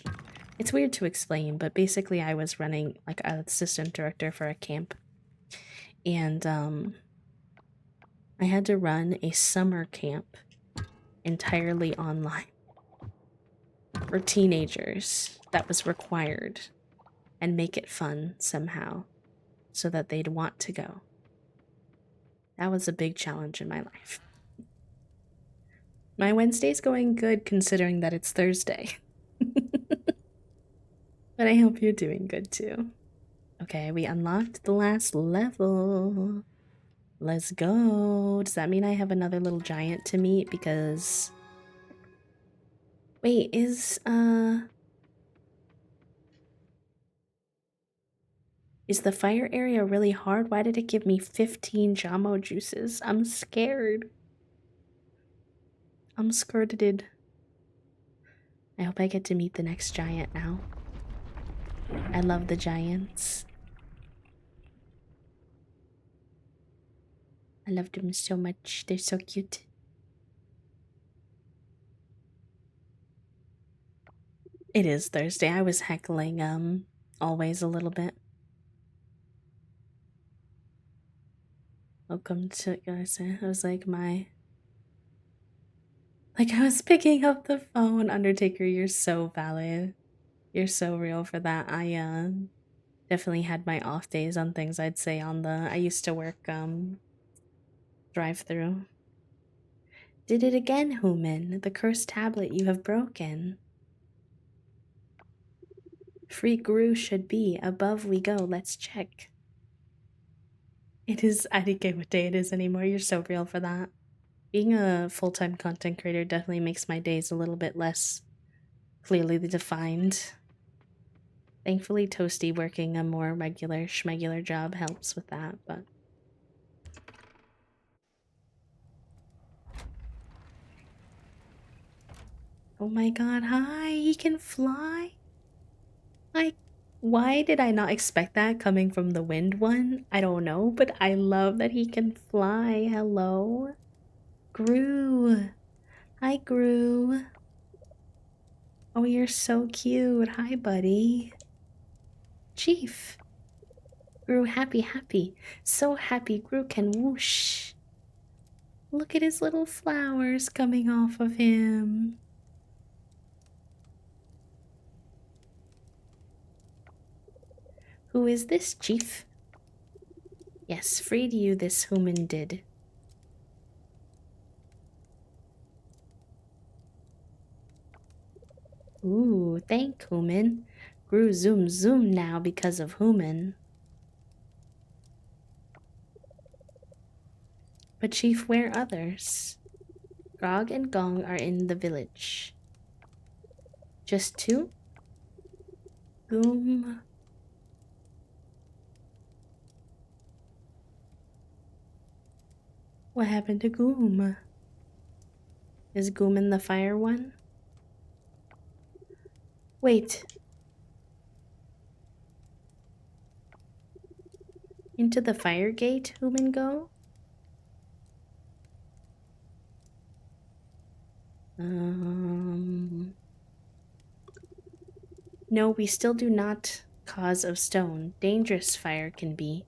it's weird to explain, but basically I was running like an assistant director for a camp, and I had to run a summer camp entirely online for teenagers. That was required, and make it fun somehow so that they'd want to go. That was a big challenge in my life. My Wednesday's going good considering that it's Thursday. But I hope you're doing good too. Okay, we unlocked the last level. Let's go. Does that mean I have another little giant to meet? Because... Wait, is the fire area really hard? Why did it give me 15 Jamo juices? I'm scared. I'm scared. I hope I get to meet the next giant now. I love the giants. I love them so much. They're so cute. It is Thursday. I was heckling, always a little bit. Welcome to Garza. I was like, I was picking up the phone. Undertaker, you're so valid. You're so real for that. I, definitely had my off days on things I'd say on I used to work, drive-through. Did it again, Human. The cursed tablet you have broken. Free Guru should be. Above we go. Let's check. It is. I didn't get what day it is anymore. You're so real for that. Being a full-time content creator definitely makes my days a little bit less clearly defined. Thankfully, Toasty working a more regular schmegular job helps with that, but... Oh my god, hi! He can fly? Why did I not expect that coming from the wind one? I don't know, but I love that he can fly. Hello? Gru. Hi, Gru. Oh, you're so cute. Hi, buddy. Chief. Gru, happy, happy. So happy Gru can whoosh. Look at his little flowers coming off of him. Who is this, Chief? Yes, freed you this human did. Ooh, thank human. Gru zoom zoom now because of human. But Chief, where others? Grog and Gong are in the village. Just two? Goom. What happened to Goom? Is Goom in the fire one? Wait. Into the fire gate, human go? No, we still do not cause of stone. Dangerous fire can be.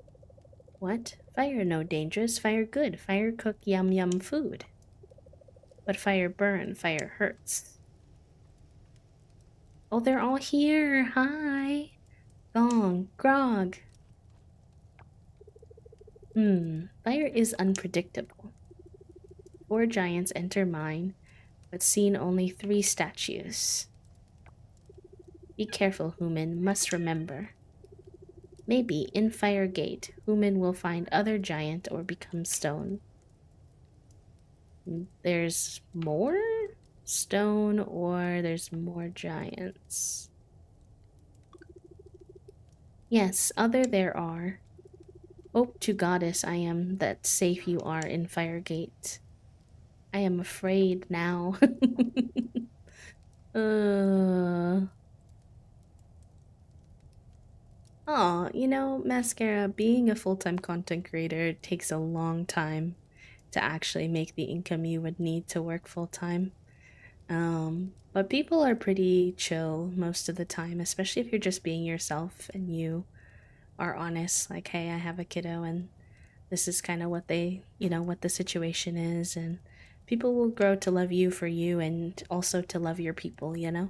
What? Fire no dangerous, fire good. Fire cook yum yum food. But fire burn, fire hurts. Oh, they're all here. Hi. Gong, Grog. Fire is unpredictable. 4 giants enter mine, but seen only 3 statues. Be careful, human, must remember. Maybe in Fire Gate, human will find other giant or become stone. There's more stone or there's more giants. Yes, other there are. Hope to goddess I am that safe you are in Fire Gate. I am afraid now. Oh, you know, Mascara, being a full-time content creator takes a long time to actually make the income you would need to work full-time. But people are pretty chill most of the time, especially if you're just being yourself and you are honest, like, hey, I have a kiddo and this is kind of what what the situation is, and people will grow to love you for you and also to love your people, you know?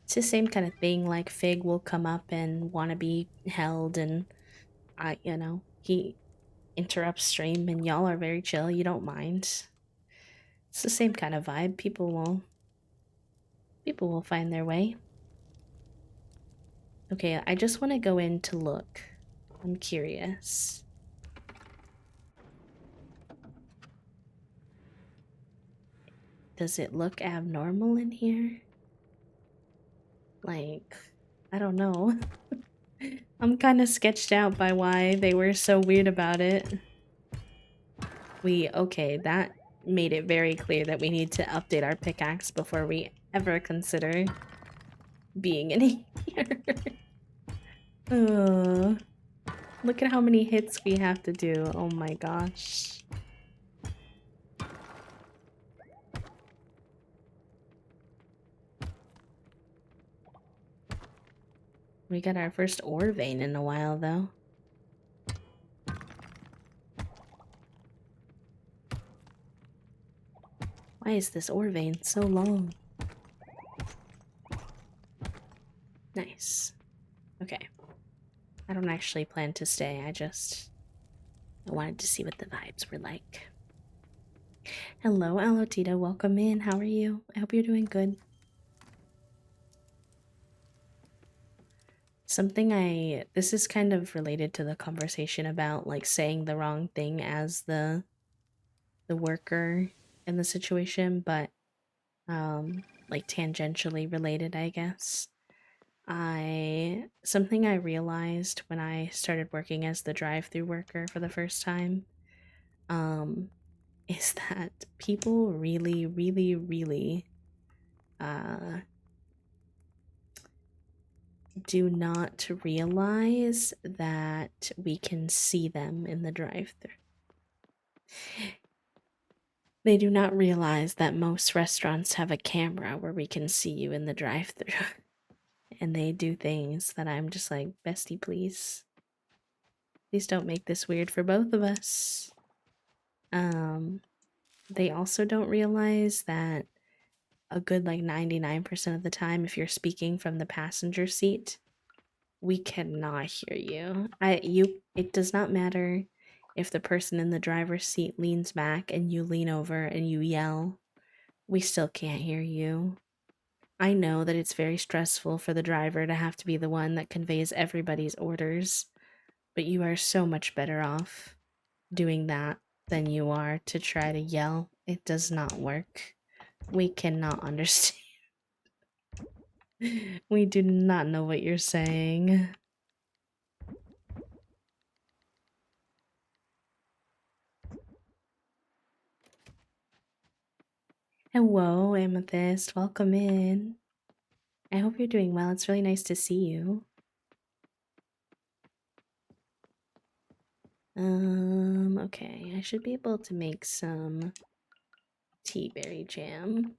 It's the same kind of thing, like Fig will come up and want to be held, and he interrupts stream and y'all are very chill, you don't mind. It's the same kind of vibe. People will find their way. Okay, I just want to go in to look. I'm curious. Does it look abnormal in here? Like, I don't know. I'm kind of sketched out by why they were so weird about it. Okay, that made it very clear that we need to update our pickaxe before we ever consider being in here. Look at how many hits we have to do. Oh my gosh. We got our first ore vein in a while, though. Why is this ore vein so long? Nice. Okay. I don't actually plan to stay, I wanted to see what the vibes were like. Hello, Alotita, welcome in. How are you? I hope you're doing good. This is kind of related to the conversation about, like, saying the wrong thing as the worker in the situation, but, like, tangentially related, I guess. Something I realized when I started working as the drive-through worker for the first time, is that people really, really, really, do not realize that we can see them in the drive-thru. They do not realize that most restaurants have a camera where we can see you in the drive-thru. And they do things that I'm just like, bestie, please. Please don't make this weird for both of us. They also don't realize that a good like 99% of the time, if you're speaking from the passenger seat, we cannot hear you. It does not matter if the person in the driver's seat leans back and you lean over and you yell. We still can't hear you. I know that it's very stressful for the driver to have to be the one that conveys everybody's orders, but you are so much better off doing that than you are to try to yell. It does not work. We cannot understand. We do not know what you're saying. Hello, Amethyst. Welcome in. I hope you're doing well. It's really nice to see you. Okay. I should be able to make some tea berry jam.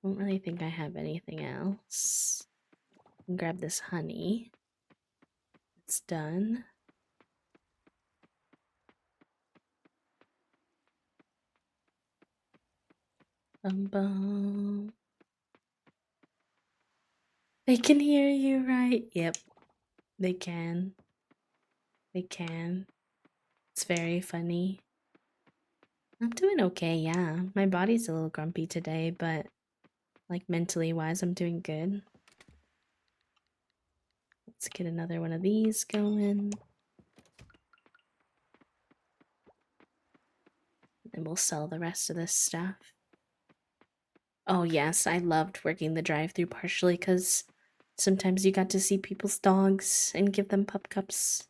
Don't really think I have anything else. Grab this honey. It's done. Bum bum. They can hear you, right? Yep. They can. They can. It's very funny. I'm doing okay, yeah. My body's a little grumpy today, but like mentally wise, I'm doing good. Let's get another one of these going. And we'll sell the rest of this stuff. Oh yes, I loved working the drive-thru partially because sometimes you got to see people's dogs and give them pup cups.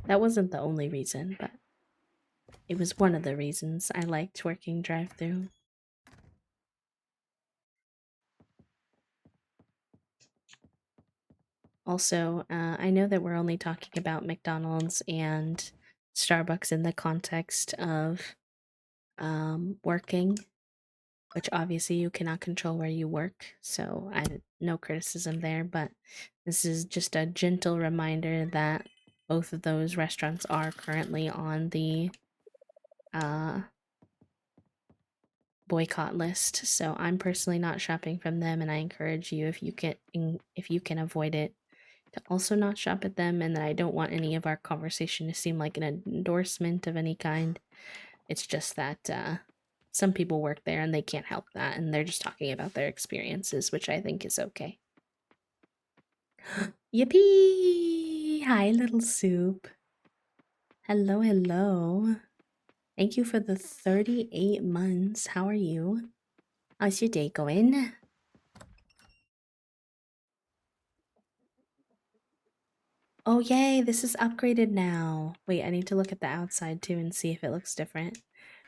That wasn't the only reason, but it was one of the reasons I liked working drive-thru. Also, I know that we're only talking about McDonald's and Starbucks in the context of working, which obviously you cannot control where you work, so no criticism there, but this is just a gentle reminder that both of those restaurants are currently on the boycott list. So I'm personally not shopping from them, and I encourage you, if you can avoid it, to also not shop at them. And that I don't want any of our conversation to seem like an endorsement of any kind. It's just that some people work there and they can't help that, and they're just talking about their experiences, which I think is okay. Yippee! Hi, little soup. Hello, hello. Thank you for the 38 months. How are you? How's your day going? Oh, yay, this is upgraded now. Wait, I need to look at the outside too and see if it looks different.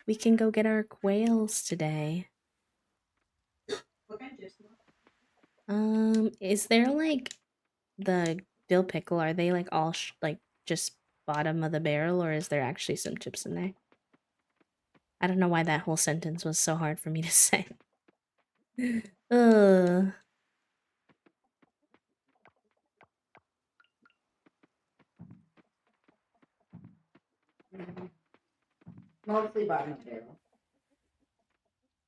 We can go get our quails today. Is there like the dill pickle? Are they like all like just bottom of the barrel, or is there actually some chips in there? I don't know why that whole sentence was so hard for me to say. Ugh. Mostly bottom of barrel.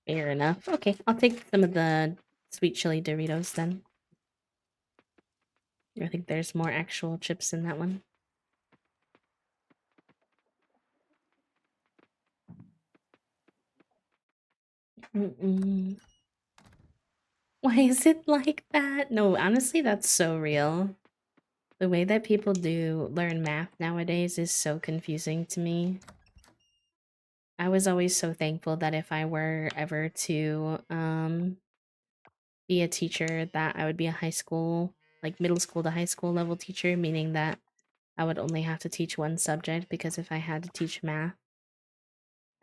Fair enough. Okay, I'll take some of the sweet chili Doritos then. I think there's more actual chips in that one. Why is it like that? No, honestly, that's so real. The way that people do learn math nowadays is so confusing to me. I was always so thankful that if I were ever to be a teacher, that I would be a high school, like middle school to high school level teacher, meaning that I would only have to teach one subject, because if I had to teach math,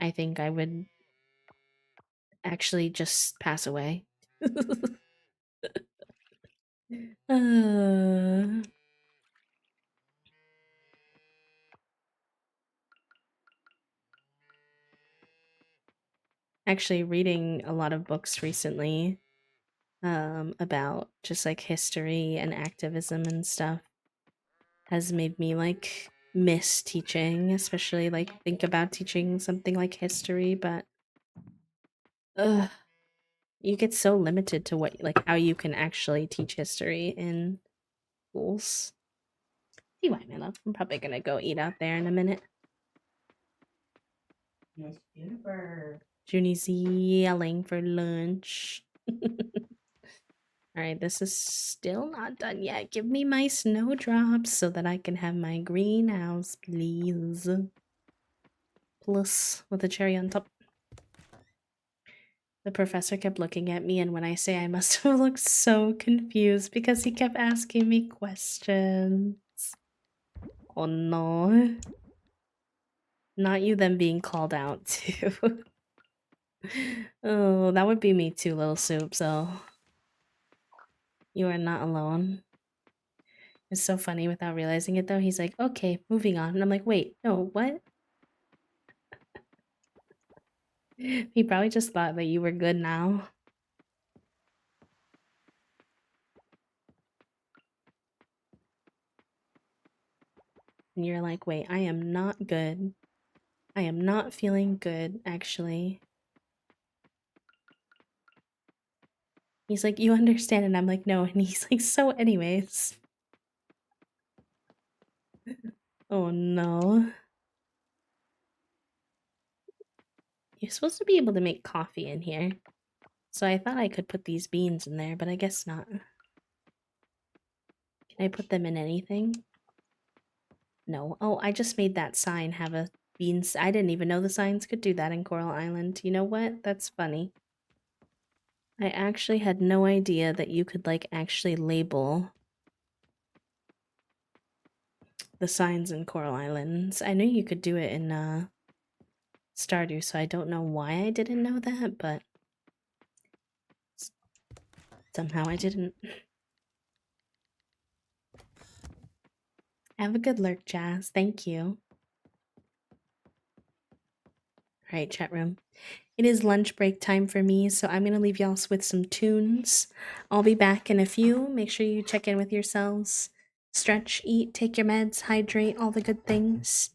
I think I would actually just pass away. Uh, actually, reading a lot of books recently about just like history and activism and stuff has made me like miss teaching, especially like think about teaching something like history, but ugh, you get so limited to what like how you can actually teach history in schools. See why, my love. I'm probably gonna go eat out there in a minute. Miss Juniper. Junie's yelling for lunch. Alright, this is still not done yet. Give me my snowdrops so that I can have my greenhouse, please. Plus, with a cherry on top. The professor kept looking at me, and when I say I must have looked so confused because he kept asking me questions. Oh no. Not you then being called out too. Oh, that would be me too, Little Soup, so you are not alone. It's so funny without realizing it though. He's like, okay, moving on. And I'm like, wait, no, what? He probably just thought that you were good now. And you're like, wait, I am not good. I am not feeling good, actually. He's like, you understand? And I'm like, no. And he's like, so anyways. Oh no. You're supposed to be able to make coffee in here. So I thought I could put these beans in there, but I guess not. Can I put them in anything? No. Oh, I just made that sign have a beans. I didn't even know the signs could do that in Coral Island. You know what? That's funny. I actually had no idea that you could, like, actually label the signs in Coral Islands. I knew you could do it in, Stardew, so I don't know why I didn't know that, but somehow I didn't. Have a good lurk, Jazz. Thank you. Alright, chat room. It is lunch break time for me, so I'm gonna leave y'all with some tunes. I'll be back in a few. Make sure you check in with yourselves. Stretch, eat, take your meds, hydrate, all the good things.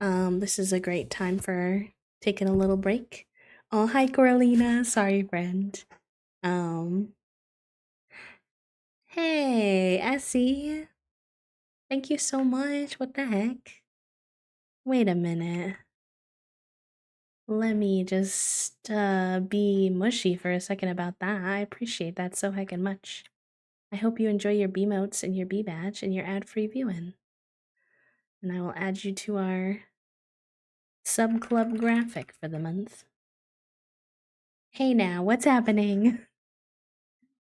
This is a great time for taking a little break. Oh, hi, Coralina. Sorry, friend. Hey, Essie. Thank you so much. What the heck? Wait a minute. Let me just be mushy for a second about that. I appreciate that so heckin' much. I hope you enjoy your B motes and your B badge and your ad-free viewing. And I will add you to our sub club graphic for the month. Hey now, what's happening?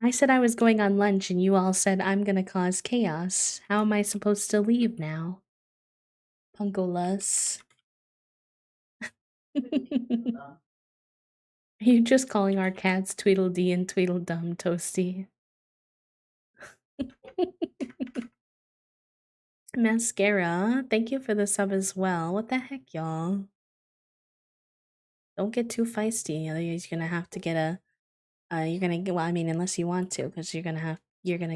I said I was going on lunch and you all said I'm gonna cause chaos. How am I supposed to leave now? Punkolas. Are you just calling our cats Tweedledee and Tweedledum, Toasty? Mascara, thank you for the sub as well. What the heck, y'all? Don't get too feisty, otherwise you're gonna have to get a you're gonna get, well, I mean, unless you want to, because you're gonna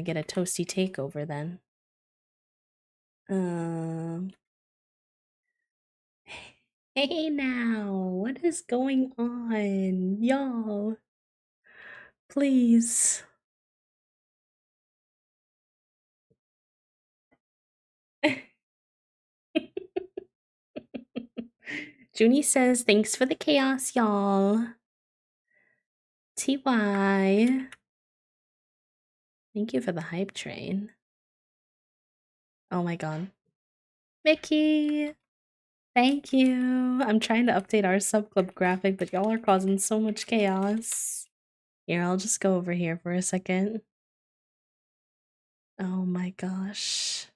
get a toasty takeover then. Um, hey now, what is going on, y'all? Please. Junie says, thanks for the chaos, y'all. TY. Thank you for the hype train. Oh my god. Mickey! Thank you. I'm trying to update our sub club graphic, but y'all are causing so much chaos. Here, I'll just go over here for a second. Oh my gosh.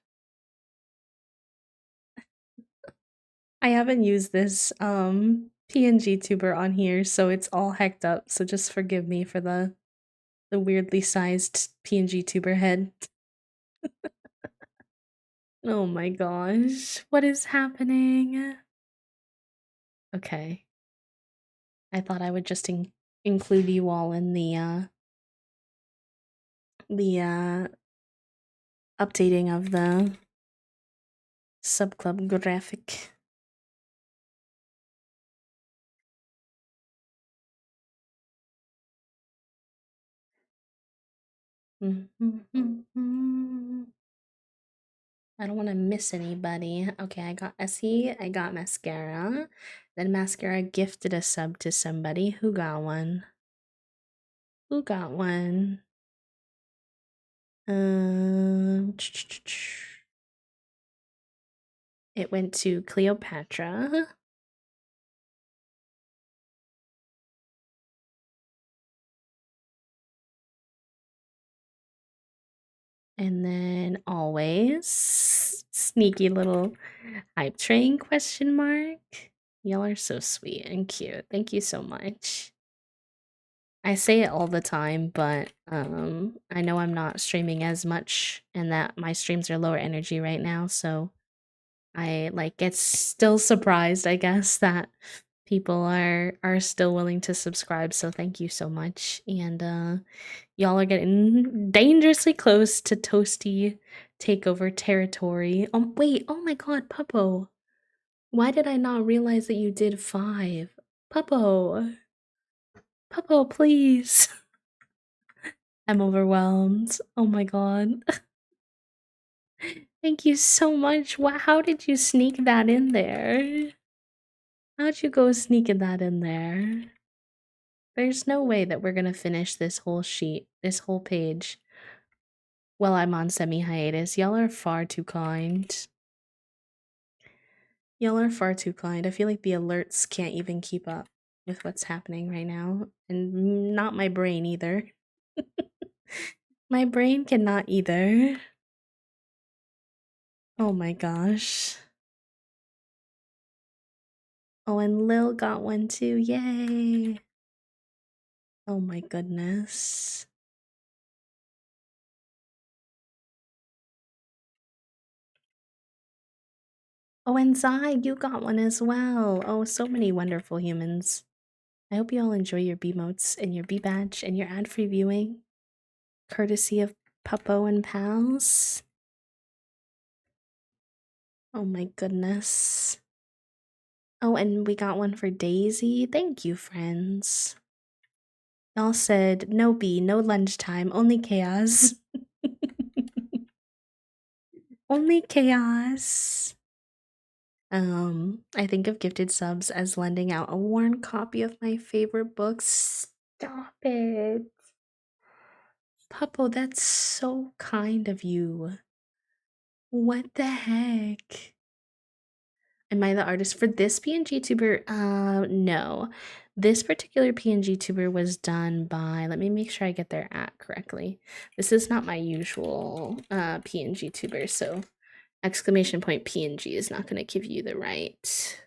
I haven't used this PNG tuber on here, so it's all hecked up, so just forgive me for the The weirdly sized PNG tuber head. Oh my gosh. What is happening? Okay. I thought I would just include you all in the updating of the sub club graphic. I don't want to miss anybody. Okay, I got Essie, I got Mascara. Then Mascara gifted a sub to somebody. Who got one? Who got one? It went to Cleopatra. And then always sneaky little hype train question mark. Y'all are so sweet and cute. Thank you so much. I say it all the time, but I know I'm not streaming as much and that my streams are lower energy right now, so I like get still surprised, I guess, that people are still willing to subscribe, so thank you so much. And y'all are getting dangerously close to toasty takeover territory. Wait, oh my god, Puppo. Why did I not realize that you did 5? Puppo. Puppo, please. I'm overwhelmed. Oh my god. Thank you so much. How did you sneak that in there? How'd you go sneaking that in there? There's no way that we're gonna finish this whole sheet, this whole page, while I'm on semi-hiatus. Y'all are far too kind. Y'all are far too kind. I feel like the alerts can't even keep up with what's happening right now. And not my brain either. My brain cannot either. Oh my gosh. Oh, and Lil got one too. Yay. Oh my goodness. Oh, and Zai, you got one as well. Oh, so many wonderful humans. I hope you all enjoy your B-motes and your B-badge and your ad-free viewing. Courtesy of Puppo and Pals. Oh my goodness. Oh, and we got one for Daisy. Thank you, friends. Y'all said, no B, no lunchtime, only chaos. Only chaos. I think of gifted subs as lending out a worn copy of my favorite books. Stop it. Puppo, that's so kind of you. What the heck? Am I the artist for this PNG tuber? No. This particular PNG tuber was done by, let me make sure I get their at correctly. This is not my usual PNG tuber, so exclamation point PNG is not going to give you the right.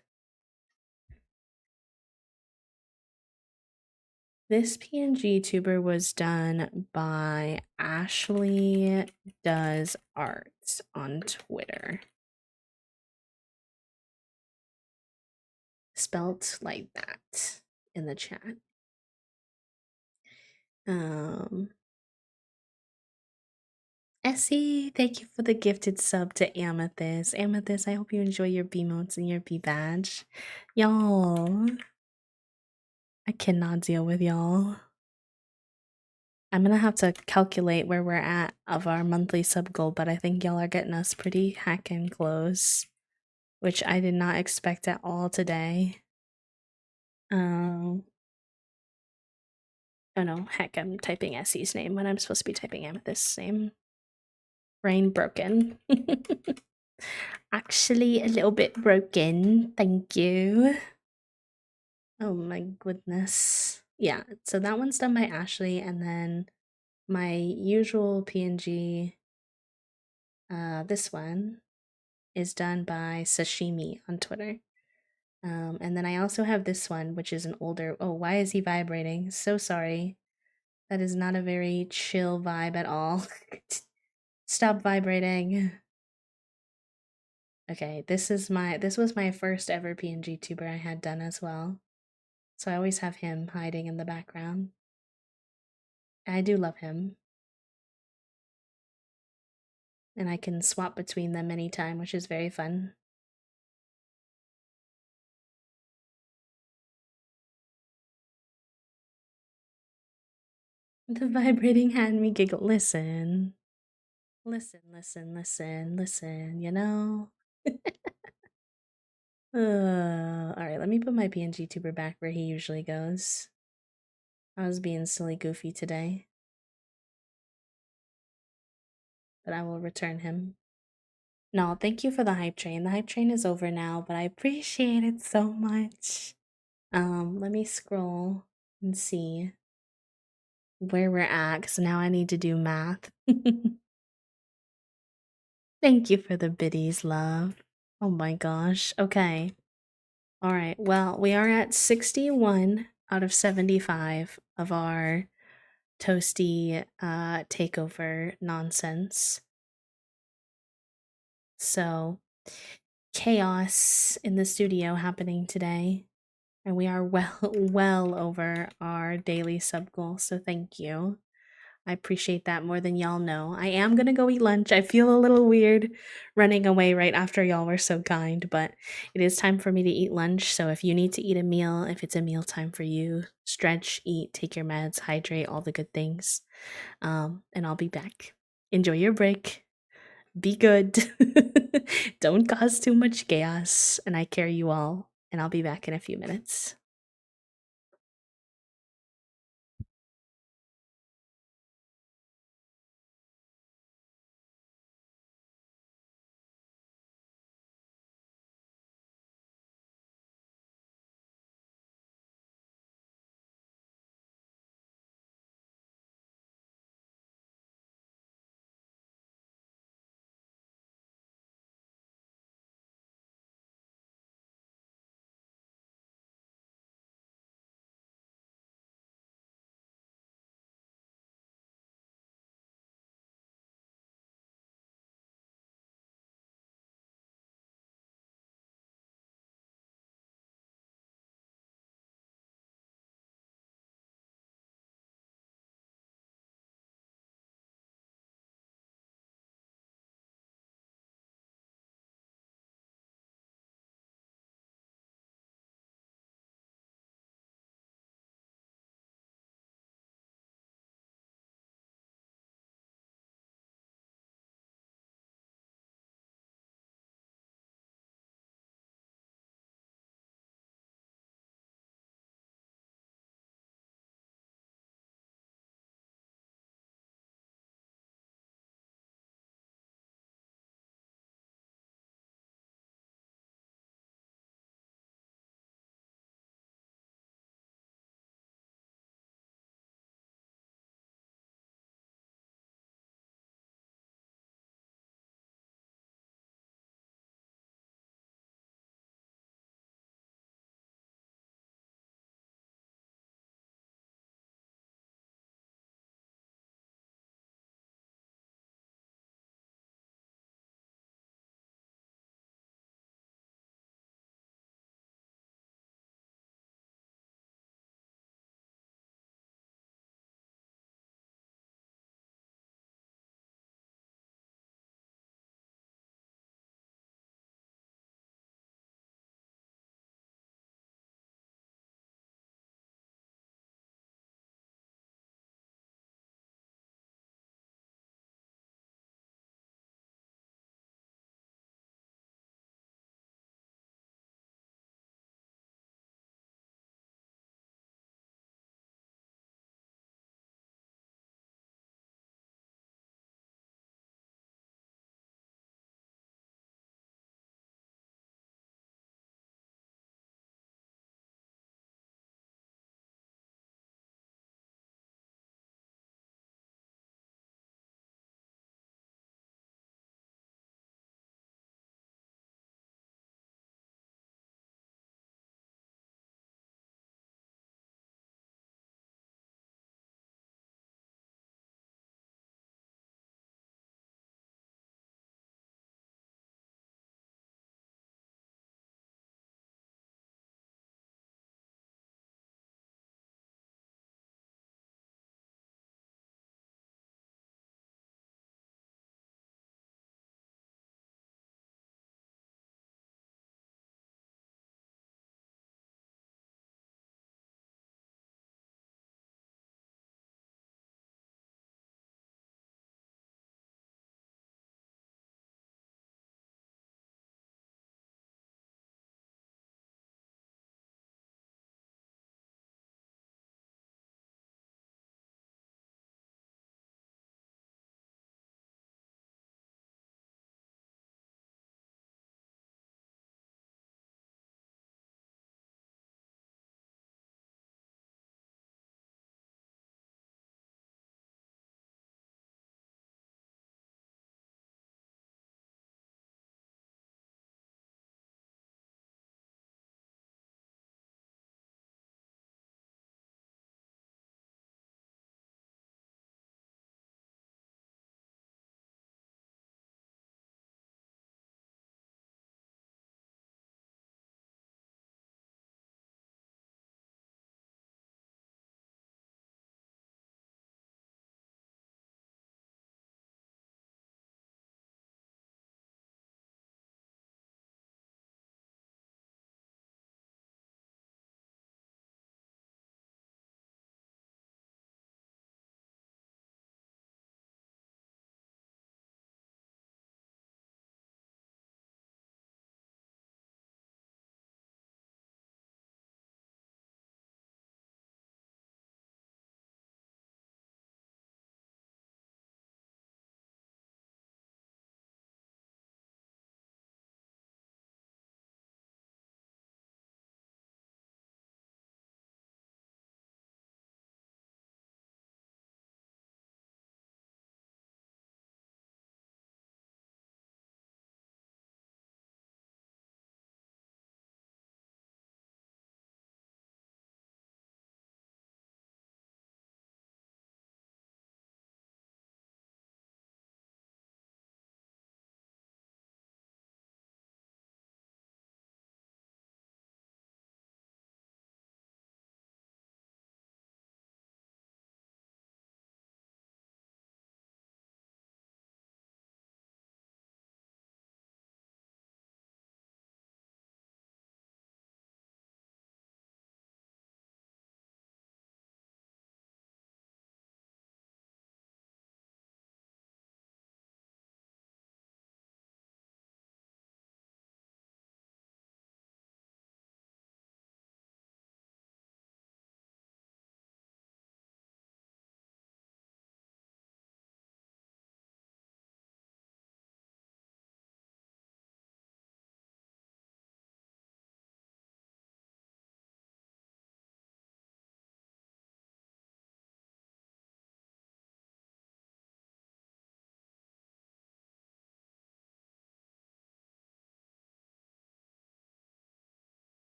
This PNG tuber was done by Ashley Does Art on Twitter. Spelt like that in the chat. Essie, thank you for the gifted sub to Amethyst. Amethyst, I hope you enjoy your B-motes and your B-badge. Y'all. I cannot deal with y'all. I'm gonna have to calculate where we're at of our monthly sub goal, but I think y'all are getting us pretty heckin' close. Which I did not expect at all today. Oh no, heck, I'm typing Essie's name when I'm supposed to be typing Amethyst's name. Brain broken. Actually, a little bit broken. Thank you. Oh my goodness. Yeah, so that one's done by Ashley, and then my usual PNG, this one, is done by Sashimi on Twitter. And then I also have this one, which is an older. Oh, why is he vibrating? So sorry. That is not a very chill vibe at all. Stop vibrating. Okay, this was my first ever PNG tuber I had done as well. So I always have him hiding in the background. I do love him. And I can swap between them anytime, which is very fun. The vibrating hand me giggle. Listen. Listen, listen, listen, listen, you know? Alright, let me put my PNG tuber back where he usually goes. I was being silly goofy today. But I will return him. No, thank you for the hype train. The hype train is over now, but I appreciate it so much. Let me scroll and see where we're at, because now I need to do math. Thank you for the biddies, love. Oh my gosh. Okay. All right. Well, we are at 61 out of 75 of our toasty takeover nonsense. So, chaos in the studio happening today. And we are well over our daily sub goal, so thank you. I appreciate that more than y'all know. I am gonna go eat lunch. I feel a little weird running away right after y'all were so kind, but it is time for me to eat lunch. So if you need to eat a meal, if it's a meal time for you, stretch, eat, take your meds, hydrate, all the good things. And I'll be back. Enjoy your break. Be good. Don't cause too much chaos. And I care you all. And I'll be back in a few minutes.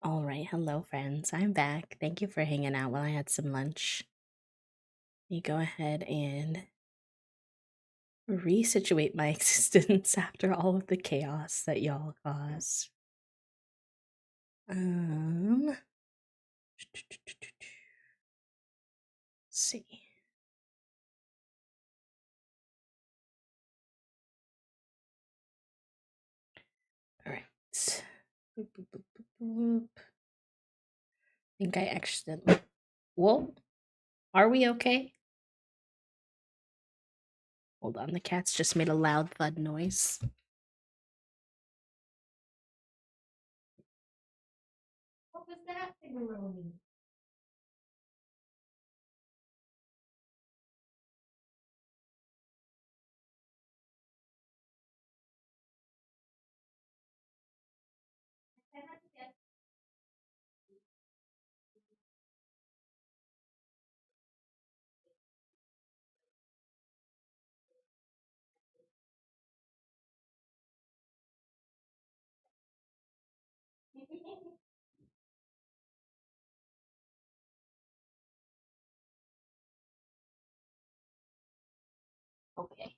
All right, hello, friends. I'm back. Thank you for hanging out while I had some lunch. Let me go ahead and resituate my existence after all of the chaos that y'all caused. Let's see. All right. Boop, boop, boop, boop, boop. I think I accidentally. Whoa. Are we okay? Hold on, the cats just made a loud thud noise. What was that, Fingeroni? Okay.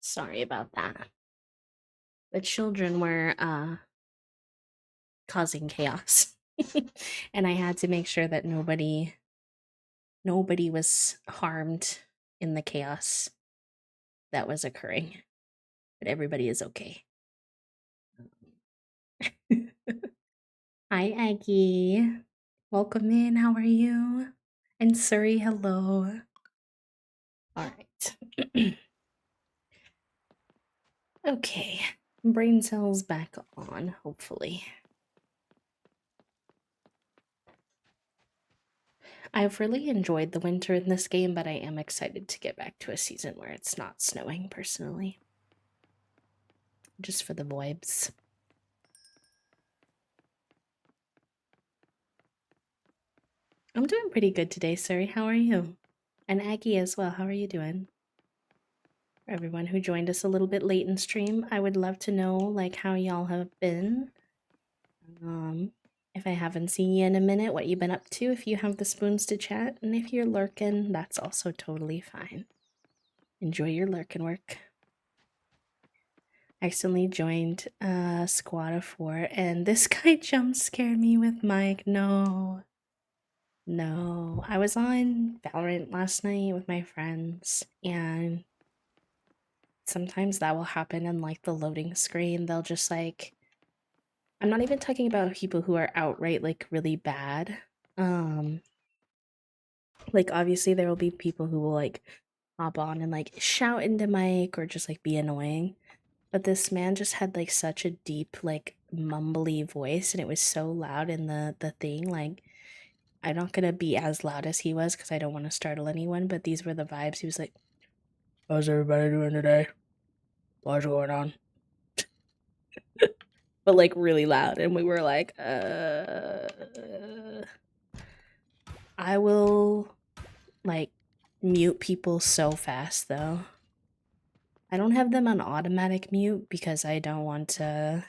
Sorry about that. The children were causing chaos. And I had to make sure that nobody was harmed in the chaos that was occurring. But everybody is okay. Hi, Aggie. Welcome in. How are you? And Surrey, hello. All right. Okay. Brain cells back on, hopefully. I've really enjoyed the winter in this game, but I am excited to get back to a season where it's not snowing, personally. Just for the vibes. I'm doing pretty good today, Surrey. How are you? And Aggie as well. How are you doing? For everyone who joined us a little bit late in stream, I would love to know like how y'all have been. If I haven't seen you in a minute, what you been up to, if you have the spoons to chat, and if you're lurking, that's also totally fine. Enjoy your lurking work. Accidentally joined a squad of 4, and this guy jump scared me with Mike. No. No. I was on Valorant last night with my friends, and sometimes that will happen in like the loading screen. They'll just like, I'm not even talking about people who are outright like really bad. Like obviously there will be people who will like hop on and like shout into mic or just like be annoying. But this man just had like such a deep like mumbly voice, and it was so loud in the thing. Like I'm not gonna be as loud as he was because I don't want to startle anyone, but these were the vibes. He was like, "How's everybody doing today? What's going on?" But like really loud, and we were like, I will like mute people so fast though. I don't have them on automatic mute because I don't want to.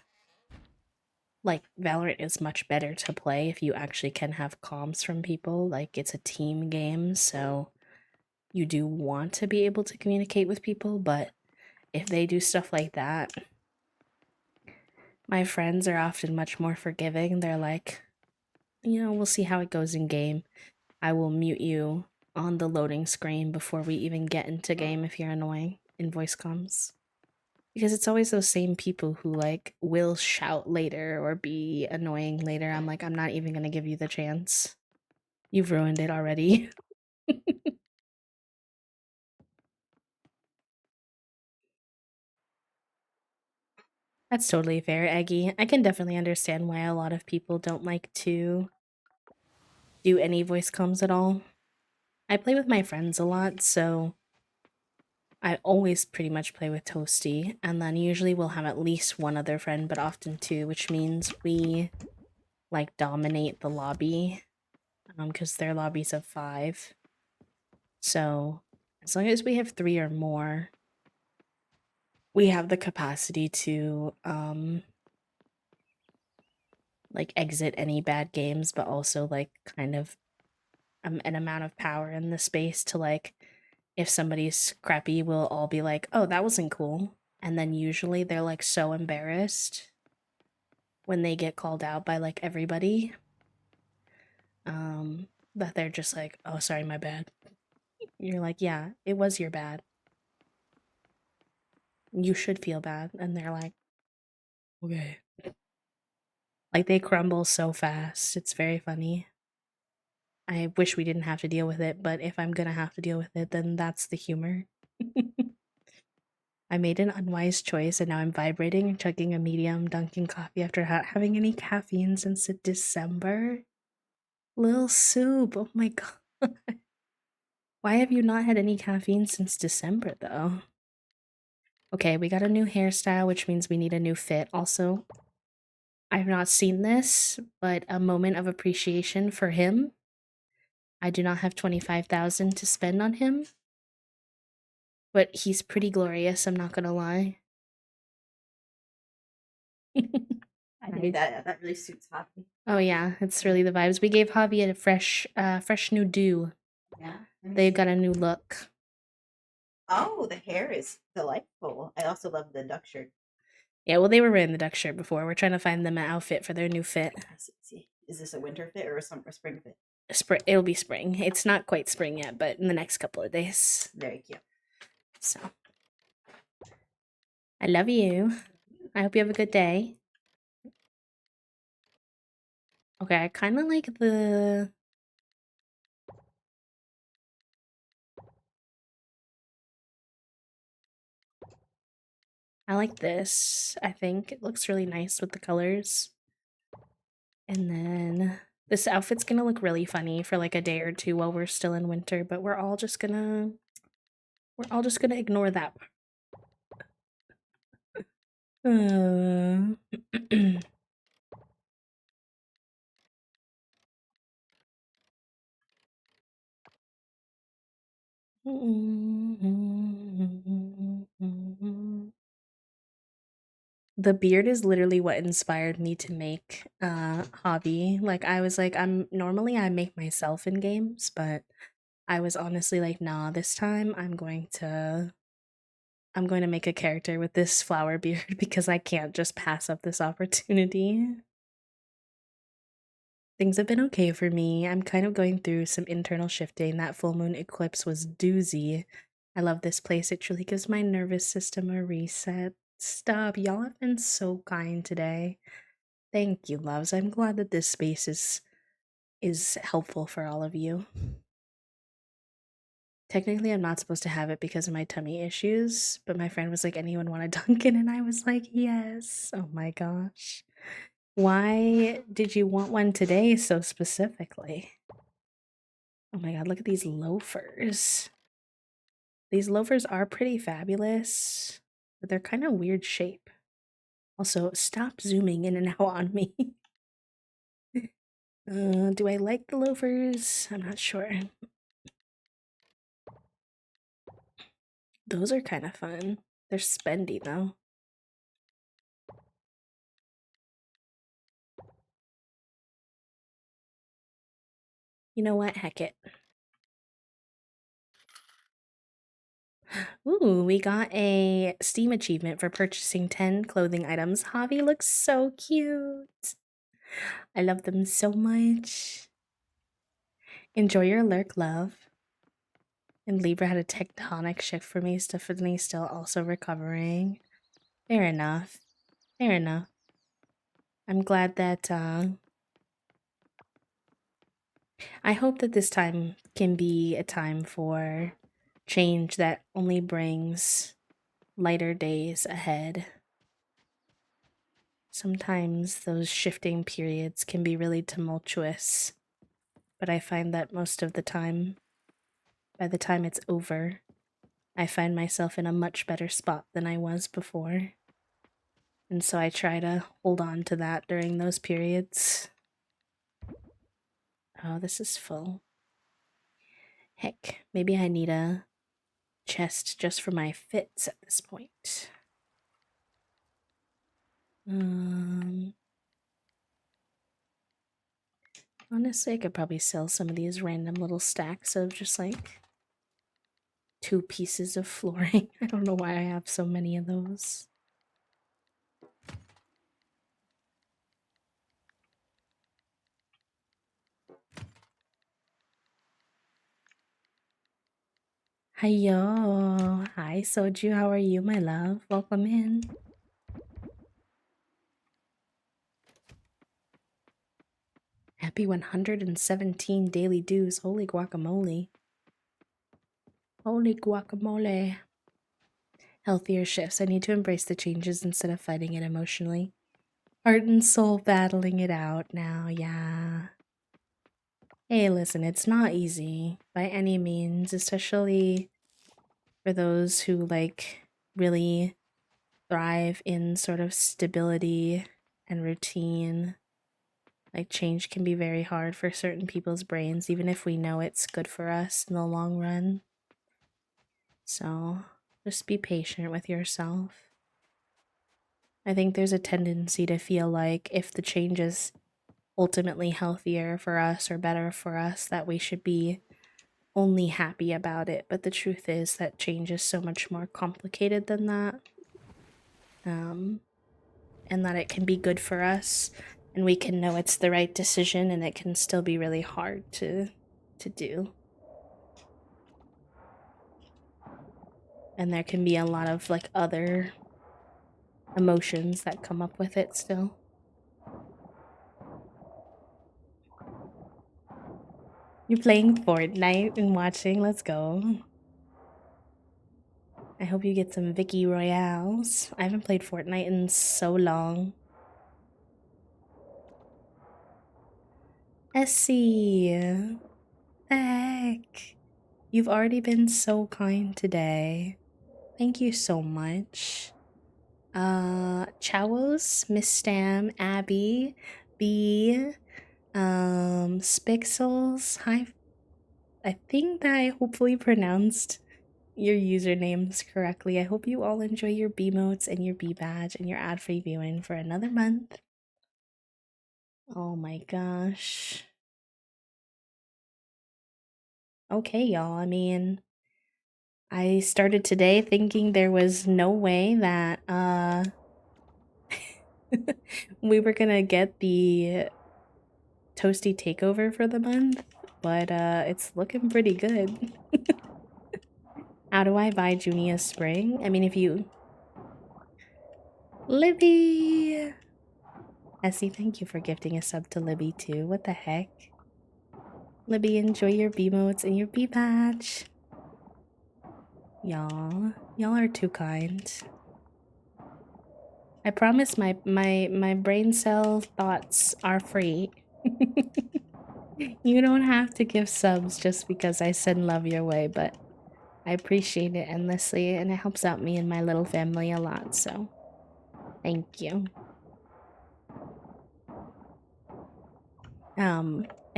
Like, Valorant is much better to play if you actually can have comms from people. Like, it's a team game, so you do want to be able to communicate with people, but if they do stuff like that, my friends are often much more forgiving. They're like, we'll see how it goes in game. I will mute you on the loading screen before we even get into game if you're annoying in voice comms. Because it's always those same people who like will shout later or be annoying later. I'm like, I'm not even gonna give you the chance. You've ruined it already. That's totally fair, Aggie. I can definitely understand why a lot of people don't like to do any voice comms at all. I play with my friends a lot, so I always pretty much play with Toasty, and then usually we'll have at least one other friend, but often two, which means we like dominate the lobby, because their lobbies of 5. So as long as we have 3 or more, we have the capacity to like exit any bad games, but also like kind of an amount of power in the space to like if somebody's crappy, we'll all be like, "Oh, that wasn't cool." And then usually they're like so embarrassed when they get called out by like everybody that they're just like, "Oh, sorry, my bad." You're like, "Yeah, it was your bad. You should feel bad." And they're like, "Okay." Like they crumble so fast. It's very funny. I wish we didn't have to deal with it, but if I'm gonna have to deal with it, then that's the humor. I made an unwise choice and now I'm vibrating and chugging a medium Dunkin' coffee after not having any caffeine since December. Lil Soup, oh my god. Why have you not had any caffeine since December though? Okay, we got a new hairstyle, which means we need a new fit. Also, I've not seen this, but a moment of appreciation for him. I do not have 25,000 to spend on him, but he's pretty glorious, I'm not gonna lie. I knew that really suits Hoppy. Oh yeah, it's really the vibes. We gave Javi a fresh new do. Yeah. They've got a new look. Oh, the hair is delightful. I also love the duck shirt. Yeah, well, they were wearing the duck shirt before. We're trying to find them an outfit for their new fit. See. Is this a winter fit or a summer spring fit? Spring. It'll be spring. It's not quite spring yet, but in the next couple of days. Very cute. So, I love you. I hope you have a good day. Okay, I kind of like the... I like this, I think. It looks really nice with the colors. And then this outfit's gonna look really funny for like a day or two while we're still in winter, but we're all just gonna ignore that. The beard is literally what inspired me to make hobby. Like I was like, I make myself in games, but I was honestly like, nah, this time I'm going to make a character with this flower beard because I can't just pass up this opportunity. Things have been okay for me. I'm kind of going through some internal shifting. That full moon eclipse was doozy. I love this place. It truly gives my nervous system a reset. Stop. Y'all have been so kind today. Thank you, loves. I'm glad that this space is helpful for all of you. Technically, I'm not supposed to have it because of my tummy issues, but my friend was like, anyone want a Dunkin'? And I was like, yes. Oh my gosh. Why did you want one today so specifically? Oh my god, look at these loafers. These loafers are pretty fabulous, but they're kind of weird shape. Also, stop zooming in and out on me. Do I like the loafers? I'm not sure. Those are kind of fun. They're spendy though. You know what? Heck it. Ooh, we got a Steam achievement for purchasing 10 clothing items. Javi looks so cute. I love them so much. Enjoy your lurk, love. And Libra had a tectonic shift for me. Stephanie still also recovering. Fair enough. Fair enough. I'm glad that, I hope that this time can be a time for change that only brings lighter days ahead. Sometimes those shifting periods can be really tumultuous, but I find that most of the time, by the time it's over, I find myself in a much better spot than I was before. And so I try to hold on to that during those periods. Oh, this is full. Heck, maybe I need a chest just for my fits at this point. Honestly, I could probably sell some of these random little stacks of just like 2 pieces of flooring. I don't know why I have so many of those. Hiyo! Hi, Soju. How are you, my love? Welcome in. Happy 117 daily dues. Holy guacamole. Holy guacamole. Healthier shifts. I need to embrace the changes instead of fighting it emotionally. Heart and soul battling it out now, yeah. Hey, listen, it's not easy by any means, especially for those who like really thrive in sort of stability and routine. Like, change can be very hard for certain people's brains, even if we know it's good for us in the long run. So, just be patient with yourself. I think there's a tendency to feel like if the change is ultimately healthier for us or better for us, that we should be only happy about it. But the truth is that change is so much more complicated than that. And that it can be good for us and we can know it's the right decision, and it can still be really hard to do. And there can be a lot of like other emotions that come up with it still. You're playing Fortnite and watching. Let's go. I hope you get some Vicky Royales. I haven't played Fortnite in so long. Essie, the heck? You've already been so kind today. Thank you so much. Chowos, Miss Stam, Abby, B, Spixels. Hi. I think that I hopefully pronounced your usernames correctly. I hope you all enjoy your B motes and your B badge and your ad-free viewing for another month. Oh my gosh. Okay, y'all. I mean, I started today thinking there was no way that we were gonna get the Toasty takeover for the month, but it's looking pretty good. How do I buy Junia Spring? I mean, if you... Libby! Essie, thank you for gifting a sub to Libby too. What the heck? Libby, enjoy your B-motes and your B-badge. Y'all are too kind. I promise my brain cell thoughts are free. You don't have to give subs just because I send love your way, but I appreciate it endlessly, and it helps out me and my little family a lot, so thank you.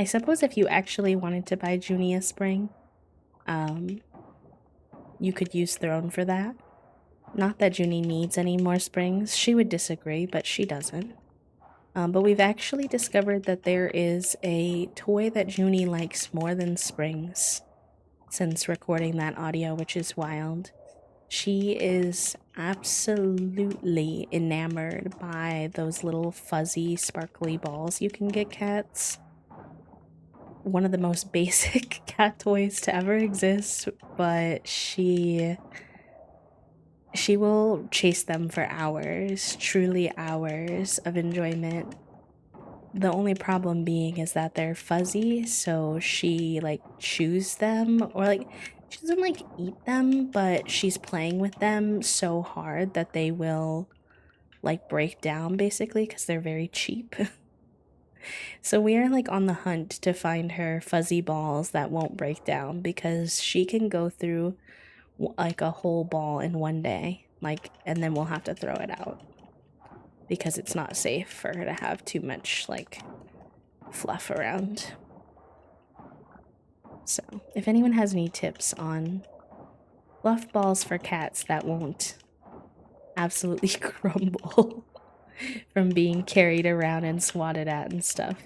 I suppose if you actually wanted to buy Junia Spring, you could use Throne for that. Not that Junie needs any more springs. She would disagree, but she doesn't. But we've actually discovered that there is a toy that Junie likes more than springs since recording that audio, which is wild. She is absolutely enamored by those little fuzzy, sparkly balls you can get cats. One of the most basic cat toys to ever exist, but she will chase them for hours, truly hours of enjoyment. The only problem being is that they're fuzzy, so she like chews them, or like she doesn't like eat them, but she's playing with them so hard that they will like break down basically because they're very cheap. So we are like on the hunt to find her fuzzy balls that won't break down, because she can go through like a whole ball in one day, like, and then we'll have to throw it out because it's not safe for her to have too much like fluff around. So if anyone has any tips on fluff balls for cats that won't absolutely crumble from being carried around and swatted at and stuff,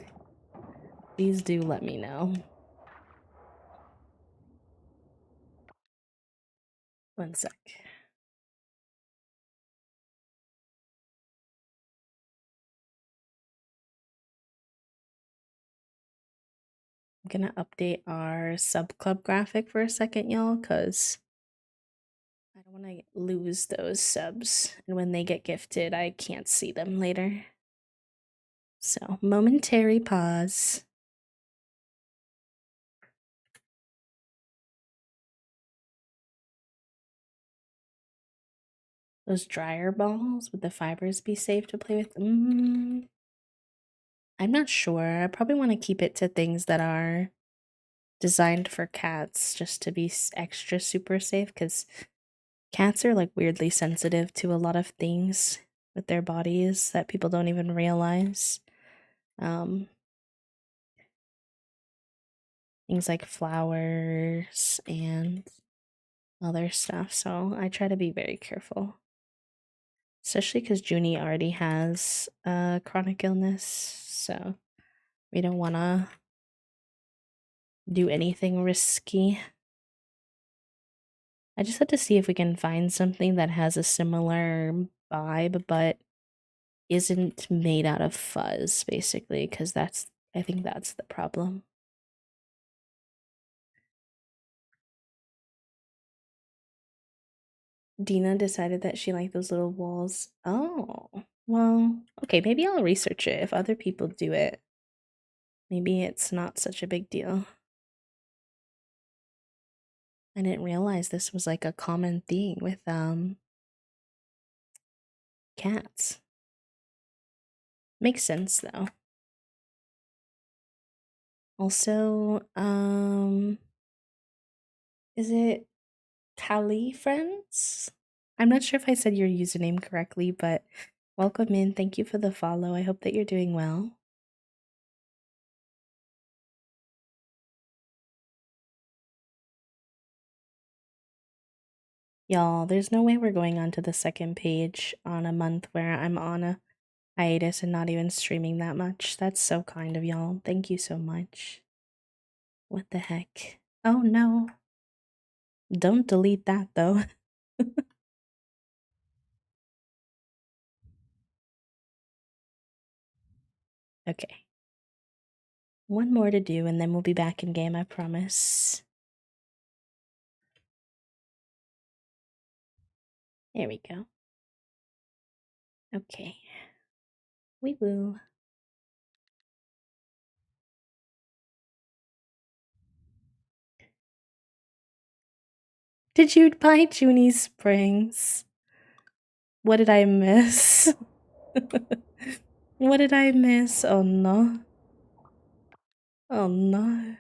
Please do let me know. One sec. I'm gonna update our sub club graphic for a second, y'all, because I don't want to lose those subs. And when they get gifted, I can't see them later. So, momentary pause. Those dryer balls, would the fibers be safe to play with? I'm not sure. I probably want to keep it to things that are designed for cats just to be extra super safe, because cats are like weirdly sensitive to a lot of things with their bodies that people don't even realize. Things like flowers and other stuff. So I try to be very careful, especially because Junie already has a chronic illness. So we don't want to do anything risky. I just have to see if we can find something that has a similar vibe, but isn't made out of fuzz, basically, because I think that's the problem. Dina decided that she liked those little walls. Oh, well, okay, maybe I'll research it. If other people do it, maybe it's not such a big deal. I didn't realize this was like a common thing with cats. Makes sense though. Also, is it Kali Friends? I'm not sure if I said your username correctly, but welcome in. Thank you for the follow. I hope that you're doing well. Y'all, there's no way we're going on to the second page on a month where I'm on a hiatus and not even streaming that much. That's so kind of y'all. Thank you so much. What the heck? Oh no. Don't delete that though. Okay. One more to do and then we'll be back in game, I promise. There we go. Okay. We will. Did you buy Junie Springs? What did I miss? What did I miss? Oh no. Oh no.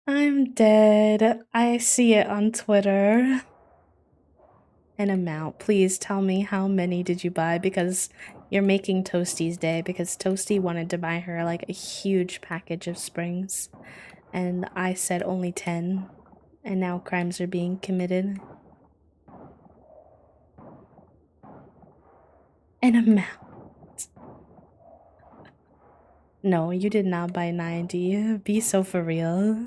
I'm dead. I see it on Twitter. An amount. Please tell me how many did you buy, because you're making Toasty's day, because Toasty wanted to buy her like a huge package of springs and I said only 10 and now crimes are being committed. An amount. No, you did not buy 90. Be so for real.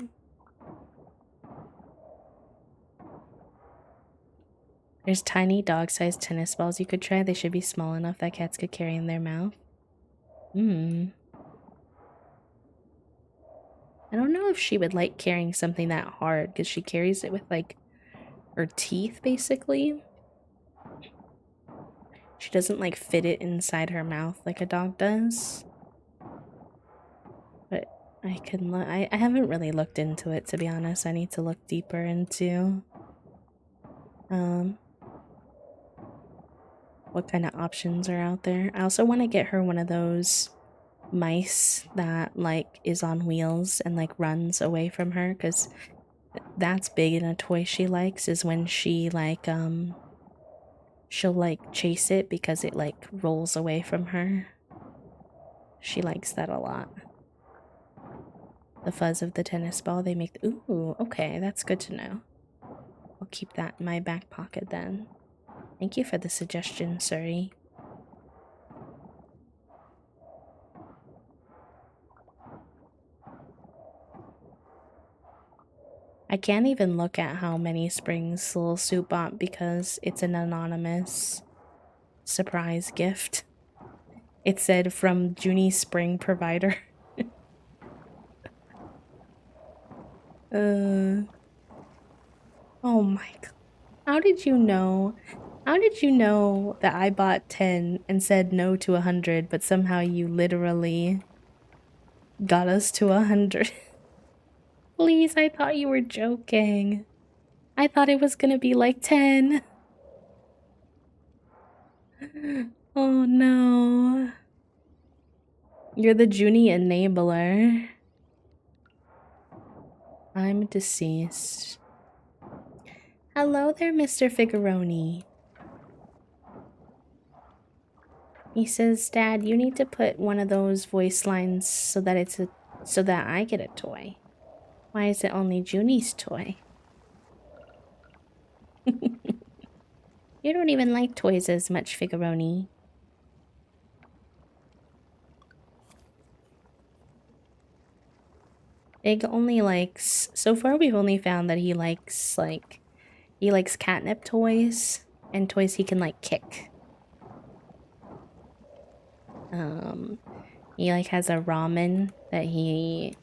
There's tiny dog-sized tennis balls you could try. They should be small enough that cats could carry in their mouth. I don't know if she would like carrying something that hard, because she carries it with, like, her teeth, basically. She doesn't, like, fit it inside her mouth like a dog does. But I can look. I haven't really looked into it, to be honest. I need to look deeper into what kind of options are out there. I also want to get her one of those mice that like is on wheels and like runs away from her, because that's big in a toy she likes, is when she like she'll like chase it because it like rolls away from her. She likes that a lot. The fuzz of the tennis ball, they make ooh, okay, that's good to know. I'll keep that in my back pocket then. Thank you for the suggestion, Suri. I can't even look at how many springs Little Soup bought because it's an anonymous surprise gift. It said from Junie Spring Provider. Oh my god. How did you know? How did you know that I bought 10 and said no to 100, but somehow you literally got us to 100? Please, I thought you were joking. I thought it was gonna be like 10. Oh no. You're the Junie enabler. I'm deceased. Hello there, Mr. Figaroni. He says, Dad, you need to put one of those voice lines so that so that I get a toy. Why is it only Junie's toy? You don't even like toys as much, Figaroni. Big only likes... So far we've only found that he likes, he likes catnip toys and toys he can, kick. He, has a ramen that he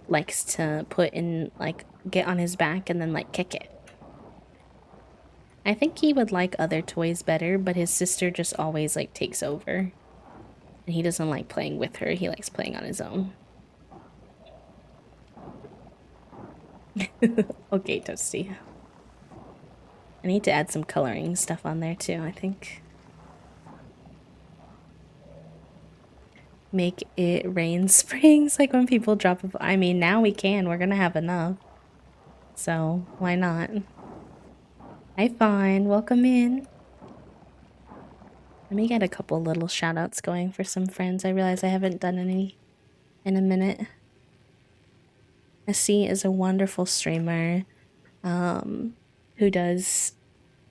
likes to put in, get on his back and then, kick it. I think he would like other toys better, but his sister just always, takes over. And he doesn't like playing with her, he likes playing on his own. Okay, Toasty. I need to add some coloring stuff on there too, I think. Make it rain springs, like when people drop a... I mean, now we can, we're gonna have enough. So, why not? Hi, Fawn, welcome in. Let me get a couple little shoutouts going for some friends. I realize I haven't done any in a minute. Essie is a wonderful streamer who does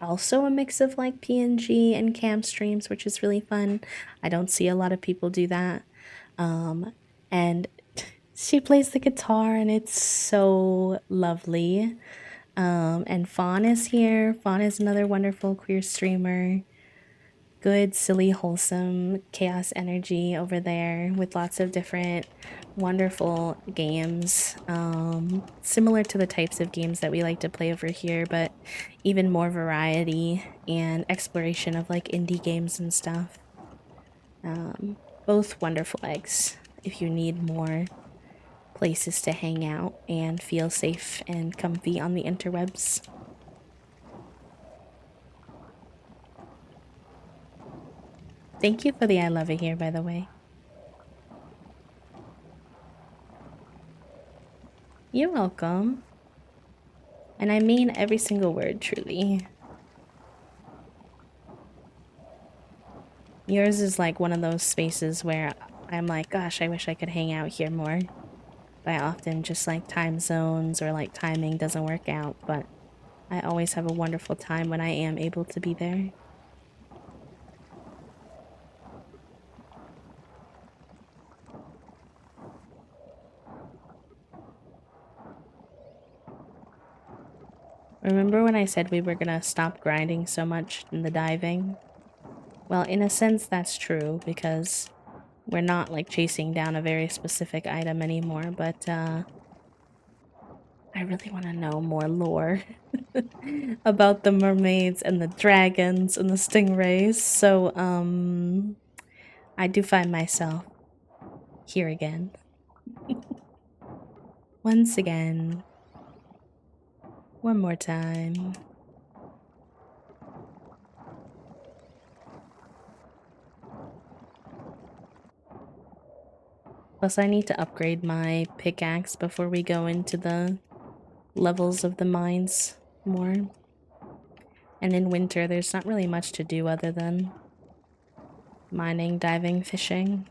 also a mix of PNG and cam streams, which is really fun. I don't see a lot of people do that. And she plays the guitar and it's so lovely. And Fawn is here. Fawn is another wonderful queer streamer. Good, silly, wholesome chaos energy over there with lots of different wonderful games. Similar to the types of games that we like to play over here, but even more variety and exploration of indie games and stuff. Both wonderful eggs if you need more places to hang out and feel safe and comfy on the interwebs. Thank you for the I love it here, by the way. You're welcome. And I mean every single word, truly. Yours is one of those spaces where I'm gosh, I wish I could hang out here more. But I often just time zones or timing doesn't work out, but I always have a wonderful time when I am able to be there. Remember when I said we were gonna stop grinding so much in the diving? Well, in a sense that's true, because we're not chasing down a very specific item anymore, but I really want to know more lore about the mermaids and the dragons and the stingrays, so I do find myself here again. Once again. One more time. Plus, I need to upgrade my pickaxe before we go into the levels of the mines more. And in winter, there's not really much to do other than mining, diving, fishing.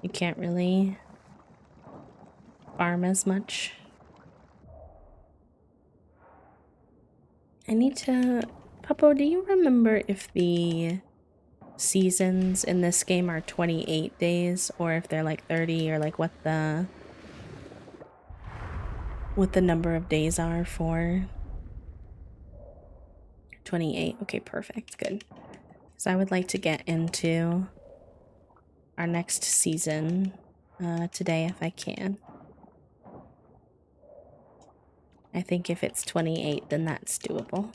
You can't really farm as much. I need to Puppo, do you remember if the seasons in this game are 28 days or if they're like 30 or like what the number of days are for 28? Okay, perfect. Good. So I would like to get into our next season today if I can. I think if it's 28, then that's doable.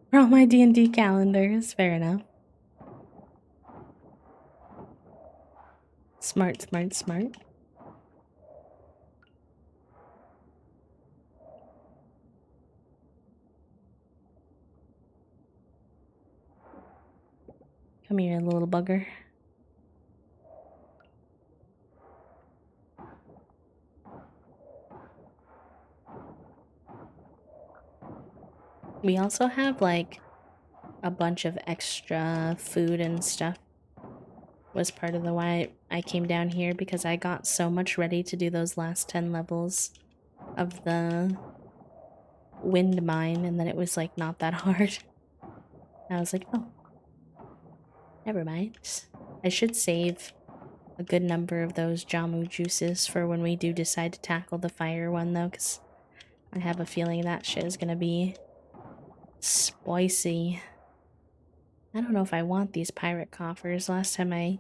For all my D&D calendars, fair enough. Smart, smart, smart. Come here, little bugger. We also have like a bunch of extra food and stuff. Was part of the why I came down here, because I got so much ready to do those last 10 levels of the wind mine, and then it was like not that hard. I was like, oh, never mind. I should save a good number of those Jamu juices for when we do decide to tackle the fire one, though, because I have a feeling that shit is gonna be spicy. I don't know if I want these pirate coffers. Last time I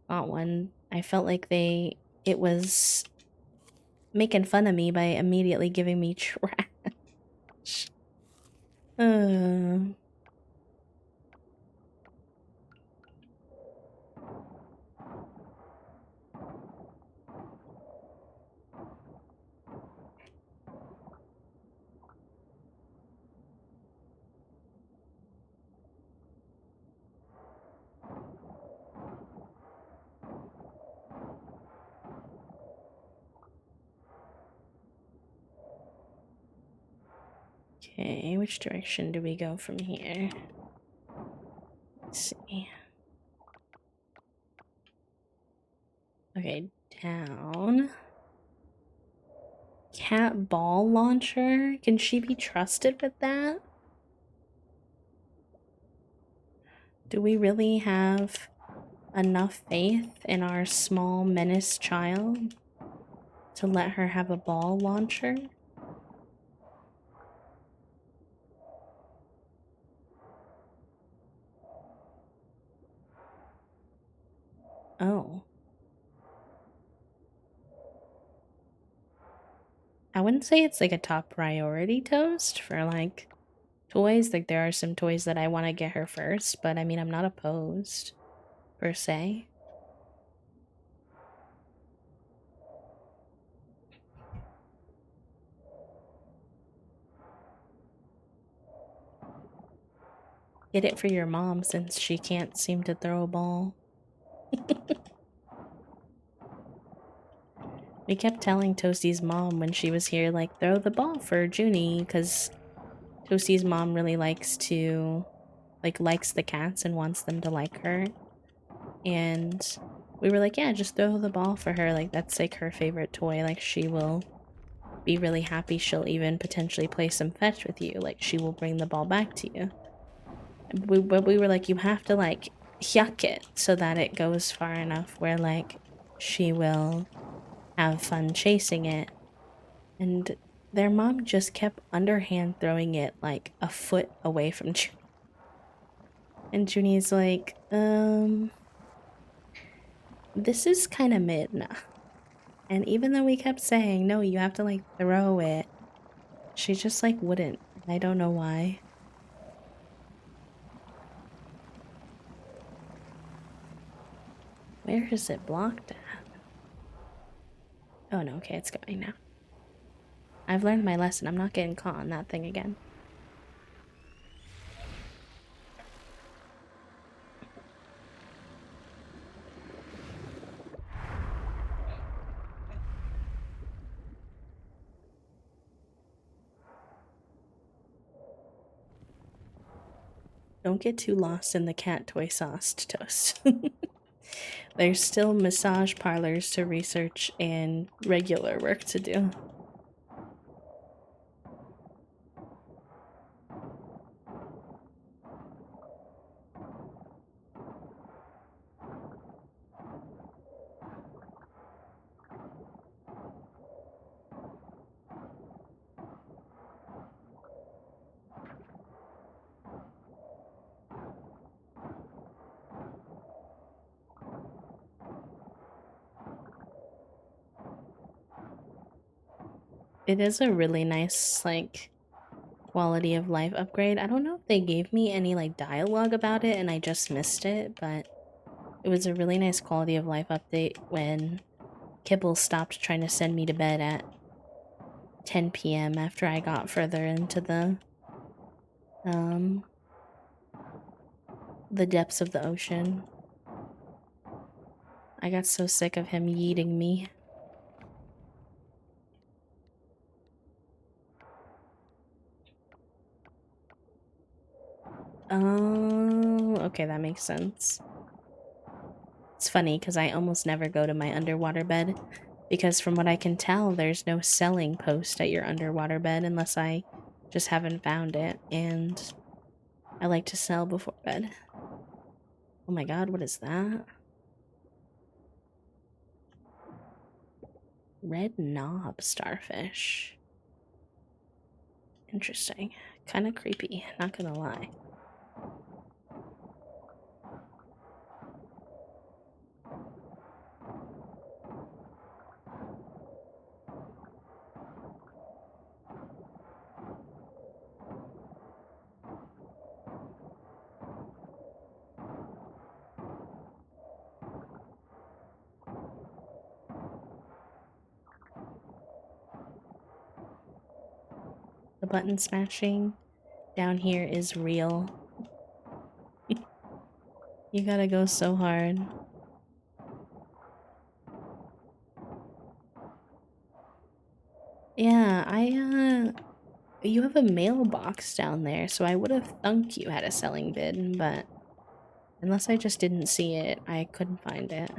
got one, I felt like it was making fun of me by immediately giving me trash. Okay, which direction do we go from here? Let's see. Okay, down. Cat ball launcher? Can she be trusted with that? Do we really have enough faith in our small menace child to let her have a ball launcher? Oh. I wouldn't say it's like a top priority toast for like toys. Like there are some toys that I want to get her first, but I mean, I'm not opposed per se. Get it for your mom since she can't seem to throw a ball. We kept telling Toasty's mom when she was here, like, throw the ball for Junie, because Toasty's mom really likes to, like, likes the cats and wants them to like her. And we were like, yeah, just throw the ball for her. Like, that's, like, her favorite toy. Like, she will be really happy. She'll even potentially play some fetch with you. Like, she will bring the ball back to you. But we were like, you have to, like, yuck it so that it goes far enough where, like, she will have fun chasing it. And their mom just kept underhand throwing it like a foot away from Junie. And Junie's like, this is kind of mid now. And even though we kept saying, no, you have to like throw it, she just like wouldn't. I don't know why. Where is it blocked at? Oh no, okay, it's going now. I've learned my lesson. I'm not getting caught on that thing again. Don't get too lost in the cat toy sauced toast. There's still massage parlors to research and regular work to do. It is a really nice, like, quality of life upgrade. I don't know if they gave me any, like, dialogue about it and I just missed it, but it was a really nice quality of life update when Kibble stopped trying to send me to bed at 10 p.m. after I got further into the depths of the ocean. I got so sick of him yeeting me. Oh, okay, that makes sense. It's funny because I almost never go to my underwater bed because from what I can tell, there's no selling post at your underwater bed unless I just haven't found it, and I like to sell before bed. Oh my god, what is that? Red knob starfish. Interesting. Kind of creepy, not gonna lie. The button smashing down here is real. You gotta go so hard. Yeah, you have a mailbox down there, so I would have thunk you had a selling bid, but unless I just didn't see it, I couldn't find it.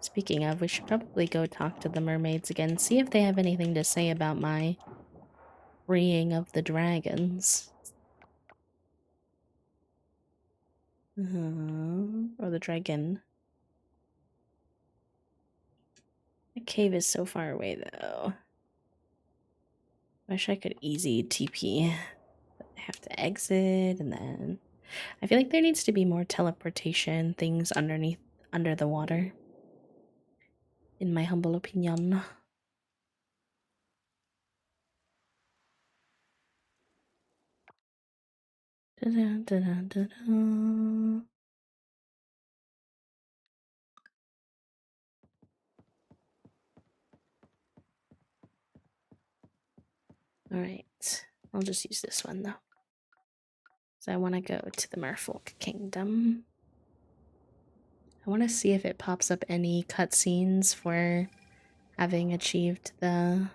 Speaking of, we should probably go talk to the mermaids again, see if they have anything to say about my freeing of the dragons. Or the dragon. The cave is so far away, though. Wish I could easy TP. But I have to exit, and then... I feel like there needs to be more teleportation things under the water. In my humble opinion. Alright, I'll just use this one though. So I want to go to the Merfolk Kingdom. I want to see if it pops up any cutscenes for having achieved the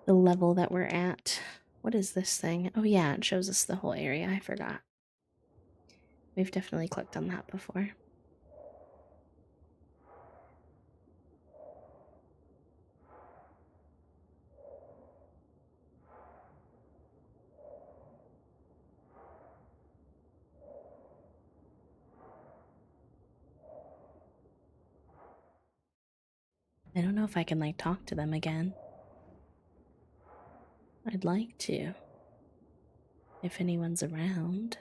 level that we're at. What is this thing? Oh yeah, it shows us the whole area. I forgot. We've definitely clicked on that before. I don't know if I can, like, talk to them again. I'd like to. If anyone's around.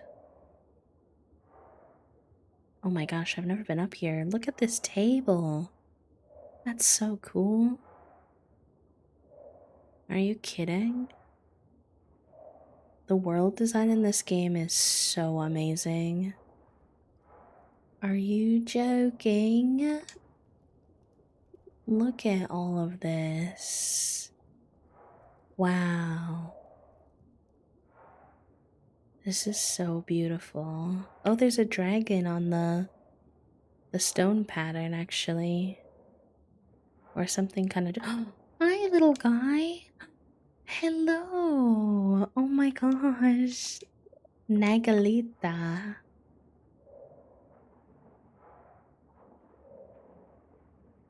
Oh my gosh, I've never been up here. Look at this table. That's so cool. Are you kidding? The world design in this game is so amazing. Are you joking? Look at all of this. Wow. This is so beautiful. Oh, there's a dragon on the stone pattern, actually. Or something kind of... Hi, little guy. Hello! Oh my gosh. Nagalita.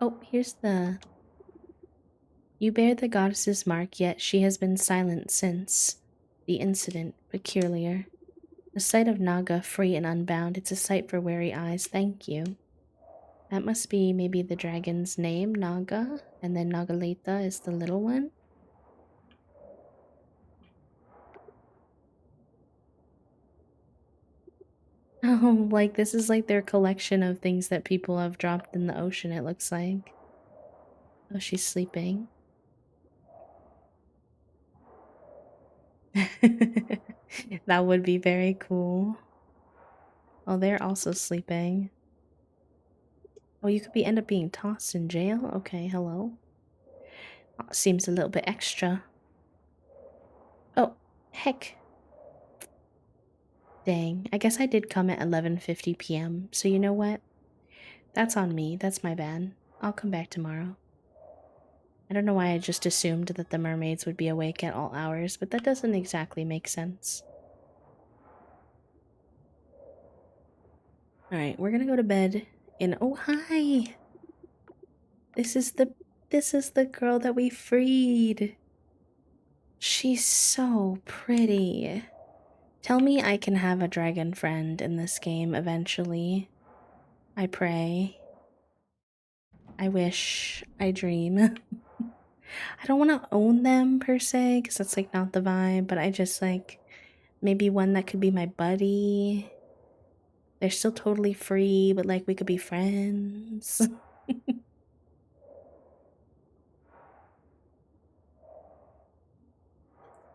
Oh, here's the... You bear the goddess's mark, yet she has been silent since the incident. Peculiar. The sight of Naga, free and unbound, it's a sight for weary eyes. Thank you. That must be maybe the dragon's name, Naga, and then Nagalita is the little one. Oh, like this is like their collection of things that people have dropped in the ocean, it looks like. Oh, she's sleeping. That would be very cool. Oh, they're also sleeping. Oh, you could end up being tossed in jail? Okay, hello. Oh, seems a little bit extra. Oh, heck. Dang, I guess I did come at 11:50 p.m. So you know what? That's on me. That's my bad. I'll come back tomorrow. I don't know why I just assumed that the mermaids would be awake at all hours, but that doesn't exactly make sense. Alright, we're gonna go to bed in... Oh, hi! This is the girl that we freed. She's so pretty. Tell me I can have a dragon friend in this game eventually. I pray. I wish. I dream. I don't want to own them per se, because that's like not the vibe, but I just like maybe one that could be my buddy. They're still totally free, but like we could be friends.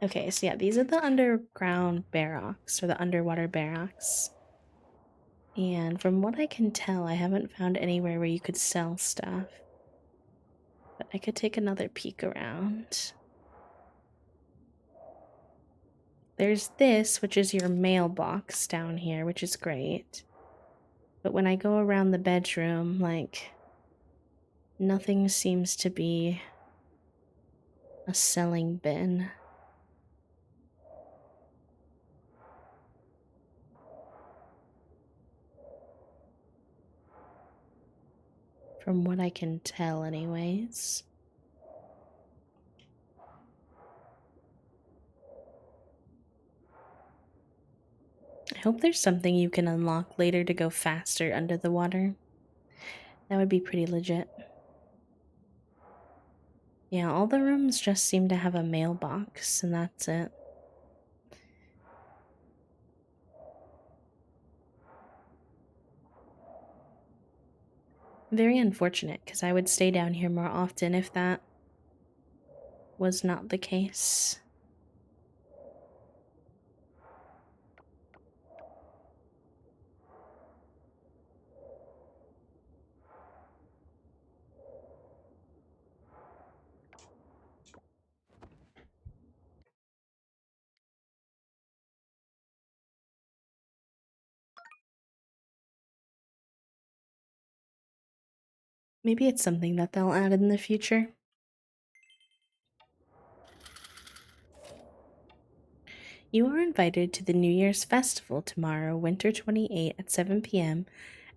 Okay, so yeah, these are the underground barracks, or the underwater barracks. And from what I can tell, I haven't found anywhere where you could sell stuff. But I could take another peek around. There's this, which is your mailbox down here, which is great. But when I go around the bedroom, like, nothing seems to be a selling bin. From what I can tell, anyways. I hope there's something you can unlock later to go faster under the water. That would be pretty legit. Yeah, all the rooms just seem to have a mailbox, and that's it. Very unfortunate, because I would stay down here more often if that was not the case. Maybe it's something that they'll add in the future. You are invited to the New Year's Festival tomorrow, Winter 28 at 7 p.m.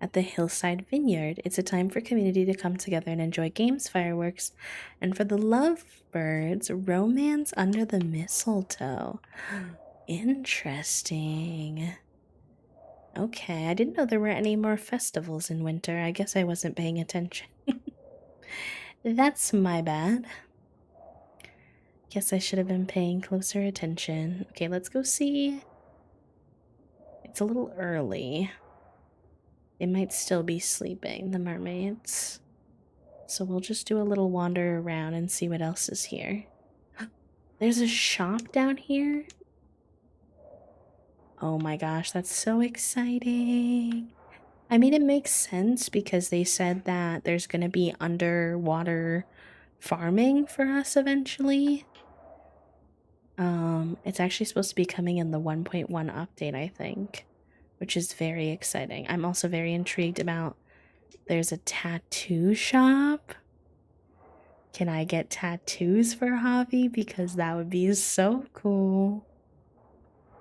at the Hillside Vineyard. It's a time for community to come together and enjoy games, fireworks, and for the lovebirds, romance under the mistletoe. Interesting. Okay, I didn't know there were any more festivals in winter. I guess I wasn't paying attention. That's my bad. Guess I should have been paying closer attention. Okay, let's go see. It's a little early. They might still be sleeping, the mermaids. So we'll just do a little wander around and see what else is here. There's a shop down here? Oh my gosh, that's so exciting. I mean, it makes sense because they said that there's gonna be underwater farming for us eventually. It's actually supposed to be coming in the 1.1 update, I think, which is very exciting. I'm also very intrigued about there's a tattoo shop. Can I get tattoos for Javi? Because that would be so cool.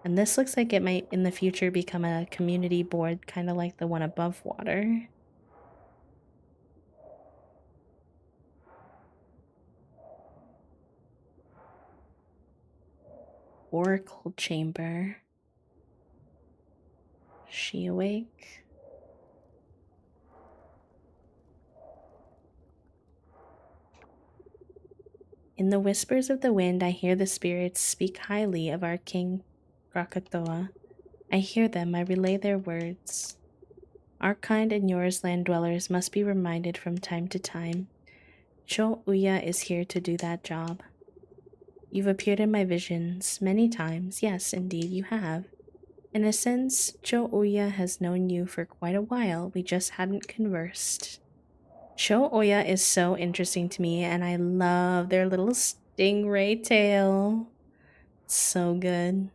And this looks like it might in the future become a community board, kind of like the one above water. Oracle chamber. She awake? In the whispers of the wind, I hear the spirits speak highly of our king Krakatoa. I hear them, I relay their words. Our kind and yours, land dwellers, must be reminded from time to time. Cho Uya is here to do that job. You've appeared in my visions many times. Yes, indeed, you have. In a sense, Cho Uya has known you for quite a while. We just hadn't conversed. Cho Oya is so interesting to me, and I love their little stingray tail. It's so good.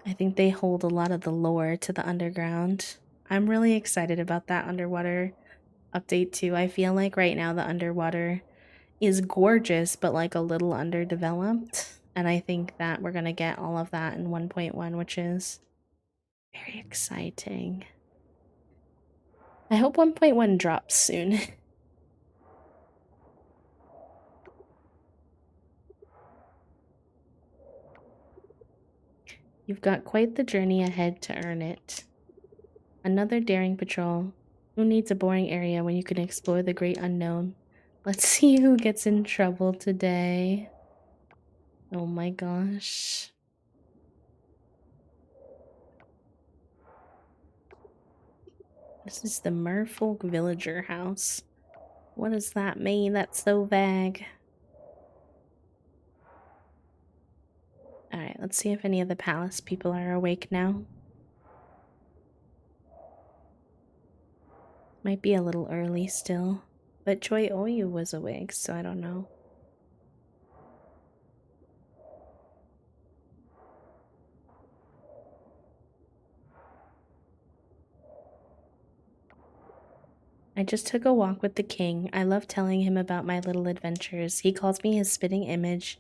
I think they hold a lot of the lore to the underground. I'm really excited about that underwater update too. I feel like right now the underwater is gorgeous, but like a little underdeveloped. And I think that we're going to get all of that in 1.1, which is very exciting. I hope 1.1 drops soon. You've got quite the journey ahead to earn it. Another daring patrol. Who needs a boring area when you can explore the great unknown? Let's see who gets in trouble today. Oh my gosh. This is the Merfolk Villager House. What does that mean? That's so vague. Alright, let's see if any of the palace people are awake now. Might be a little early still, but Choi Oyu was awake, so I don't know. I just took a walk with the king. I love telling him about my little adventures. He calls me his spitting image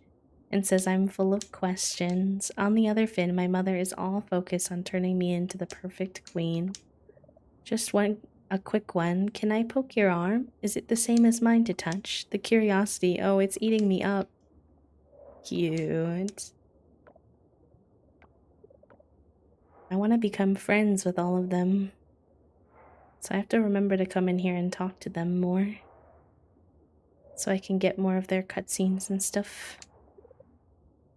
and says I'm full of questions. On the other fin, my mother is all focused on turning me into the perfect queen. Just a quick one. Can I poke your arm? Is it the same as mine to touch? The curiosity. Oh, it's eating me up. Cute. I want to become friends with all of them. So I have to remember to come in here and talk to them more. So I can get more of their cutscenes and stuff.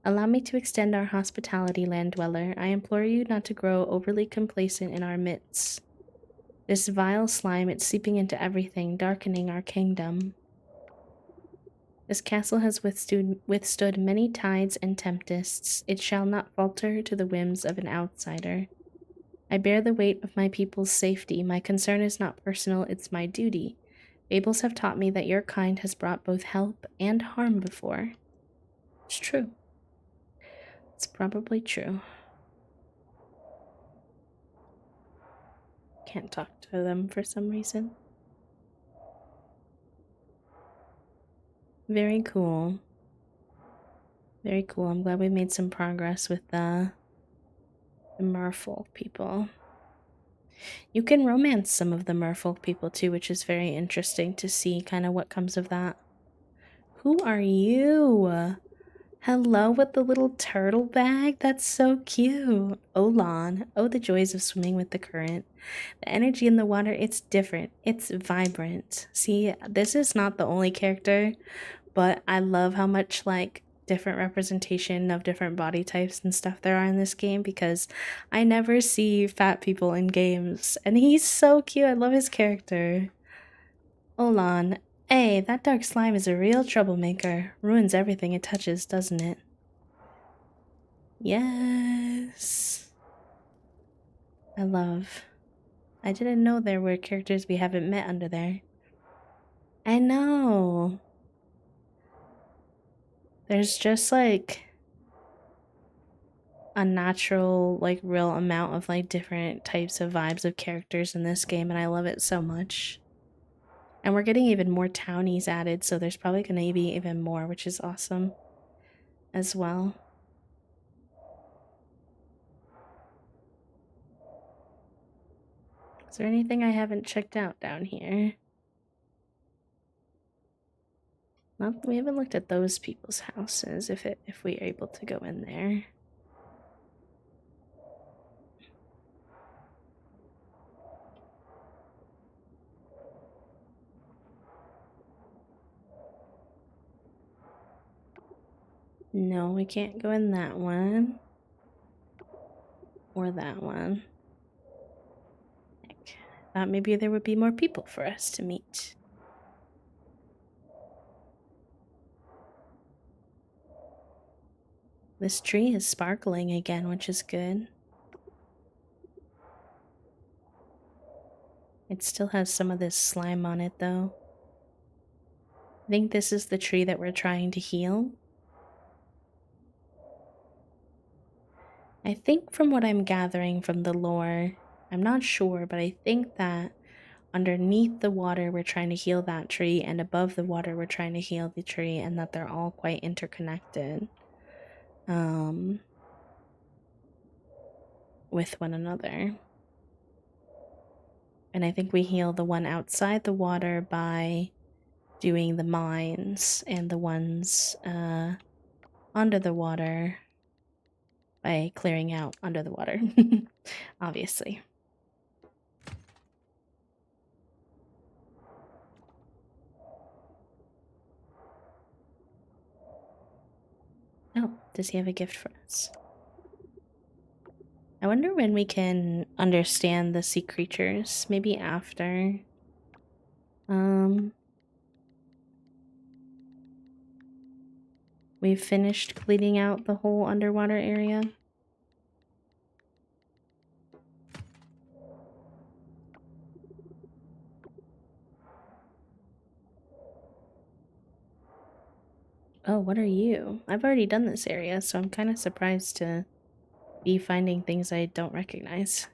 Allow me to extend our hospitality, land dweller. I implore you not to grow overly complacent in our midst. This vile slime, it's seeping into everything, darkening our kingdom. This castle has withstood many tides and tempests. It shall not falter to the whims of an outsider. I bear the weight of my people's safety. My concern is not personal, it's my duty. Fables have taught me that your kind has brought both help and harm before. It's true. It's probably true. Can't talk to them for some reason. Very cool. Very cool. I'm glad we made some progress with the merfolk people. You can romance some of the merfolk people too, which is very interesting to see kind of what comes of that. Who are you? Hello with the little turtle bag? That's so cute. Olan. Oh, the joys of swimming with the current. The energy in the water, it's different. It's vibrant. See, this is not the only character, but I love how much, like, different representation of different body types and stuff there are in this game because I never see fat people in games. And he's so cute. I love his character. Olan. Hey, that dark slime is a real troublemaker. Ruins everything it touches, doesn't it? Yes. I love. I didn't know there were characters we haven't met under there. I know. There's just like a natural, like, real amount of like different types of vibes of characters in this game, and I love it so much. And we're getting even more townies added, so there's probably going to be even more, which is awesome as well. Is there anything I haven't checked out down here? Well, we haven't looked at those people's houses, if we're able to go in there. No, we can't go in that one. Or that one. Heck, thought maybe there would be more people for us to meet. This tree is sparkling again, which is good. It still has some of this slime on it, though. I think this is the tree that we're trying to heal. I think from what I'm gathering from the lore, I'm not sure, but I think that underneath the water we're trying to heal that tree, and above the water we're trying to heal the tree, and that they're all quite interconnected with one another. And I think we heal the one outside the water by doing the mines, and the ones under the water by clearing out under the water. Obviously. Oh, does he have a gift for us? I wonder when we can understand the sea creatures. Maybe after. We've finished cleaning out the whole underwater area. Oh, what are you? I've already done this area, so I'm kind of surprised to be finding things I don't recognize.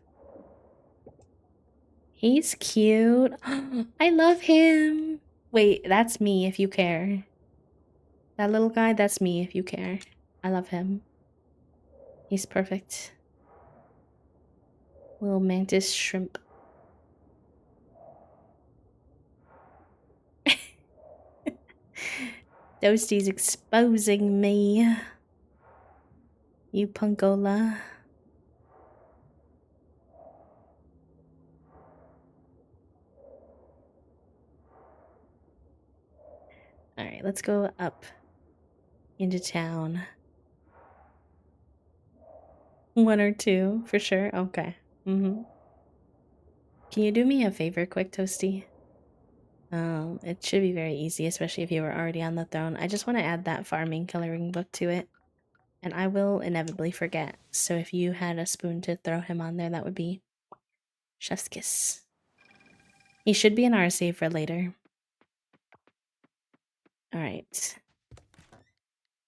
He's cute. I love him. Wait, that's me if you care. That little guy, that's me if you care. I love him. He's perfect. Little mantis shrimp. Toasty's exposing me. You punkola. Alright, let's go up into town. 1 or 2, for sure? Okay. Can you do me a favor quick, Toasty? It should be very easy, especially if you were already on the throne. I just want to add that farming coloring book to it. And I will inevitably forget. So if you had a spoon to throw him on there, that would be chef's kiss. He should be in our save for later. Alright.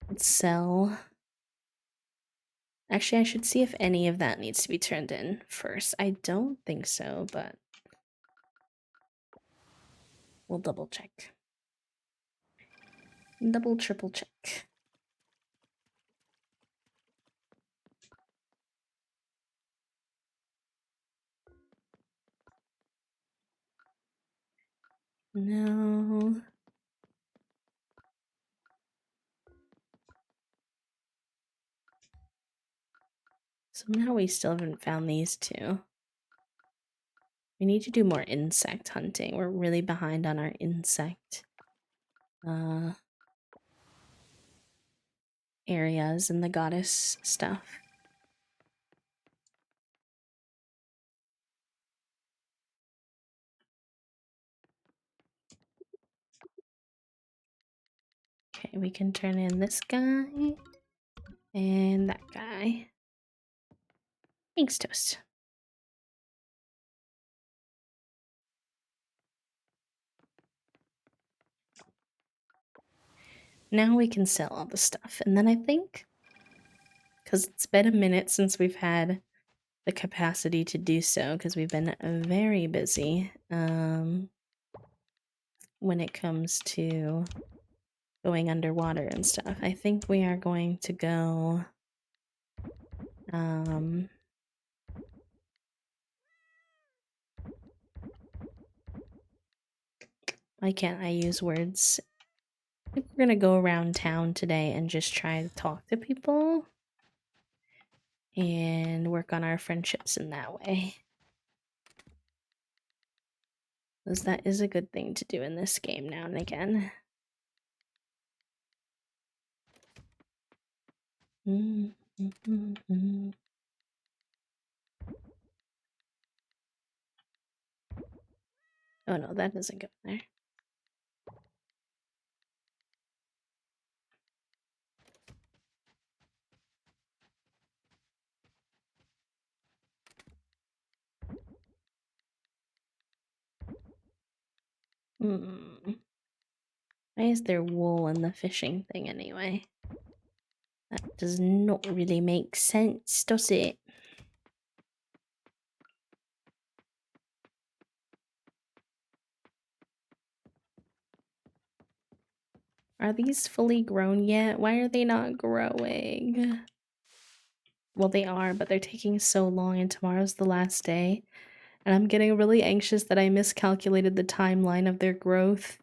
Let's sell. Actually, I should see if any of that needs to be turned in first. I don't think so, but we'll double check. Double, triple check. No. Somehow we still haven't found these two. We need to do more insect hunting. We're really behind on our insect areas and the goddess stuff. Okay, we can turn in this guy and that guy. Thanks, Toast. Now we can sell all the stuff. And then I think, because it's been a minute since we've had the capacity to do so, because we've been very busy. when it comes to going underwater and stuff. I think we are going to go why can't I use words? I think we're gonna go around town today and just try to talk to people and work on our friendships in that way. Because that is a good thing to do in this game now and again. Oh no, that doesn't go there. Why is there wool in the fishing thing anyway? That does not really make sense, does it? Are these fully grown yet? Why are they not growing? Well, they are, but they're taking so long, and tomorrow's the last day. And I'm getting really anxious that I miscalculated the timeline of their growth.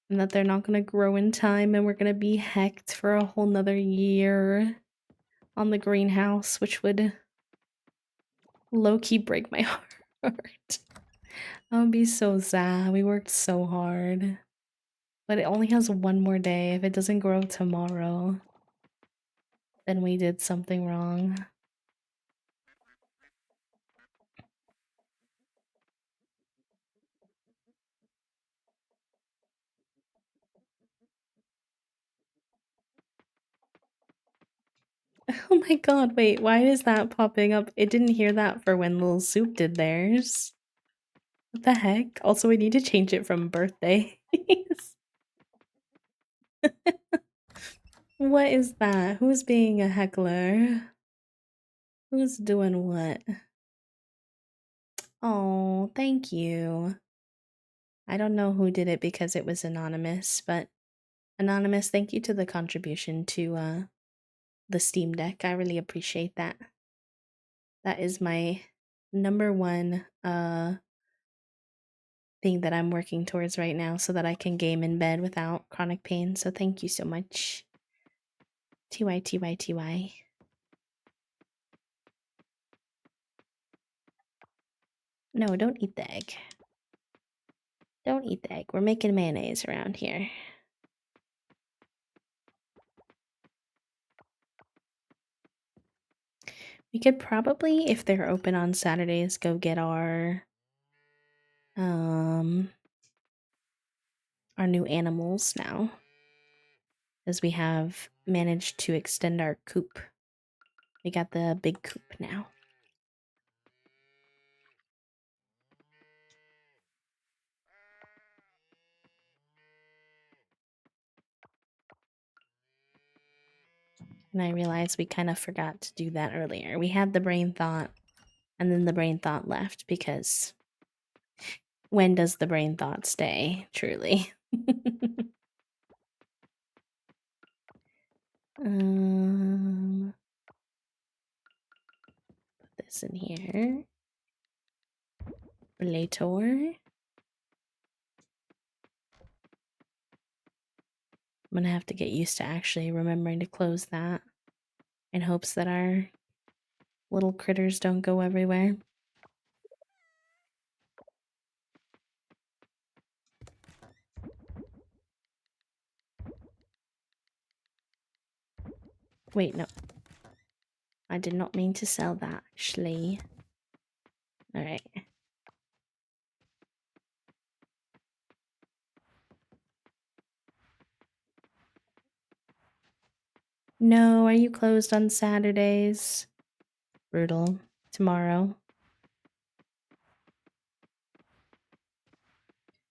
And that they're not gonna grow in time, and we're gonna be hecked for a whole nother year on the greenhouse, which would low-key break my heart. I would be so sad. We worked so hard. But it only has one more day. If it doesn't grow tomorrow, then we did something wrong. Oh my god, wait, why is that popping up? It didn't hear that for when Little Soup did theirs. What the heck? Also, we need to change it from birthday. What is that? Who's being a heckler? Who's doing what? Oh, thank you. I don't know who did it because it was anonymous, but Anonymous, thank you to the contribution to the Steam Deck. I really appreciate that. That is my number one thing that I'm working towards right now so that I can game in bed without chronic pain. So thank you so much. TY, TY, TY. No, don't eat the egg. Don't eat the egg. We're making mayonnaise around here. We could probably, if they're open on Saturdays, go get our new animals now. As we have managed to extend our coop. We got the big coop now. And I realized we kind of forgot to do that earlier. We had the brain thought, and then the brain thought left because when does the brain thought stay, truly? Put this in here. Relator. I'm gonna have to get used to actually remembering to close that in hopes that our little critters don't go everywhere. Wait, no. I did not mean to sell that, actually. Alright. No, are you closed on Saturdays? Brutal. Tomorrow.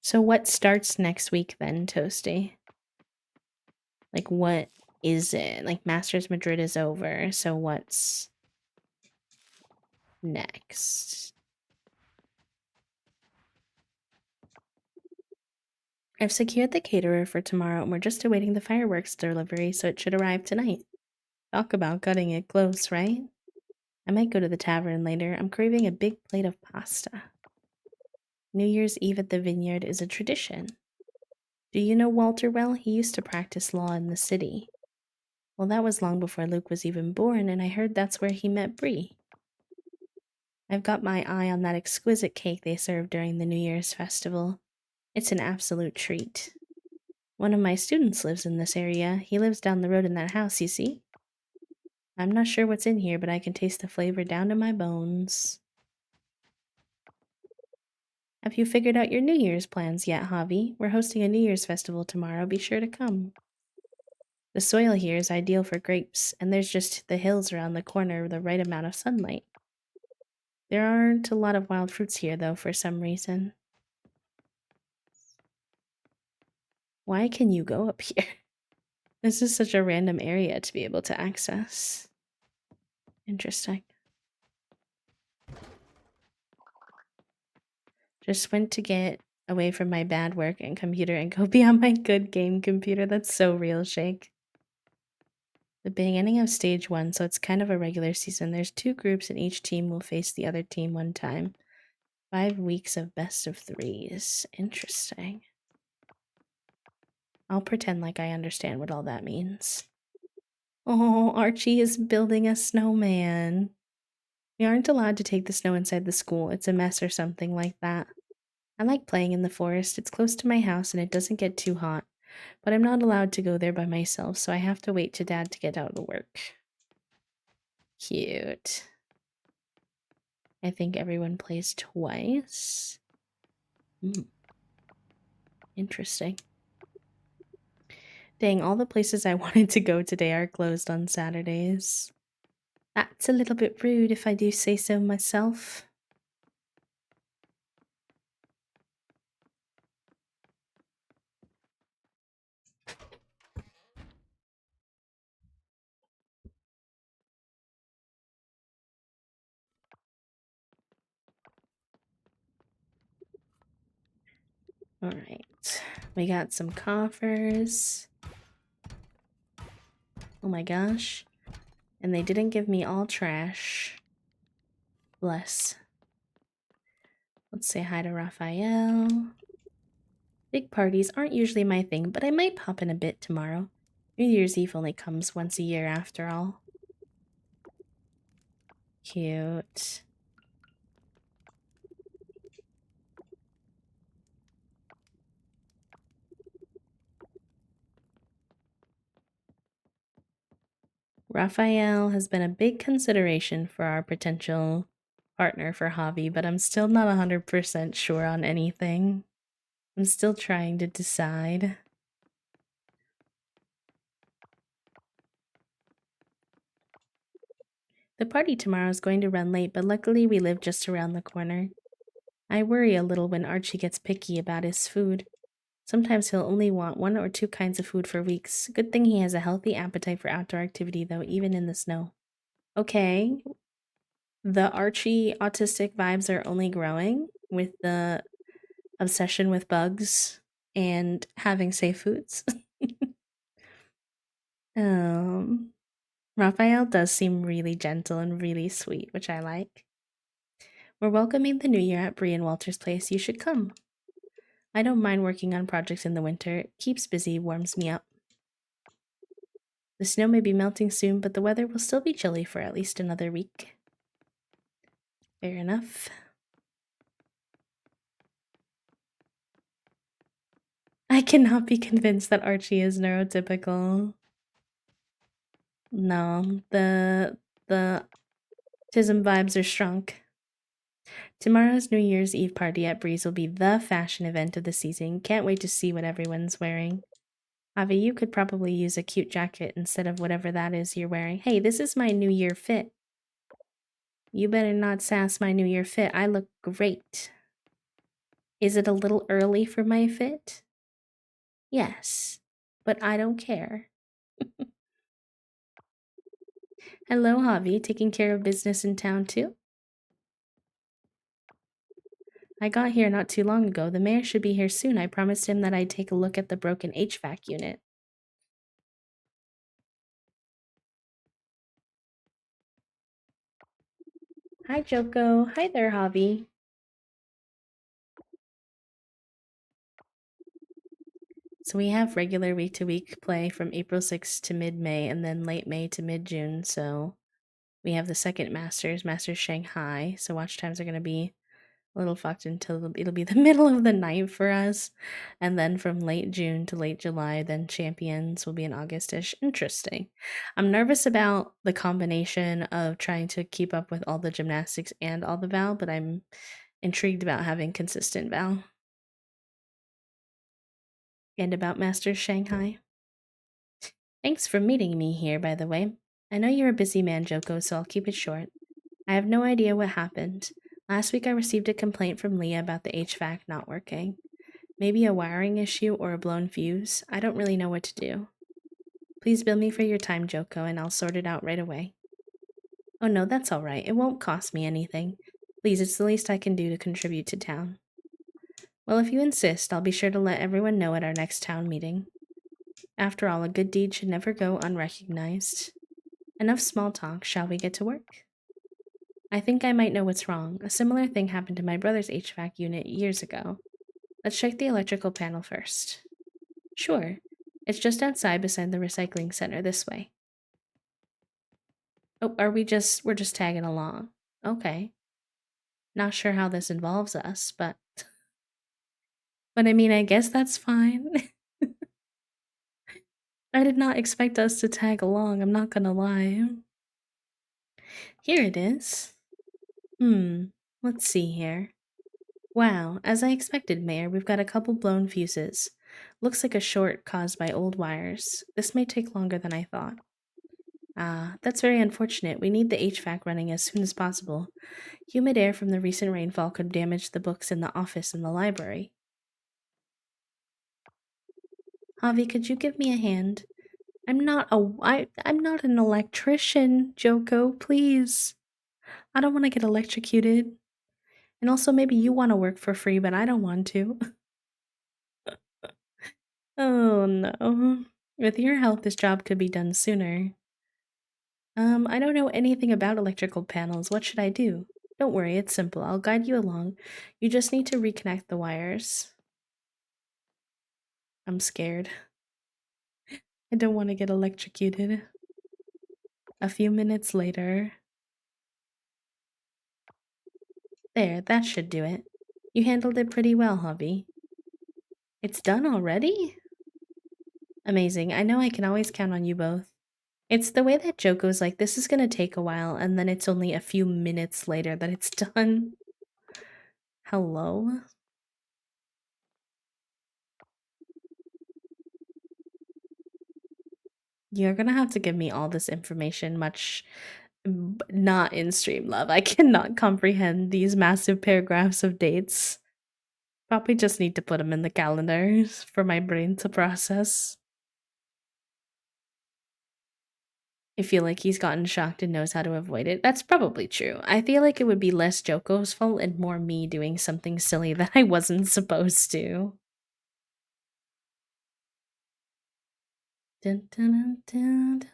So what starts next week then, Toasty? Like, what is it? Like, Masters Madrid is over, so what's next? I've secured the caterer for tomorrow and we're just awaiting the fireworks delivery, so it should arrive tonight. Talk about cutting it close, right? I might go to the tavern later. I'm craving a big plate of pasta. New Year's Eve at the vineyard is a tradition. Do you know Walter well? He used to practice law in the city. Well, that was long before Luke was even born, and I heard that's where he met Bree. I've got my eye on that exquisite cake they serve during the New Year's festival. It's an absolute treat. One of my students lives in this area. He lives down the road in that house, you see? I'm not sure what's in here, but I can taste the flavor down to my bones. Have you figured out your New Year's plans yet, Javi? We're hosting a New Year's festival tomorrow. Be sure to come. The soil here is ideal for grapes, and there's just the hills around the corner with the right amount of sunlight. There aren't a lot of wild fruits here, though, for some reason. Why can you go up here? This is such a random area to be able to access. Interesting. Just went to get away from my bad work and computer and go be on my good game computer. That's so real, Shake. The beginning of stage 1, so it's kind of a regular season. There's 2 groups and each team will face the other team one time. 5 weeks of best of 3s. Interesting. I'll pretend like I understand what all that means. Oh, Archie is building a snowman. We aren't allowed to take the snow inside the school. It's a mess or something like that. I like playing in the forest. It's close to my house and it doesn't get too hot. But I'm not allowed to go there by myself, so I have to wait to Dad to get out of work. Cute. I think everyone plays twice. Interesting. Dang, all the places I wanted to go today are closed on Saturdays. That's a little bit rude if I do say so myself. Alright. We got some coffers. Oh my gosh. And they didn't give me all trash. Bless. Let's say hi to Raphael. Big parties aren't usually my thing, but I might pop in a bit tomorrow. New Year's Eve only comes once a year after all. Cute. Raphael has been a big consideration for our potential partner for Javi, but I'm still not 100% sure on anything. I'm still trying to decide. The party tomorrow is going to run late, but luckily we live just around the corner. I worry a little when Archie gets picky about his food. Sometimes he'll only want 1 or 2 kinds of food for weeks. Good thing he has a healthy appetite for outdoor activity, though, even in the snow. Okay. The Archie autistic vibes are only growing with the obsession with bugs and having safe foods. Raphael does seem really gentle and really sweet, which I like. We're welcoming the new year at Bree and Walter's place. You should come. I don't mind working on projects in the winter. It keeps busy, warms me up. The snow may be melting soon, but the weather will still be chilly for at least another week. Fair enough. I cannot be convinced that Archie is neurotypical. No, the autism vibes are shrunk. Tomorrow's New Year's Eve party at Breeze will be the fashion event of the season. Can't wait to see what everyone's wearing. Avi, you could probably use a cute jacket instead of whatever that is you're wearing. Hey, this is my New Year fit. You better not sass my New Year fit. I look great. Is it a little early for my fit? Yes, but I don't care. Hello, Javi. Taking care of business in town too? I got here not too long ago. The mayor should be here soon. I promised him that I'd take a look at the broken HVAC unit. Hi, Joko. Hi there, Javi. So we have regular week-to-week play from April 6th to mid-May, and then late May to mid-June. So we have the second Masters, Masters Shanghai. So watch times are going to be a little fucked until it'll be the middle of the night for us. And then from late June to late July, then Champions will be in Augustish. Interesting. I'm nervous about the combination of trying to keep up with all the gymnastics and all the Val, but I'm intrigued about having consistent Val. And about Masters Shanghai. Thanks for meeting me here, by the way. I know you're a busy man, Joko, so I'll keep it short. I have no idea what happened. Last week I received a complaint from Leah about the HVAC not working. Maybe a wiring issue or a blown fuse. I don't really know what to do. Please bill me for your time, Joko, and I'll sort it out right away. Oh no, that's all right. It won't cost me anything. Please, it's the least I can do to contribute to town. Well, if you insist, I'll be sure to let everyone know at our next town meeting. After all, a good deed should never go unrecognized. Enough small talk. Shall we get to work? I think I might know what's wrong. A similar thing happened to my brother's HVAC unit years ago. Let's check the electrical panel first. Sure. It's just outside beside the recycling center this way. Oh, we're just tagging along. Okay. Not sure how this involves us, but I mean, I guess that's fine. I did not expect us to tag along, I'm not gonna lie. Here it is. Let's see here. Wow, as I expected, Mayor, we've got a couple blown fuses. Looks like a short caused by old wires. This may take longer than I thought. Ah, that's very unfortunate. We need the HVAC running as soon as possible. Humid air from the recent rainfall could damage the books in the office and the library. Javi, could you give me a hand? I'm not an electrician, Joko, please. I don't want to get electrocuted. And also maybe you want to work for free, but I don't want to. Oh no. With your help, this job could be done sooner. I don't know anything about electrical panels. What should I do? Don't worry, it's simple. I'll guide you along. You just need to reconnect the wires. I'm scared. I don't want to get electrocuted. A few minutes later. There, that should do it. You handled it pretty well, Hobby. It's done already? Amazing. I know I can always count on you both. It's the way that Joko's like, this is gonna take a while, and then it's only a few minutes later that it's done. Hello? You're gonna have to give me all this information not in Streamlove. I cannot comprehend these massive paragraphs of dates. Probably just need to put them in the calendars for my brain to process. I feel like he's gotten shocked and knows how to avoid it. That's probably true. I feel like it would be less Joko's fault and more me doing something silly that I wasn't supposed to. Dun, dun, dun, dun.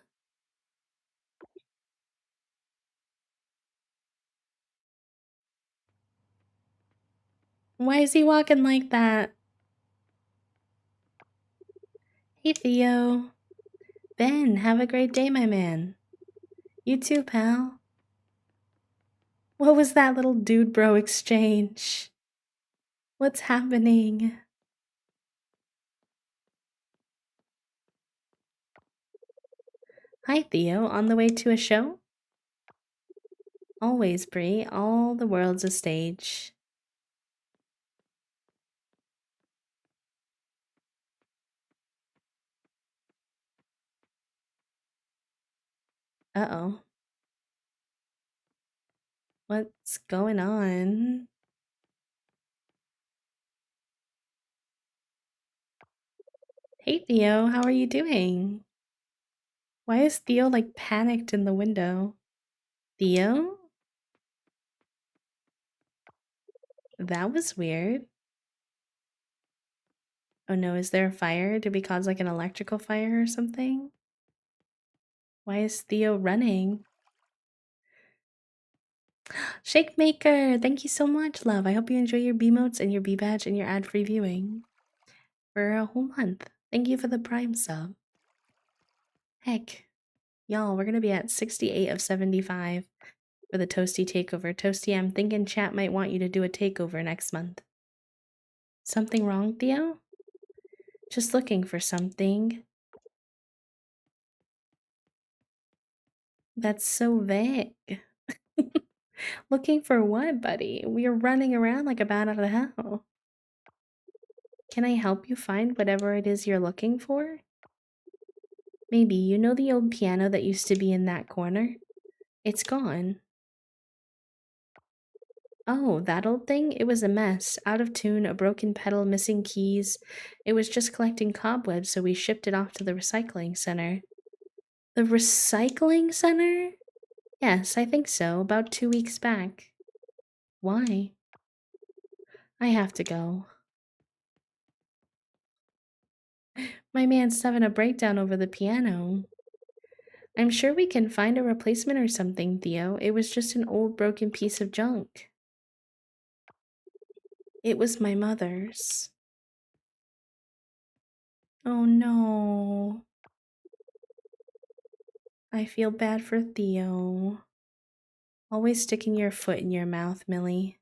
Why is he walking like that? Hey, Theo. Ben, have a great day, my man. You too, pal. What was that little dude bro exchange? What's happening? Hi, Theo. On the way to a show? Always, Bree. All the world's a stage. Uh-oh. What's going on? Hey, Theo. How are you doing? Why is Theo, like, panicked in the window? Theo? That was weird. Oh no, is there a fire? Did we cause like an electrical fire or something? Why is Theo running? Shake Maker, thank you so much, love. I hope you enjoy your B-motes and your B-badge and your ad-free viewing for a whole month. Thank you for the Prime sub. Heck, y'all, we're gonna be at 68 of 75 for the Toasty takeover. Toasty, I'm thinking chat might want you to do a takeover next month. Something wrong, Theo? Just looking for something. That's so vague. Looking for what, buddy? We are running around like a bat out of hell. Can I help you find whatever it is you're looking for? Maybe you know the old piano that used to be in that corner? It's gone. Oh, that old thing? It was a mess. Out of tune, a broken pedal, missing keys. It was just collecting cobwebs, so we shipped it off to the recycling center. The recycling center? Yes, I think so. About 2 weeks back. Why? I have to go. My man's having a breakdown over the piano. I'm sure we can find a replacement or something, Theo. It was just an old broken piece of junk. It was my mother's. Oh no. I feel bad for Theo. Always sticking your foot in your mouth, Millie.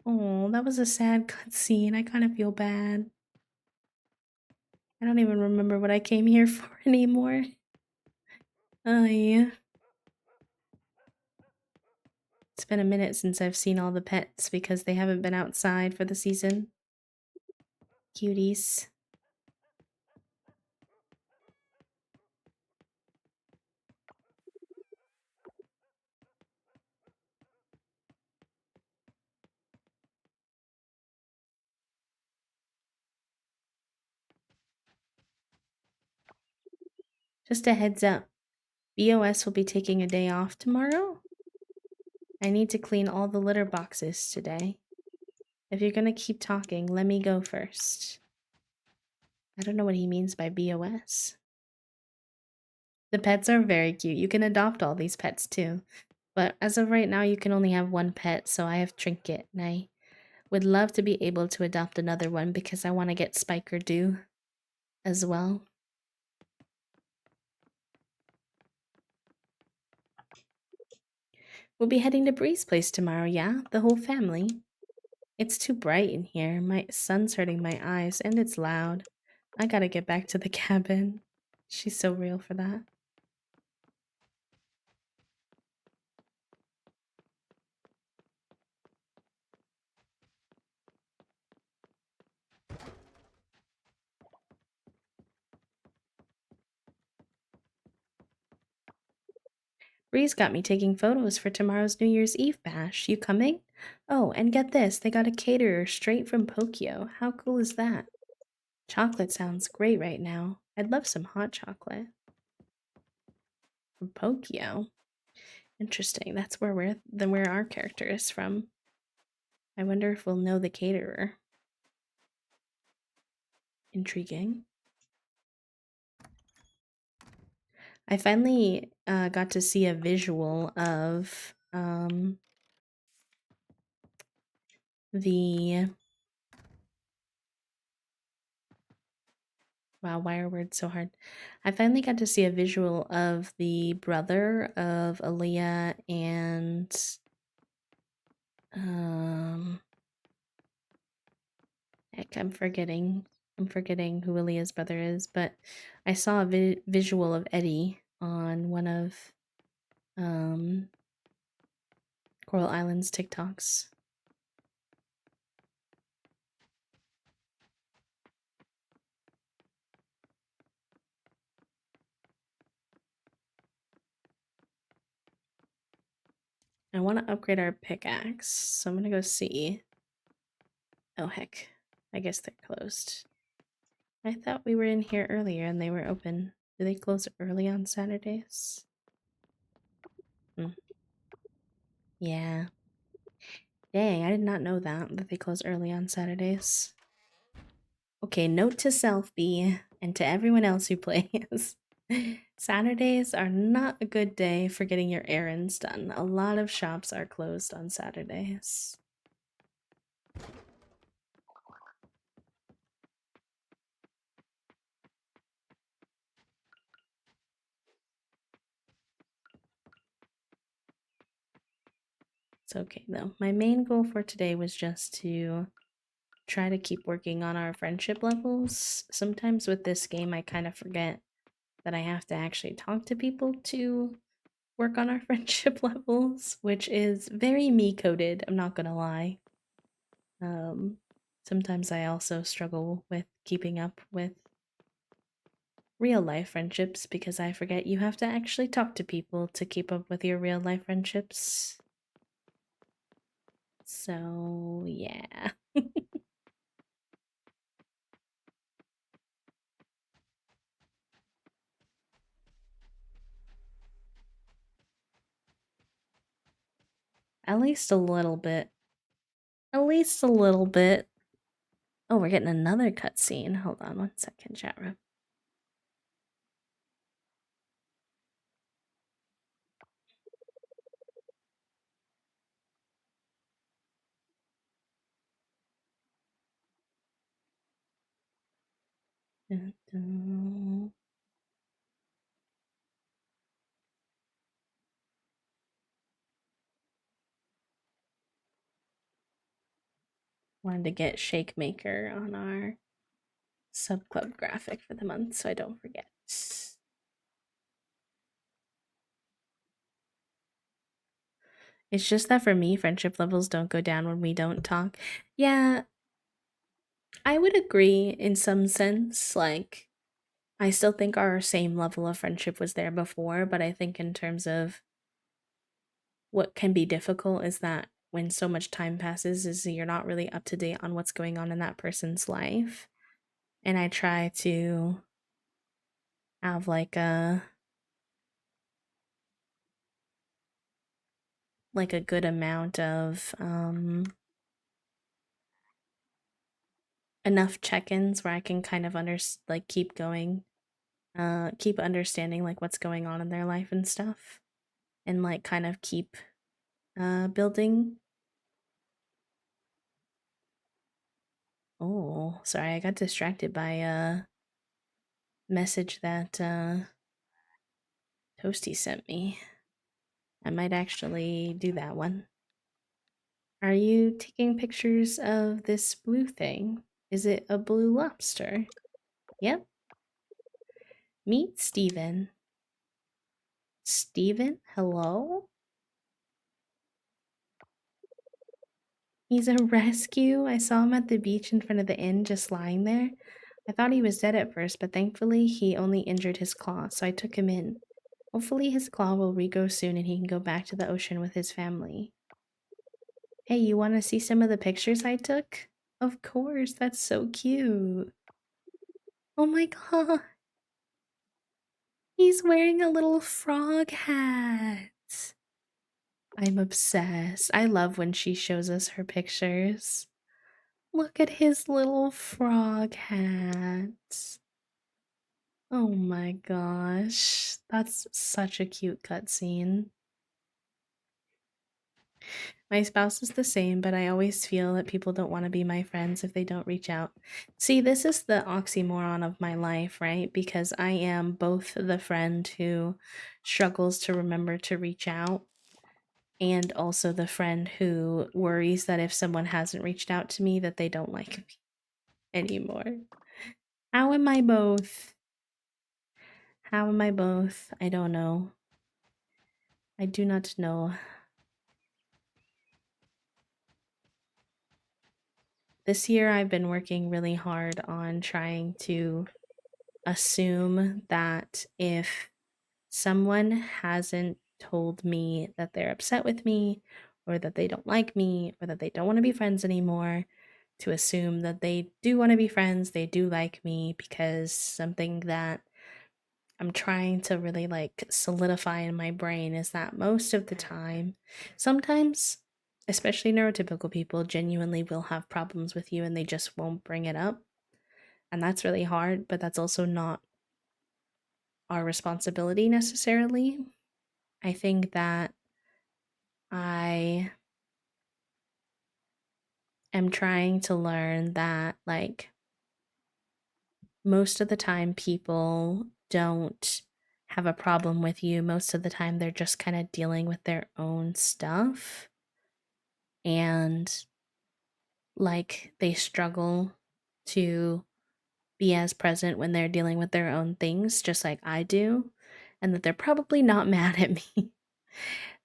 Oh, that was a sad cutscene. I kind of feel bad. I don't even remember what I came here for anymore. Oh, yeah. It's been a minute since I've seen all the pets because they haven't been outside for the season. Cuties. Just a heads up. BOS will be taking a day off tomorrow. I need to clean all the litter boxes today. If you're gonna keep talking, let me go first. I don't know what he means by BOS. The pets are very cute. You can adopt all these pets too. But as of right now, you can only have one pet, so I have Trinket, and I would love to be able to adopt another one because I want to get Spiker Dew as well. We'll be heading to Bree's place tomorrow, yeah? The whole family. It's too bright in here. My sun's hurting my eyes, and it's loud. I gotta get back to the cabin. She's so real for that. Bree's got me taking photos for tomorrow's New Year's Eve bash. You coming? Oh, and get this, they got a caterer straight from Pokio. How cool is that? Chocolate sounds great right now. I'd love some hot chocolate. From Pokio? Interesting. That's where our character is from. I wonder if we'll know the caterer. Intriguing. I finally got to see a visual of the wow, why are words so hard? I finally got to see a visual of the brother of Aaliyah and heck, I'm forgetting who Aaliyah's brother is, but I saw a visual of Eddie on one of Coral Island's TikToks. I want to upgrade our pickaxe, so I'm gonna go see. Oh heck, I guess they're closed. I thought we were in here earlier and they were open. Do they close early on Saturdays? Yeah. Dang, I did not know that they close early on Saturdays. Okay, note to self B and to everyone else who plays. Saturdays are not a good day for getting your errands done. A lot of shops are closed on Saturdays. It's okay though. My main goal for today was just to try to keep working on our friendship levels. Sometimes with this game, I kind of forget that I have to actually talk to people to work on our friendship levels, which is very me coded, I'm not gonna lie. Sometimes I also struggle with keeping up with real life friendships because I forget you have to actually talk to people to keep up with your real life friendships. So, yeah. At least a little bit. At least a little bit. Oh, we're getting another cutscene. Hold on 1 second, chat room. Dun, dun. Wanted to get Shake Maker on our sub club graphic for the month so I don't forget. It's just that for me, friendship levels don't go down when we don't talk. Yeah, I would agree in some sense. Like, I still think our same level of friendship was there before, but I think in terms of what can be difficult is that when so much time passes, is you're not really up to date on what's going on in that person's life. And I try to have like a good amount of enough check-ins where I can kind of keep going, keep understanding like what's going on in their life and stuff, and like kind of keep building. Oh, sorry, I got distracted by a message that Toasty sent me. I might actually do that one. Are you taking pictures of this blue thing? Is it a blue lobster? Yep. Meet Steven. Steven, hello? He's a rescue. I saw him at the beach in front of the inn just lying there. I thought he was dead at first, but thankfully he only injured his claw, so I took him in. Hopefully his claw will regrow soon and he can go back to the ocean with his family. Hey, you want to see some of the pictures I took? Of course, that's so cute. Oh my god. He's wearing a little frog hat. I'm obsessed. I love when she shows us her pictures. Look at his little frog hat. Oh my gosh. That's such a cute cutscene. My spouse is the same, but I always feel that people don't want to be my friends if they don't reach out. See, this is the oxymoron of my life, right? Because I am both the friend who struggles to remember to reach out and also the friend who worries that if someone hasn't reached out to me that they don't like me anymore. How am I both? How am I both? I don't know. I do not know. This year I've been working really hard on trying to assume that if someone hasn't told me that they're upset with me or that they don't like me or that they don't want to be friends anymore, to assume that they do want to be friends, they do like me, because something that I'm trying to really like solidify in my brain is that most of the time, sometimes, especially neurotypical people, genuinely will have problems with you and they just won't bring it up. And that's really hard, but that's also not our responsibility necessarily. I think that I am trying to learn that, like, most of the time people don't have a problem with you. Most of the time they're just kind of dealing with their own stuff and like they struggle to be as present when they're dealing with their own things just like I do, and that they're probably not mad at me.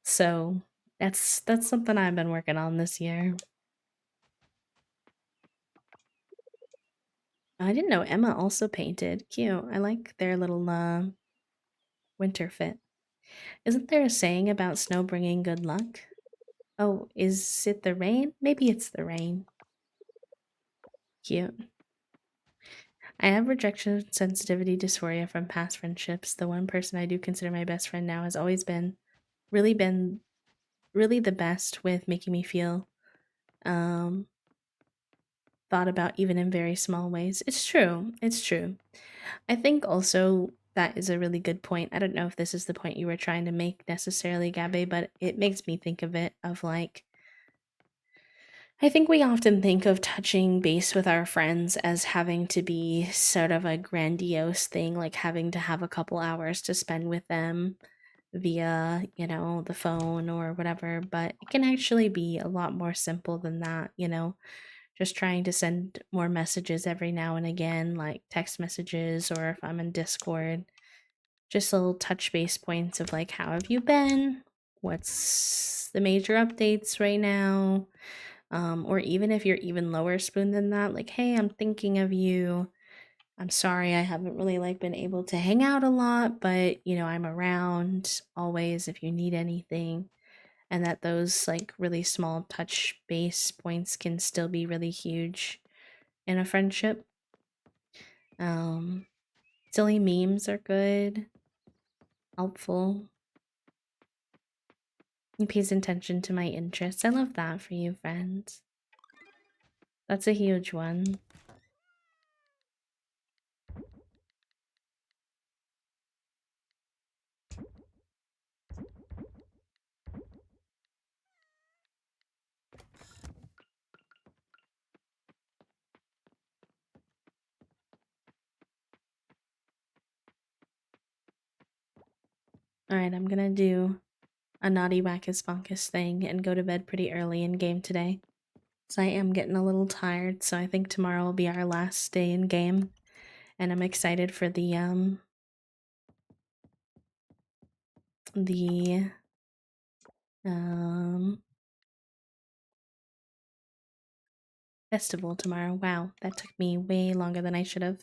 So that's something I've been working on this year. I didn't know Emma also painted. Cute. I like their little winter fit. Isn't there a saying about snow bringing good luck? Oh, is it the rain? Maybe it's the rain. Cute. I have rejection sensitivity dysphoria from past friendships. The one person I do consider my best friend now has always been really the best with making me feel um thought about even in very small ways. It's true. It's true. I think also that is a really good point. I don't know if this is the point you were trying to make necessarily, Gabe, but it makes me think of it of like I think we often think of touching base with our friends as having to be sort of a grandiose thing, like having to have a couple hours to spend with them via, the phone or whatever, but it can actually be a lot more simple than that. Just trying to send more messages every now and again, like text messages, or if I'm in Discord, just little touch base points of like, how have you been? What's the major updates right now? Or even if you're even lower spoon than that, like, hey, I'm thinking of you. I'm sorry I haven't really like been able to hang out a lot, but I'm around always if you need anything. And that those like really small touch base points can still be really huge in a friendship. Um, Silly memes are good, helpful. He pays attention to my interests. I love that for you, friends. That's a huge one. Alright, I'm gonna do a naughty wackus bonkus thing and go to bed pretty early in game today. So I am getting a little tired, so I think tomorrow will be our last day in game. And I'm excited for the um festival tomorrow. Wow, that took me way longer than I should have.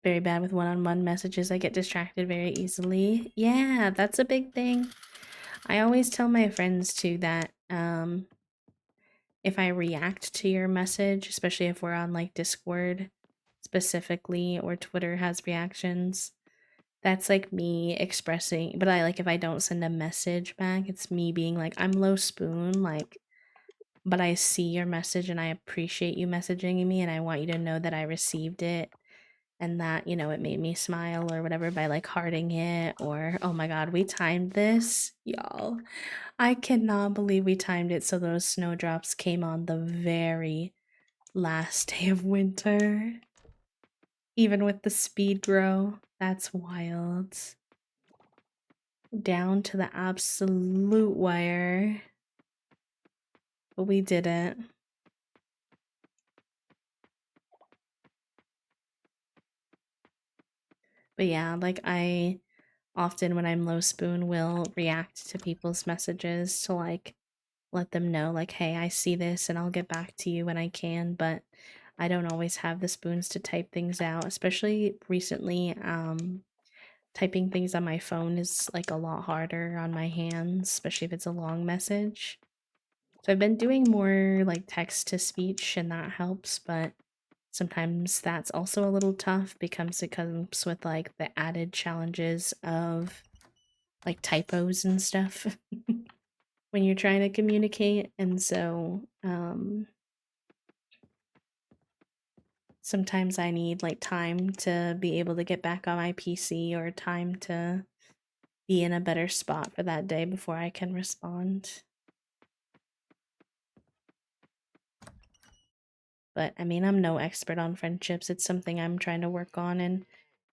Very bad with one-on-one messages. I get distracted very easily. Yeah, that's a big thing. I always tell my friends too that if I react to your message, especially if we're on like Discord specifically or Twitter has reactions, that's like me expressing, but I like if I don't send a message back, it's me being like, I'm low spoon, like, but I see your message and I appreciate you messaging me and I want you to know that I received it and that, it made me smile or whatever by like hearting it or, oh my god, we timed this, y'all. I cannot believe we timed it so those snowdrops came on the very last day of winter. Even with the speed grow, that's wild. Down to the absolute wire. But we did it. But yeah, like I often when I'm low spoon will react to people's messages to like let them know like, hey, I see this and I'll get back to you when I can, but I don't always have the spoons to type things out, especially recently. Typing things on my phone is like a lot harder on my hands, especially if it's a long message. So I've been doing more like text to speech and that helps, but sometimes that's also a little tough because it comes with like the added challenges of like typos and stuff when you're trying to communicate. And so sometimes I need like time to be able to get back on my PC or time to be in a better spot for that day before I can respond. But I mean, I'm no expert on friendships. It's something I'm trying to work on, and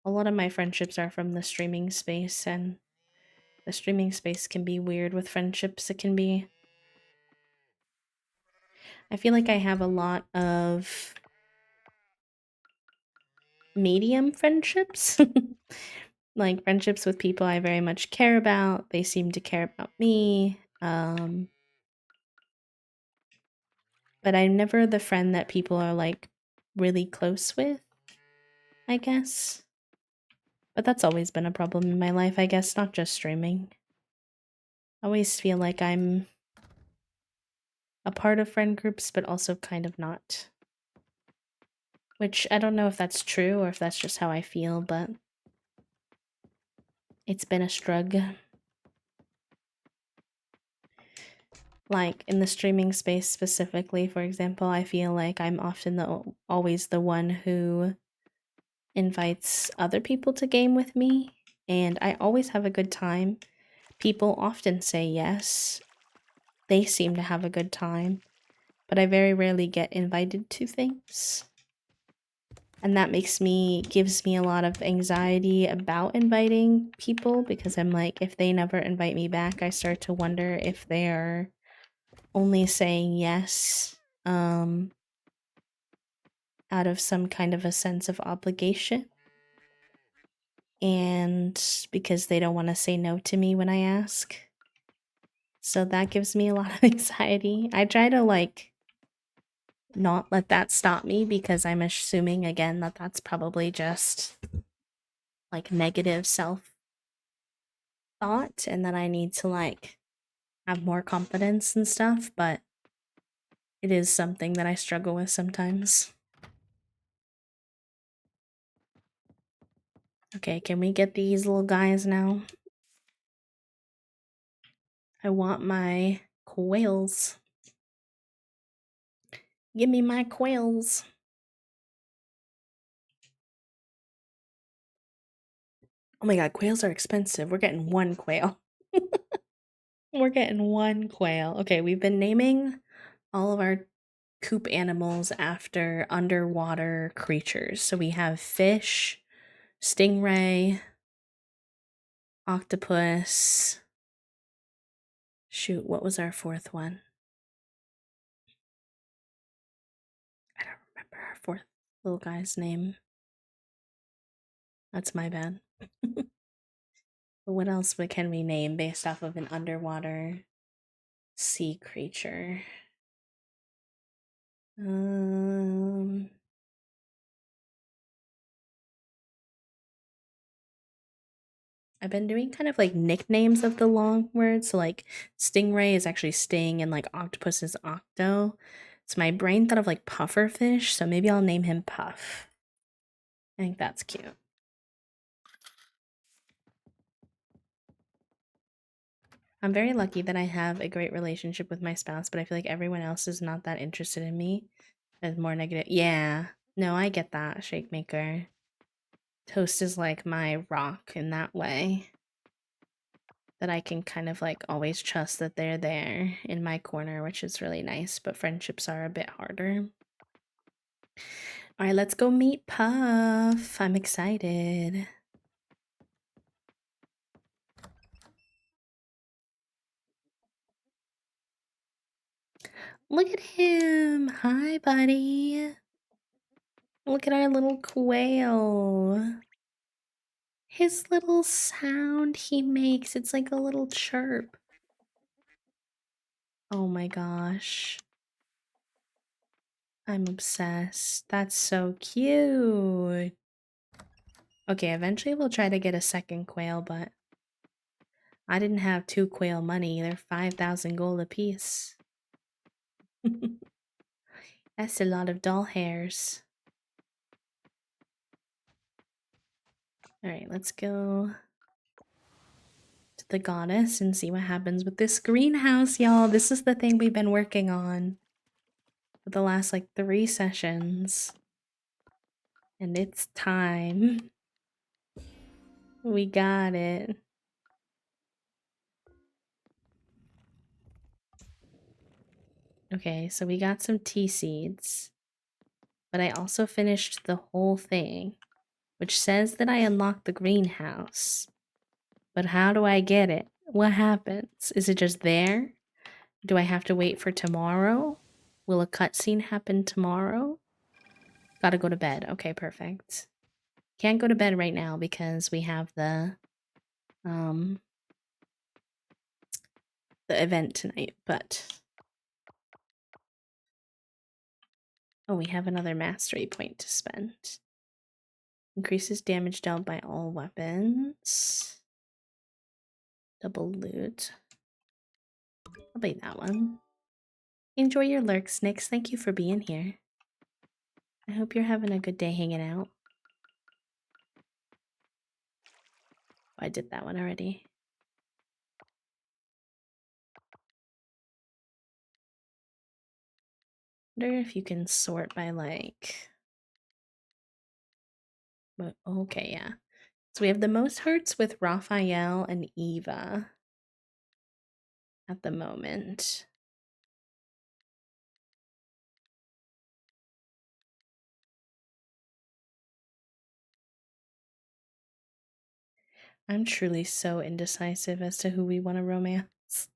a lot of my friendships are from the streaming space, and the streaming space can be weird with friendships. It can be. I feel like I have a lot of medium friendships. Like friendships with people I very much care about. They seem to care about me. But I'm never the friend that people are like really close with, I guess. But that's always been a problem in my life, I guess, not just streaming. I always feel like I'm a part of friend groups, but also kind of not. Which I don't know if that's true or if that's just how I feel, but it's been a struggle. Like in the streaming space specifically, for example, I feel like I'm often always the one who invites other people to game with me, and I always have a good time. People often say yes. They seem to have a good time, but I very rarely get invited to things. And that gives me a lot of anxiety about inviting people, because I'm like, if they never invite me back, I start to wonder if they're only saying yes out of some kind of a sense of obligation, and because they don't want to say no to me when I ask. So that gives me a lot of anxiety. I try to like not let that stop me, because I'm assuming again that that's probably just like negative self thought, and that I need to like have more confidence and stuff, but it is something that I struggle with sometimes. Okay, can we get these little guys now? I want my quails. Give me my quails. Oh my god, quails are expensive. We're getting one quail. We're getting one quail. Okay, we've been naming all of our coop animals after underwater creatures. So we have fish, stingray, octopus. Shoot, what was our fourth one? I don't remember our fourth little guy's name. That's my bad. But what else can we name based off of an underwater sea creature? I've been doing kind of like nicknames of the long words. So like stingray is actually sting, and like octopus is octo. So my brain thought of like pufferfish, so maybe I'll name him Puff. I think that's cute. I'm very lucky that I have a great relationship with my spouse, but I feel like everyone else is not that interested in me. Is more negative. Yeah. No, I get that, Shake Maker. Toast is like my rock in that way. That I can kind of like always trust that they're there in my corner, which is really nice, but friendships are a bit harder. All right, let's go meet Puff. I'm excited. Look at him. Hi, buddy. Look at our little quail. His little sound he makes, it's like a little chirp. Oh my gosh. I'm obsessed. That's so cute. Okay, eventually we'll try to get a second quail, but I didn't have 2 quail money. They're 5,000 gold apiece. That's a lot of doll hairs. Alright, let's go to the goddess and see what happens with this greenhouse, y'all. This is the thing we've been working on for the last like 3 sessions. And it's time. We got it. Okay, so we got some tea seeds. But I also finished the whole thing, which says that I unlocked the greenhouse. But how do I get it? What happens? Is it just there? Do I have to wait for tomorrow? Will a cutscene happen tomorrow? Gotta go to bed. Okay, perfect. Can't go to bed right now because we have the event tonight, but oh, we have another mastery point to spend. Increases damage dealt by all weapons. Double loot. I'll play that one. Enjoy your lurks, Nyx. Thank you for being here. I hope you're having a good day hanging out. Oh, I did that one already. Wonder if you can sort by like... Okay, yeah. So we have the most hearts with Raphael and Eva at the moment. I'm truly so indecisive as to who we want to romance.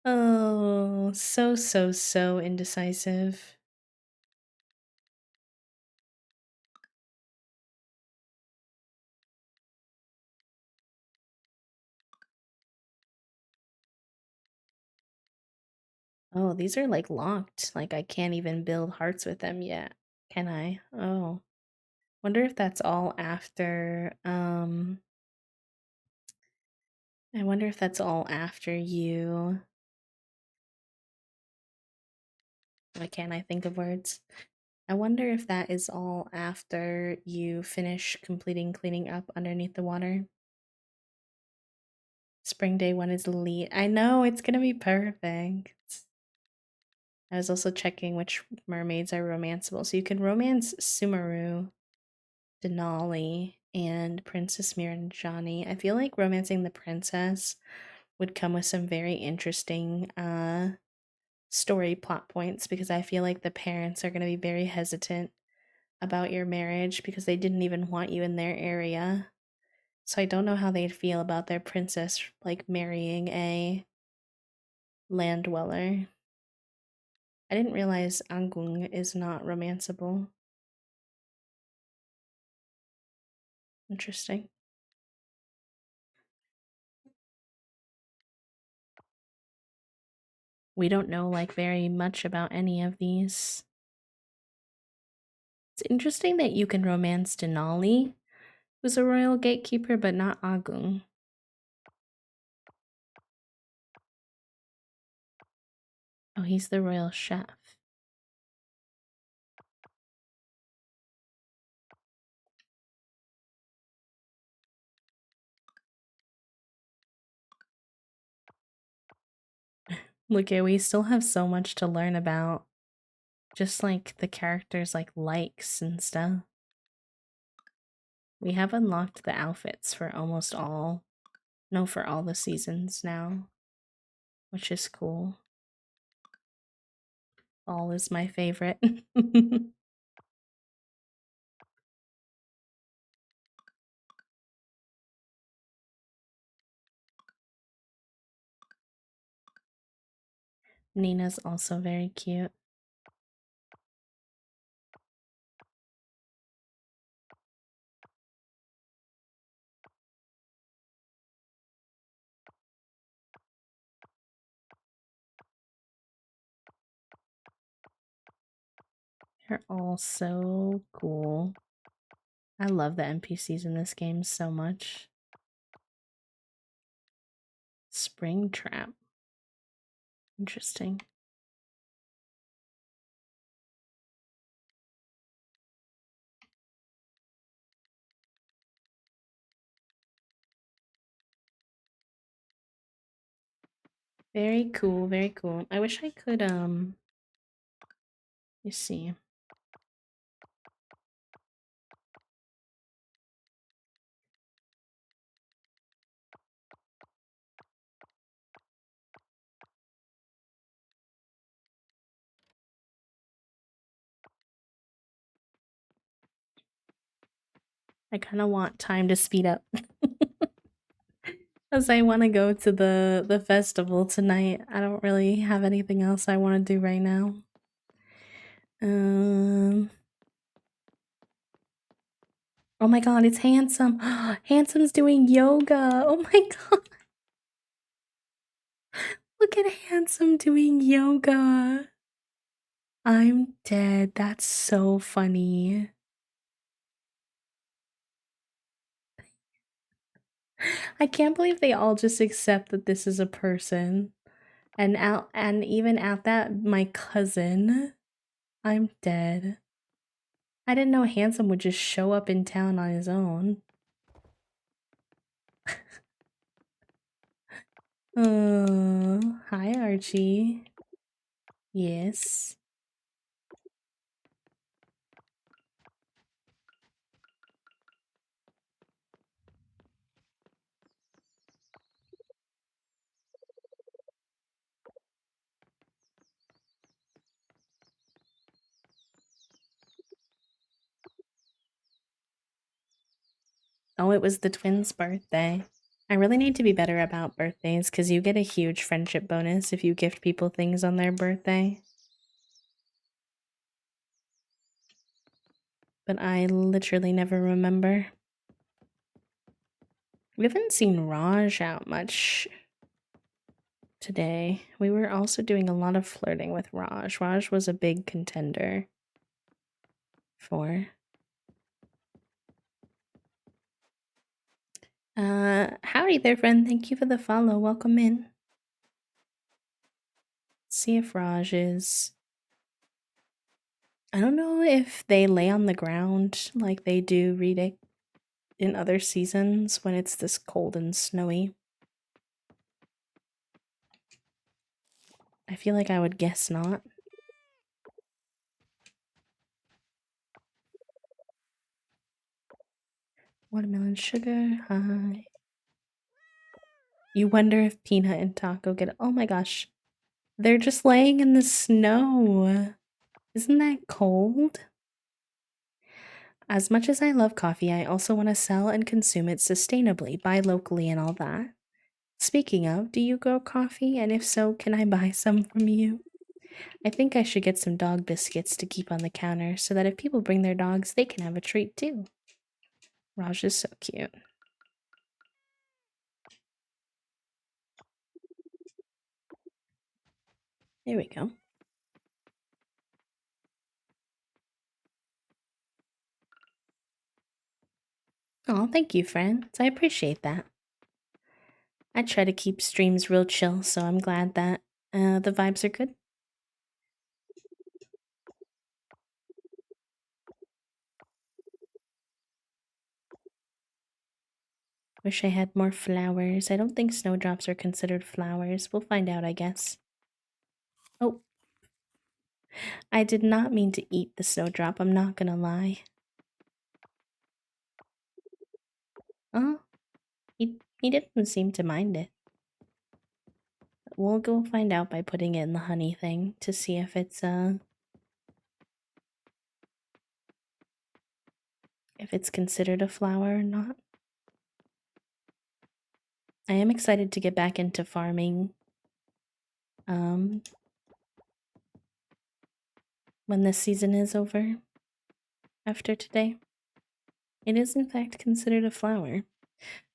Oh, so indecisive. Oh, these are like locked. Like I can't even build hearts with them yet. Can I? Oh. Wonder if that's all after I wonder if that's all after you. Why can't I think of words? I wonder if that is all after you finish completing cleaning up underneath the water. Spring day 1 is elite. I know, it's gonna be perfect. I was also checking which mermaids are romanceable. So you can romance Sumeru, Denali, and Princess Miranjani. I feel like romancing the princess would come with some very interesting story plot points because I feel like the parents are going to be very hesitant about your marriage because they didn't even want you in their area. So I don't know how they'd feel about their princess like marrying a land dweller. I didn't realize Angung is not romanceable. Interesting. We don't know like very much about any of these. It's interesting that you can romance Denali, who's a royal gatekeeper, but not Agung. Oh, he's the royal chef. Look, we still have so much to learn about just like the characters like likes and stuff. We have unlocked the outfits for almost all, no, for all the seasons now, which is cool. All is my favorite. Nina's also very cute. They're all so cool. I love the NPCs in this game so much. Springtrap. Interesting. Very cool, very cool. I wish I could, you see. I kind of want time to speed up. Because I want to go to the festival tonight. I don't really have anything else I want to do right now. Oh my god, it's Handsome. Handsome's doing yoga. Oh my god. Look at Handsome doing yoga. I'm dead. That's so funny. I can't believe they all just accept that this is a person. And even at that, my cousin. I'm dead. I didn't know Handsome would just show up in town on his own. Hi Archie. Yes. Oh, it was the twins' birthday. I really need to be better about birthdays because you get a huge friendship bonus if you gift people things on their birthday. But I literally never remember. We haven't seen Raj out much today. We were also doing a lot of flirting with Raj. Raj was a big contender for. Howdy there, friend. Thank you for the follow. Welcome in. See if Raj is. I don't know if they lay on the ground like they do read in other seasons when it's this cold and snowy. I feel like I would guess not. Watermelon sugar, hi. You wonder if Peanut and Taco get. Oh my gosh. They're just laying in the snow. Isn't that cold? As much as I love coffee, I also want to sell and consume it sustainably, buy locally, and all that. Speaking of, do you grow coffee? And if so, can I buy some from you? I think I should get some dog biscuits to keep on the counter so that if people bring their dogs, they can have a treat too. Raj is so cute. There we go. Oh, thank you, friends. I appreciate that. I try to keep streams real chill, so I'm glad that the vibes are good. Wish I had more flowers. I don't think snowdrops are considered flowers. We'll find out, I guess. Oh. I did not mean to eat the snowdrop, I'm not gonna lie. Oh, he didn't seem to mind it. We'll go find out by putting it in the honey thing to see if it's considered a flower or not. I am excited to get back into farming when this season is over after today. It is in fact considered a flower.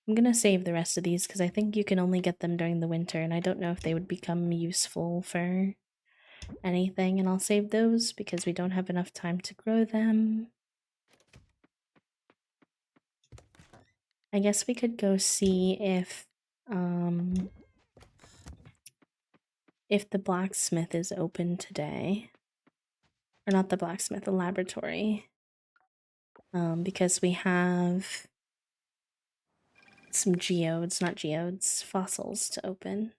I'm gonna save the rest of these because I think you can only get them during the winter and I don't know if they would become useful for anything, and I'll save those because we don't have enough time to grow them. I guess we could go see if the blacksmith is open today. Or not the blacksmith, the laboratory. Because we have some geodes, not geodes, fossils to open.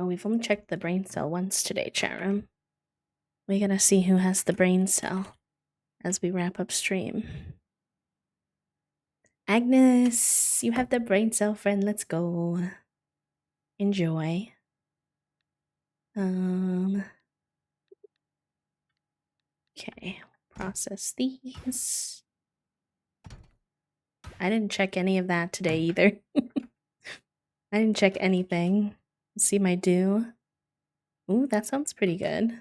Oh, we've only checked the brain cell once today, chat room. We're gonna see who has the brain cell as we wrap up stream. Agnes, you have the brain cell, friend. Let's go. Enjoy. Okay, process these. I didn't check any of that today either. I didn't check anything. Let's see my do. Ooh, that sounds pretty good.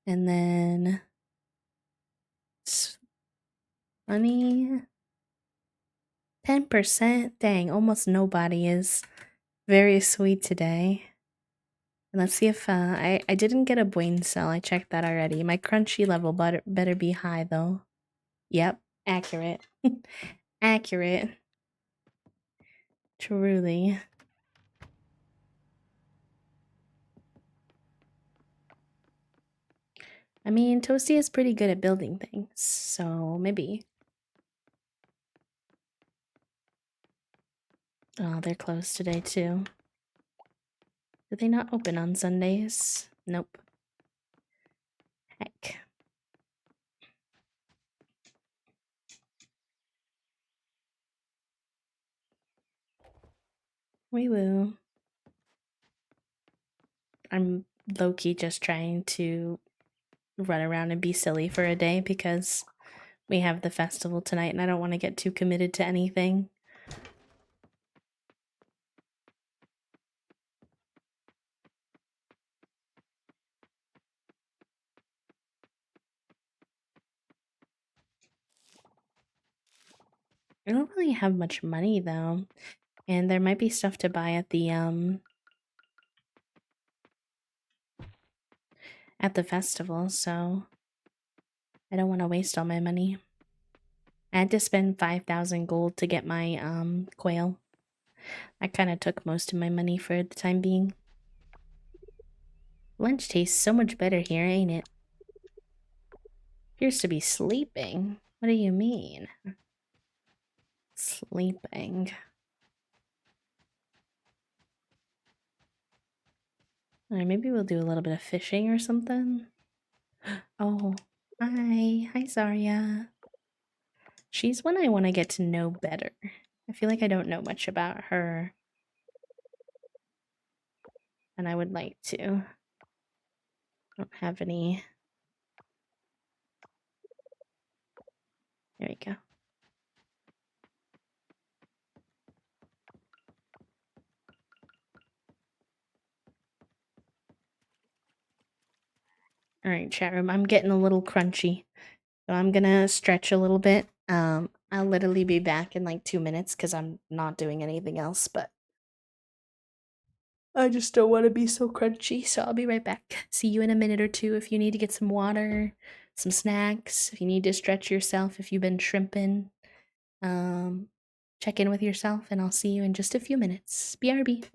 And then money 10%. Dang, almost nobody is very sweet today. And let's see if I didn't get a brain cell. I checked that already. My crunchy level better be high though. Yep, accurate. Accurate. Truly. I mean, Toasty is pretty good at building things, so maybe. Oh, they're closed today too. Did they not open on Sundays? Nope. Heck. Wee woo. I'm low-key just trying to run around and be silly for a day because we have the festival tonight and I don't want to get too committed to anything. I don't really have much money though. And there might be stuff to buy at the festival, so I don't want to waste all my money. I had to spend 5,000 gold to get my quail. That kind of took most of my money for the time being. Lunch tastes so much better here, ain't it? Appears to be sleeping. What do you mean? Sleeping. Alright, maybe we'll do a little bit of fishing or something. Oh, hi. Hi, Zarya. She's one I want to get to know better. I feel like I don't know much about her. And I would like to. I don't have any. There we go. Alright, chat room. I'm getting a little crunchy. So I'm gonna stretch a little bit. I'll literally be back in like 2 minutes because I'm not doing anything else, but I just don't want to be so crunchy, so I'll be right back. See you in a minute or two if you need to get some water, some snacks, if you need to stretch yourself, if you've been shrimping. Check in with yourself, and I'll see you in just a few minutes. BRB.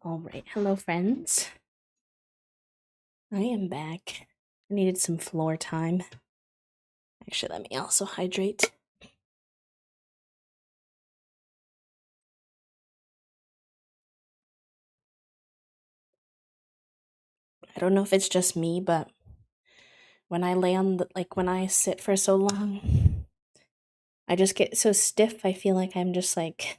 Alright, hello friends. I am back. I needed some floor time. Actually, let me also hydrate. I don't know if it's just me, but when I lay on the, when I sit for so long, I just get so stiff. I feel like I'm just like,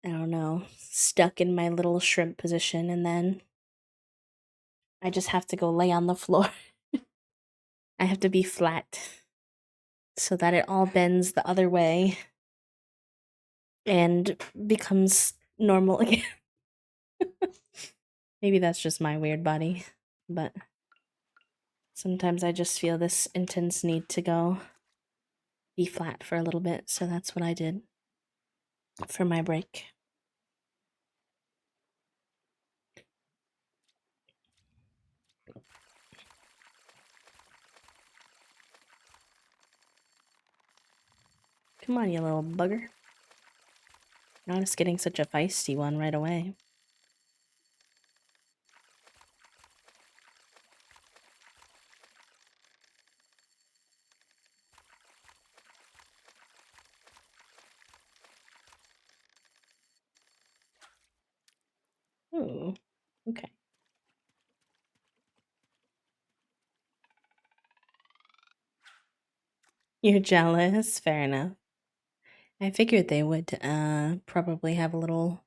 I don't know, stuck in my little shrimp position, and then I just have to go lay on the floor. I have to be flat so that it all bends the other way and becomes normal again. Maybe that's just my weird body, but sometimes I just feel this intense need to go be flat for a little bit, so that's what I did for my break. Come on, you little bugger. Not us getting such a feisty one right away. Ooh, okay. You're jealous? Fair enough. I figured they would probably have a little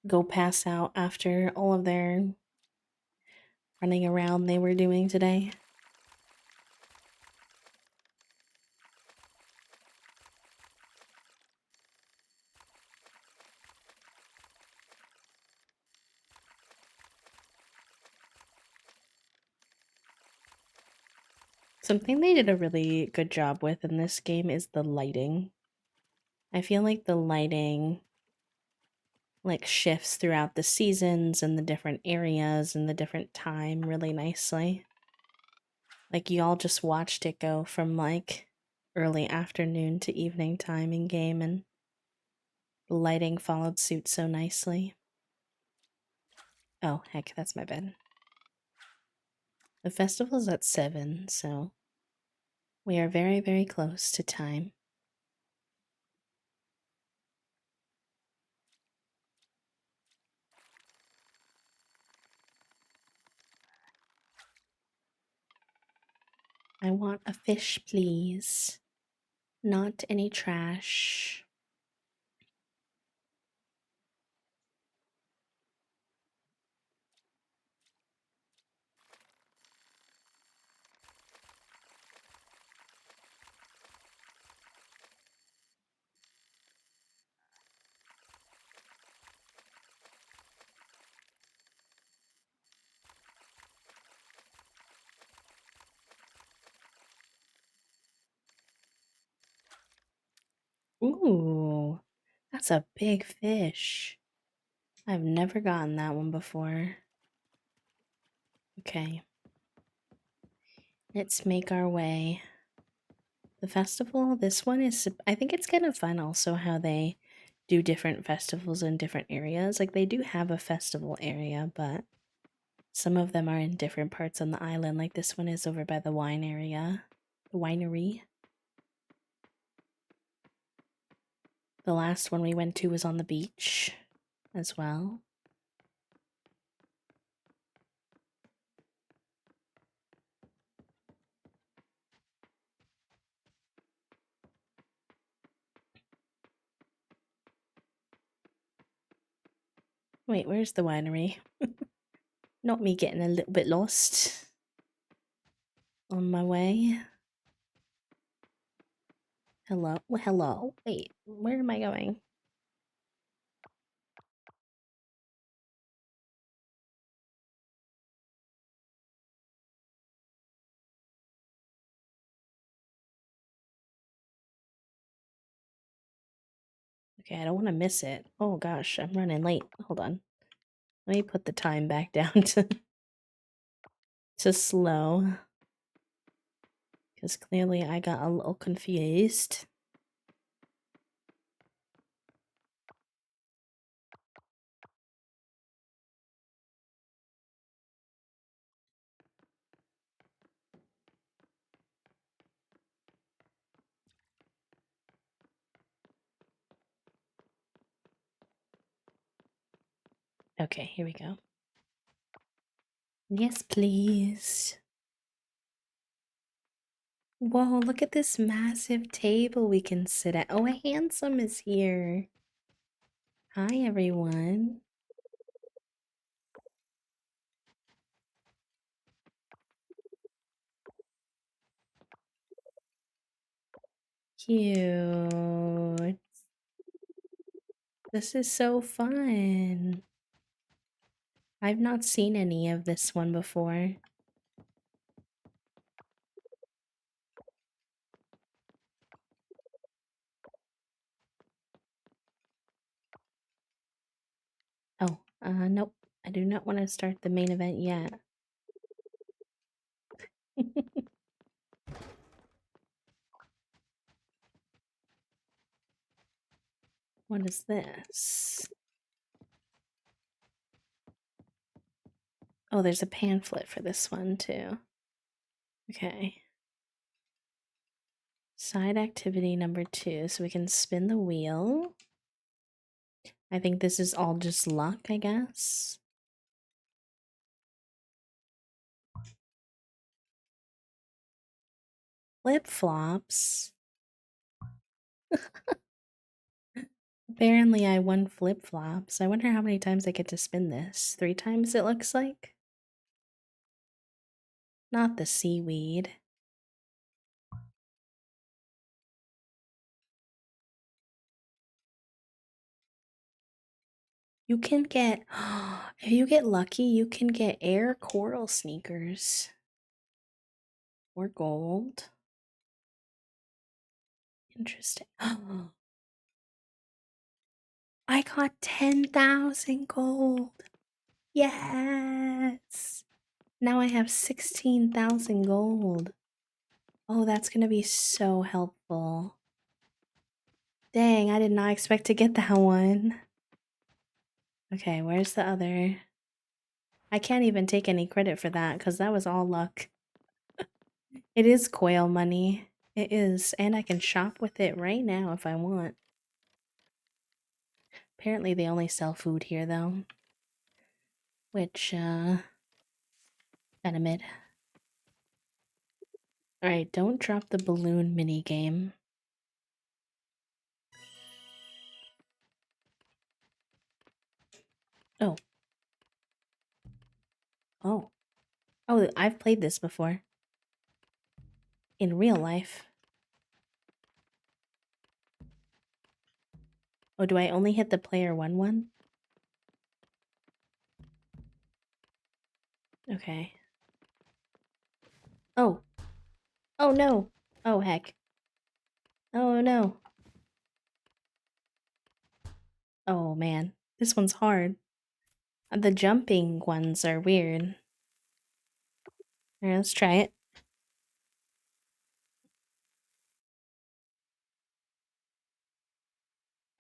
go pass out after all of their running around they were doing today. Something they did a really good job with in this game is the lighting. I feel like the lighting shifts throughout the seasons and the different areas and the different time really nicely. Like you all just watched it go from early afternoon to evening time in game, and the lighting followed suit so nicely. Oh, heck, that's my bed. The festival's at 7, so we are very, very close to time. I want a fish, please. Not any trash. Ooh, that's a big fish. I've never gotten that one before. Okay. Let's make our way. The festival, this one is, I think it's kind of fun also how they do different festivals in different areas. Like they do have a festival area, but some of them are in different parts on the island. Like this one is over by the wine area, the winery. The last one we went to was on the beach as well. Wait, where's the winery? Not me getting a little bit lost on my way. Hello? Well, hello? Wait, where am I going? Okay, I don't want to miss it. Oh gosh, I'm running late. Hold on. Let me put the time back down to slow. Because clearly I got a little confused. Okay, here we go. Yes, please. Whoa, look at this massive table we can sit at. Oh, a handsome is here. Hi, everyone. Cute. This is so fun. I've not seen any of this one before. Oh, nope. I do not want to start the main event yet. What is this? Oh, there's a pamphlet for this one too. Okay. Side activity number 2. So we can spin the wheel. I think this is all just luck, I guess. Flip flops. Apparently, I won flip flops. I wonder how many times I get to spin this. 3 times, it looks like. Not the seaweed. You can get, if you get lucky, you can get air coral sneakers. Or gold. Interesting. I got 10,000 gold. Yes. Now I have 16,000 gold. Oh, that's gonna be so helpful. Dang, I did not expect to get that one. Okay, where's the other? I can't even take any credit for that because that was all luck. It is quail money. It is, and I can shop with it right now if I want. Apparently they only sell food here though. Which, kinda mid. Alright, don't drop the balloon mini game. Oh. Oh. Oh, I've played this before. In real life. Oh, do I only hit the player 1-1? Okay. Oh. Oh no. Oh heck. Oh no. Oh man. This one's hard. The jumping ones are weird. Alright, let's try it.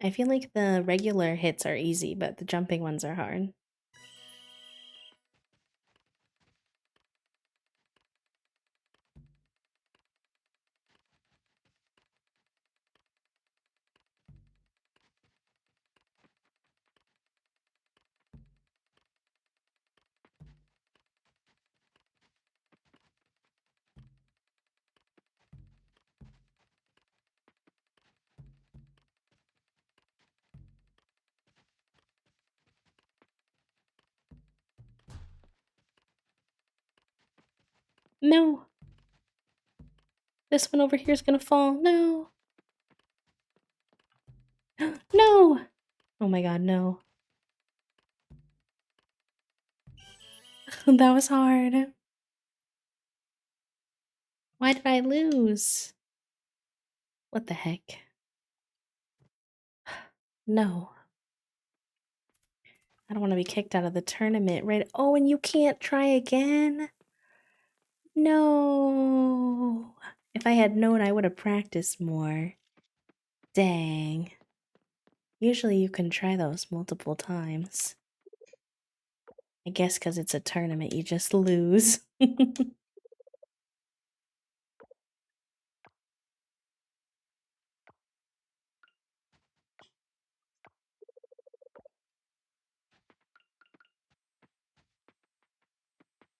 I feel like the regular hits are easy, but the jumping ones are hard. No! This one over here is gonna fall. No! No! Oh my god, no. That was hard. Why did I lose? What the heck? No. I don't want to be kicked out of the tournament, right? Oh, and you can't try again? No. If I had known, I would have practiced more. Dang. Usually you can try those multiple times. I guess because it's a tournament, you just lose.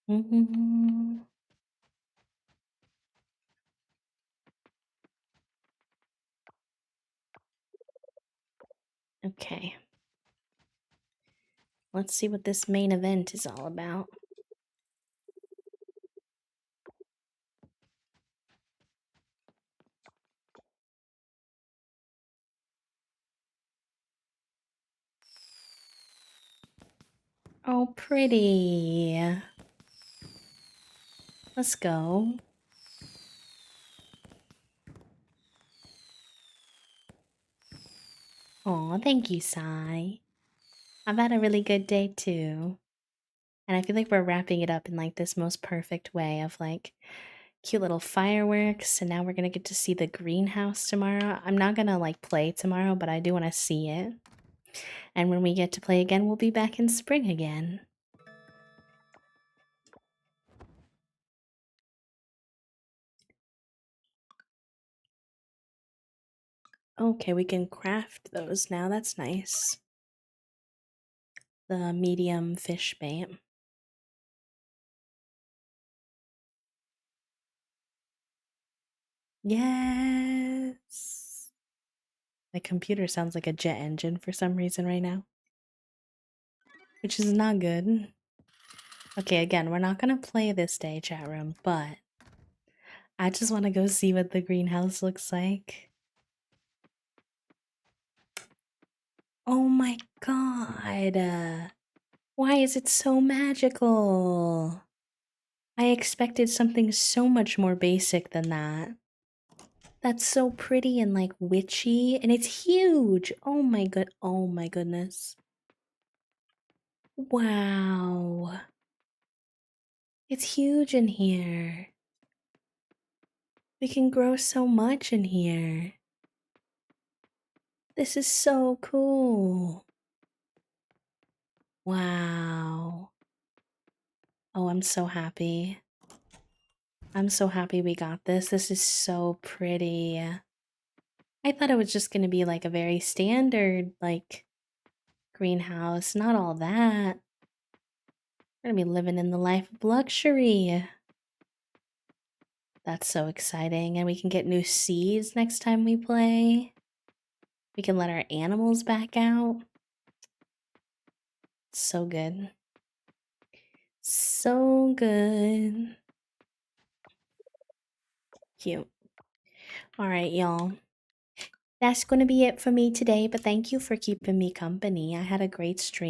Mm-hmm. Okay. Let's see what this main event is all about. Oh, pretty. Let's go. Aw, thank you, Sai. I've had a really good day too. And I feel like we're wrapping it up in like this most perfect way of like cute little fireworks. And now we're gonna get to see the greenhouse tomorrow. I'm not gonna like play tomorrow, but I do wanna see it. And when we get to play again, we'll be back in spring again. Okay, we can craft those now. That's nice. The medium fish bait. Yes. My computer sounds like a jet engine for some reason right now, which is not good. Okay, again, we're not gonna play this day, chat room, but I just want to go see what the greenhouse looks like. Oh my god. Why is it so magical? I expected something so much more basic than that. That's so pretty and like witchy, and it's huge. Oh my goodness. Wow. It's huge in here. We can grow so much in here. This is so cool. Wow. Oh, I'm so happy. I'm so happy we got this. This is so pretty. I thought it was just gonna be like a very standard, like, greenhouse. Not all that. We're gonna be living in the life of luxury. That's so exciting. And we can get new seeds next time we play. We can let our animals back out. So good. So good. Cute. All right, y'all. That's going to be it for me today, but thank you for keeping me company. I had a great stream.